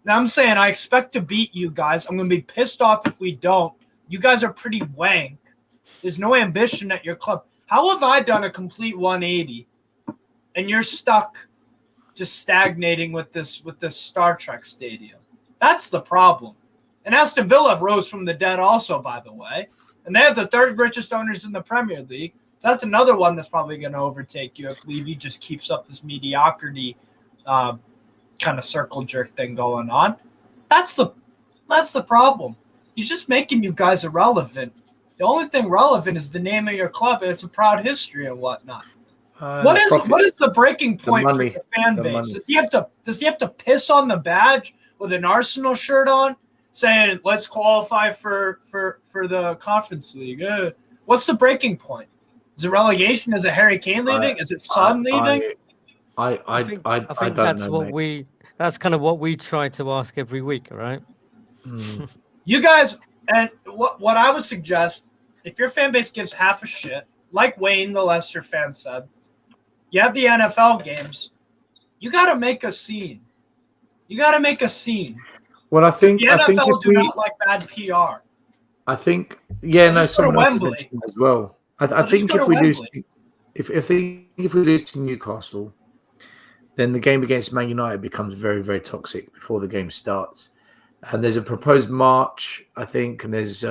and I'm saying I expect to beat you guys. I'm going to be pissed off if we don't. You guys are pretty wank. There's no ambition at your club. How have I done a complete 180, and you're stuck just stagnating with this Star Trek stadium? That's the problem. And Aston Villa rose from the dead also, by the way. And they have the third richest owners in the Premier League. So that's another one that's probably going to overtake you if Levy just keeps up this mediocrity kind of circle jerk thing going on. That's the problem. He's just making you guys irrelevant. The only thing relevant is the name of your club, and it's a proud history and whatnot. What is the breaking point for the fan base? Does he have to piss on the badge with an Arsenal shirt on, saying let's qualify for the Conference League? What's the breaking point? Is it relegation? Is it Harry Kane leaving? Is it Son leaving? I think don't that's know, what mate. that's kind of what we try to ask every week, right? You guys, and what I would suggest, if your fan base gives half a shit, like Wayne, the Leicester fan, said, you have the NFL games, you got to make a scene. Well, I think The NFL if do not like bad PR. I think Just someone go to else Wembley. mentioned as well. I think if we lose to Newcastle, then the game against Man United becomes very, very toxic before the game starts. And there's a proposed march, I think, and there's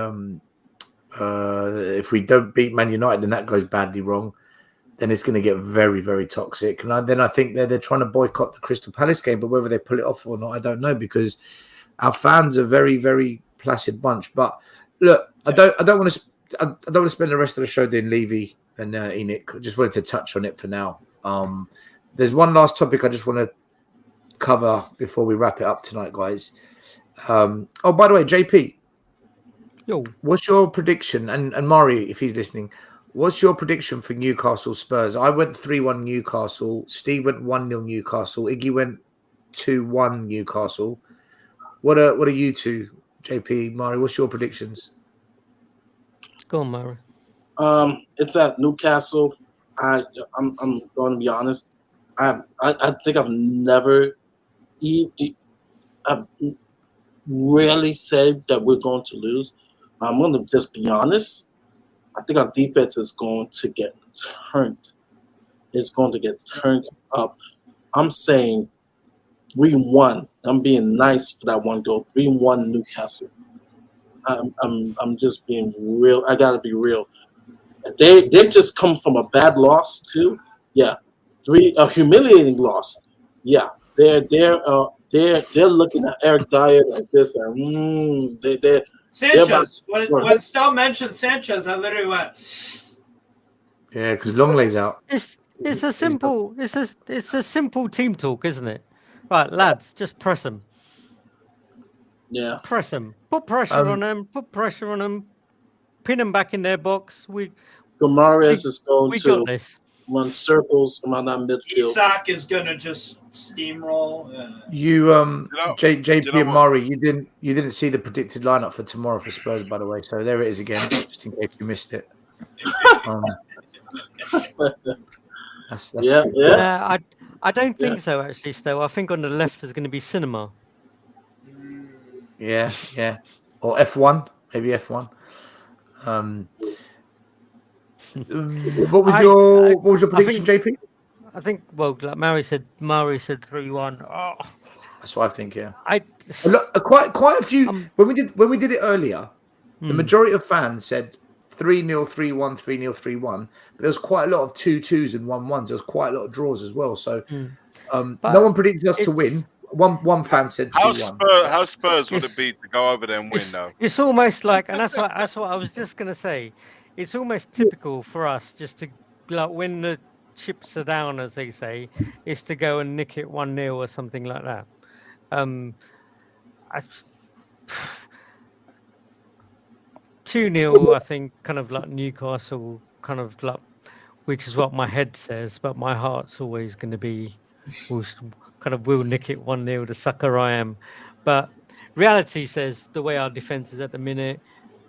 if we don't beat Man United and that goes badly wrong, then it's going to get very, very toxic. And then I think they're trying to boycott the Crystal Palace game, but whether they pull it off or not, I don't know, because our fans are very, very placid bunch. But look, I don't want to spend the rest of the show doing Levy and Enoch. I just wanted to touch on it for now. There's one last topic I just want to cover before we wrap it up tonight, guys. By the way, JP, Yo, what's your prediction? And Mari, if he's listening, what's your prediction for Newcastle Spurs? I went 3-1 Newcastle. Steve went 1-0 Newcastle. Iggy went 2-1 Newcastle. What are you two, JP, Mari? What's your predictions? go on, Mara. It's at Newcastle. I'm going to be honest. I think I've never, I've rarely said that we're going to lose. I'm going to just be honest. I think our defense is going to get turned. It's going to get turned up. I'm saying 3-1. I'm being nice for that one goal. 3-1 Newcastle. I'm just being real. I gotta be real. They've just come from a bad loss too. Yeah, a humiliating loss. Yeah, they're looking at Eric Dyer like this, and they're Sanchez. When Stout mentioned Sanchez, I literally went. Yeah, because Longlay's out. It's a simple team talk, isn't it? Right, lads, just press them. Yeah. Press them. Put pressure on them. Put pressure on them. Pin them back in their box. Gomares is going We to got this. run circles around that midfield. Isak is gonna just steamroll. You know- JP you know and what? Murray, you didn't see the predicted lineup for tomorrow for Spurs, by the way. So there it is again, just in case you missed it. That's Yeah. I don't think so actually. Still, I think on the left is going to be Cinema. yeah, or F1, maybe F1. What was your prediction, JP? I think like Mario said 3-1. Oh, That's what I think. Yeah, I look, quite a few when we did it earlier. The majority of fans said 3-0, 3-1, 3-0, 3-1. But there was quite a lot of 2-2s and 1-1s. There was quite a lot of draws as well. So no one predicted us to win. One fan said 2-1. How Spurs would it be to go over there and win though? It's almost like, and that's what I was just going to say. It's almost typical for us just to, like, when the chips are down, as they say, is to go and nick it 1-0 or something like that. 2-0, I think, kind of like Newcastle, kind of like, which is what my head says, but my heart's always going to be, will nick it 1-0, the sucker I am. But reality says the way our defense is at the minute,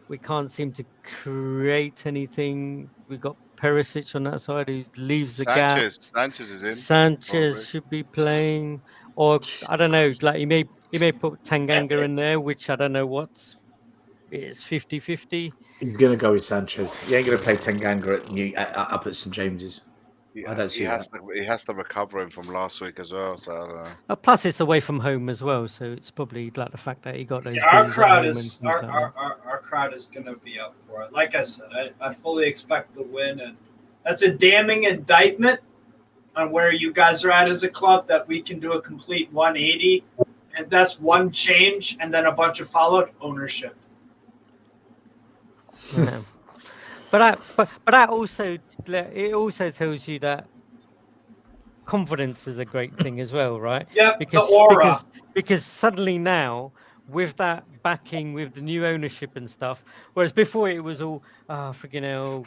we can't seem to create anything. We've got Perisic on that side who leaves the gap. Sanchez is in. Sanchez should be playing, or I don't know. Like he may put Tanganga in there, which I don't know it's 50-50. He's going to go with Sanchez. He ain't going to play Tanganga up at St James's. I don't see that. He has to recover him from last week as well. So I don't know. Plus, it's away from home as well, so it's probably like the fact that he got those. Our crowd is our crowd is going to be up for it. Like I said, I fully expect the win, and that's a damning indictment on where you guys are at as a club. That we can do a complete 180, and that's one change, and then a bunch of followed ownership. Yeah. But that also tells you that confidence is a great thing as well, right? Yeah, the aura. Because suddenly now, with that backing, with the new ownership and stuff, whereas before it was all freaking hell,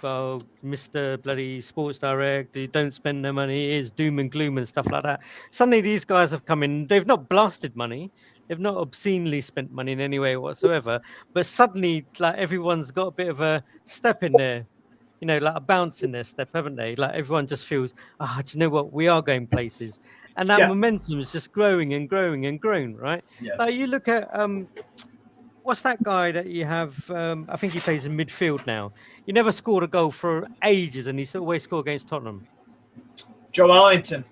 Mr. Bloody Sports Direct, you don't spend no money, it's doom and gloom and stuff like that. Suddenly these guys have come in, they've not blasted money. They've not obscenely spent money in any way whatsoever, but suddenly, like, everyone's got a bit of a step in there, like a bounce in their step, haven't they? Like, everyone just feels, do you know what? We are going places, and that momentum is just growing and growing and growing, right? Yeah. Like, you look at what's that guy that you have? I think he plays in midfield now. He never scored a goal for ages, and he's always scored against Tottenham. Joe Ellington.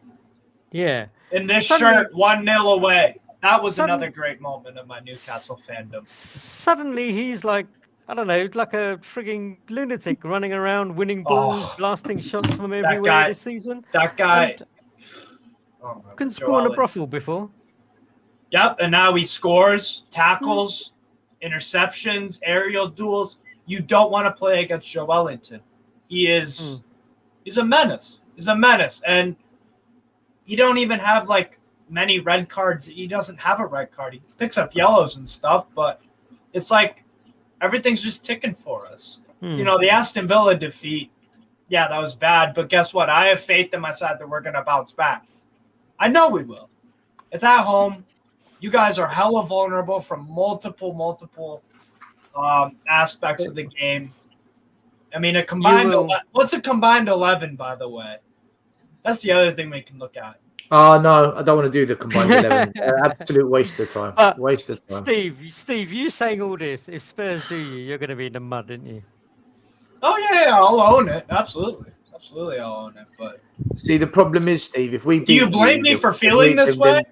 Yeah. In this shirt, 1-0 away. That was another great moment of my Newcastle fandom. Suddenly he's like, I don't know, like a frigging lunatic running around, winning balls, blasting shots from everywhere this season. That guy couldn't score in a brothel before. Yep, and now he scores, tackles, interceptions, aerial duels. You don't want to play against Joe Wellington. He's a menace. He's a menace. And he don't even have like many red cards. He doesn't have a red card. He picks up yellows and stuff, but it's like everything's just ticking for us. The Aston Villa defeat, that was bad, but guess what? I have faith in my side that we're going to bounce back. I know we will. It's at home. You guys are hella vulnerable from multiple aspects of the game. I mean, what's a combined 11, by the way? That's the other thing we can look at. Oh, no, I don't want to do the combined 11. Absolute waste of time. Waste of time. Steve, you saying all this, if Spurs do you're going to be in the mud, aren't you? Oh, yeah, I'll own it. Absolutely, I'll own it. But see, the problem is, Steve, if we do you blame me for feeling this way?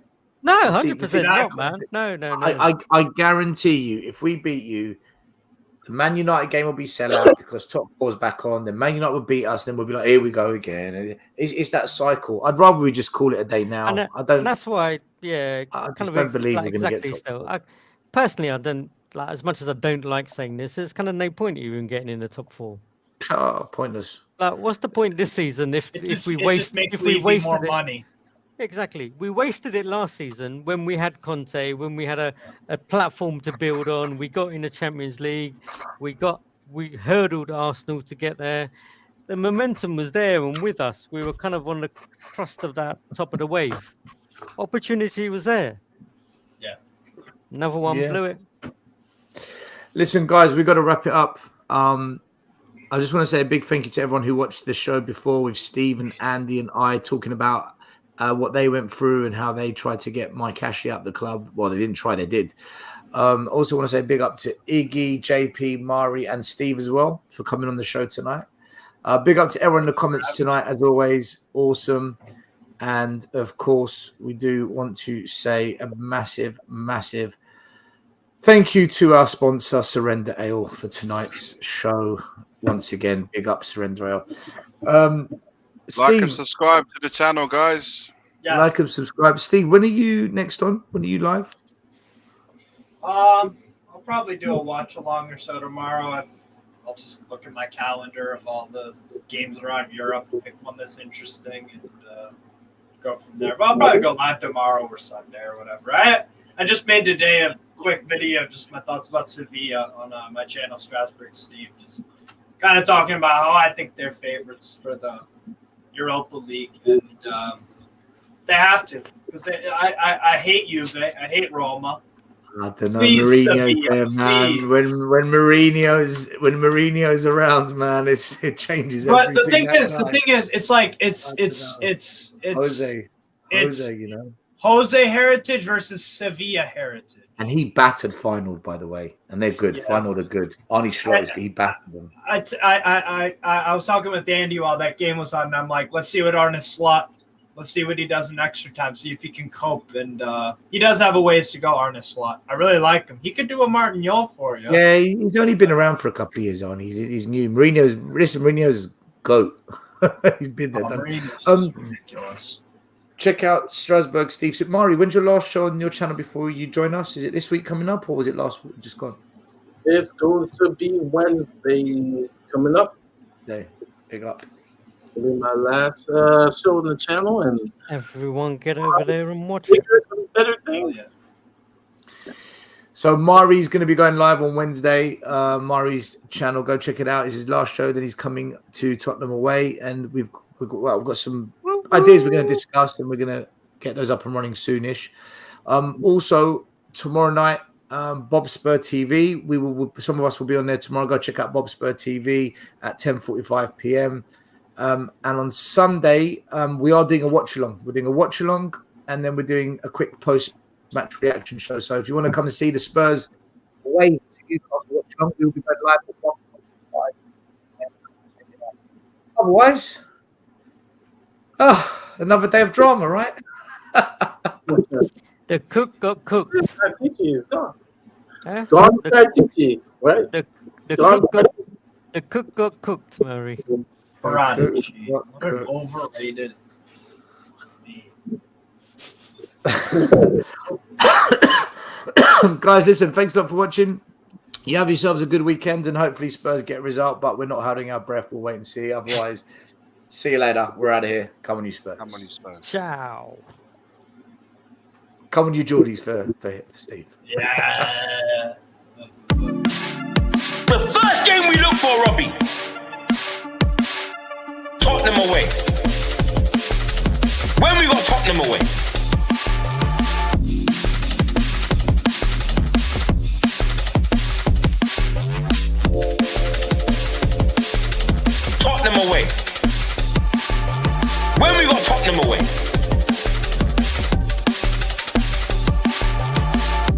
No, 100% not, man. No. I guarantee you, if we beat you, the Man United game will be sellout because top four's back on. Then Man United will beat us. Then we'll be like, here we go again. It's that cycle. I'd rather we just call it a day now. I don't. And that's why, I just don't believe we're going to get top four. Personally, I don't like, as much as I don't like saying this. There's kind of no point even getting in the top four. Pointless. Like, what's the point this season if we wasted more money? Exactly. We wasted it last season when we had Conte, when we had a platform to build on. We got in the Champions League. We hurdled Arsenal to get there. the momentum was there and with us. We were kind of on the crust of that top of the wave. Opportunity was there. Yeah. Another one blew it. Listen, guys, we've got to wrap it up. I just want to say a big thank you to everyone who watched the show before with Steve and Andy and I talking about what they went through and how they tried to get Mike Ashley out of the club. Well, they didn't try, they did. Also want to say big up to Iggy, JP, Mari, and Steve as well for coming on the show tonight. Big up to everyone in the comments tonight, as always. Awesome. And, of course, we do want to say a massive, massive thank you to our sponsor, Surrender Ale, for tonight's show. Once again, big up Surrender Ale. Like and subscribe to the channel, guys. Yeah. Like and subscribe. Steve, when are you next on? When are you live? I'll probably do a watch along or so tomorrow. I'll just look at my calendar of all the games around Europe, pick one that's interesting, and go from there. But I'll probably go live tomorrow or Sunday or whatever. I just made today a quick video, just my thoughts about Sevilla on my channel, Strasbourg Steve, just kind of talking about how I think they're favorites for the Europa League, and they have to, because I hate Juve, I hate Roma. I don't know, Please, Mourinho's Sevilla, there, man. please. When Mourinho's around, man, it changes But everything. the thing is, it's like it's Jose, you know. Jose heritage versus Sevilla heritage. And he battered Final, by the way, and they're good. Yeah. Final are good. Arnie Schlotter's he battered them. I was talking with Andy while that game was on, and I'm like, let's see what Arne Slot, let's see what he does in extra time, see if he can cope. And he does have a ways to go, Arne Slot. I really like him. He could do a Martin Yol for you. Yeah, he's only been around for a couple of years, Arnie. He's new. Mourinho's GOAT. He's been there. Mourinho's ridiculous. Check out Strasbourg Steve. So, Mari, when's your last show on your channel before you join us? Is it this week coming up, or was it last week just gone? It's going to be Wednesday coming up. Day. Big up. It'll be my last show on the channel, and Everyone get over there and watch it. better things. So Mari's going to be going live on Wednesday. Mari's channel, go check it out. It's his last show. Then he's coming to Tottenham away, and we've got some ideas we're going to discuss, and we're going to get those up and running soonish. Also, tomorrow night, Bob Spur TV. Some of us will be on there tomorrow. Go check out Bob Spur TV at 10:45 p.m. And on Sunday, we are doing a watch along. We're doing a watch along, and then we're doing a quick post-match reaction show. So if you want to come and see the Spurs away to Newcastle watch along, we'll be going live at 1:45. Otherwise, another day of drama, right? The cook got cooked. Paratici is gone. Huh? Gone Paratici, right? The cook got cooked, Murray. Paratici. What an overrated. Guys, listen, thanks a lot for watching. You have yourselves a good weekend, and hopefully Spurs get a result, but we're not holding our breath. We'll wait and see. Otherwise, see you later. We're out of here. Come on, you Spurs. Come on, you Spurs. Ciao. Come on, you Geordies for Steve. Yeah. The first game we look for, Robbie. Tottenham away. When we got Tottenham away.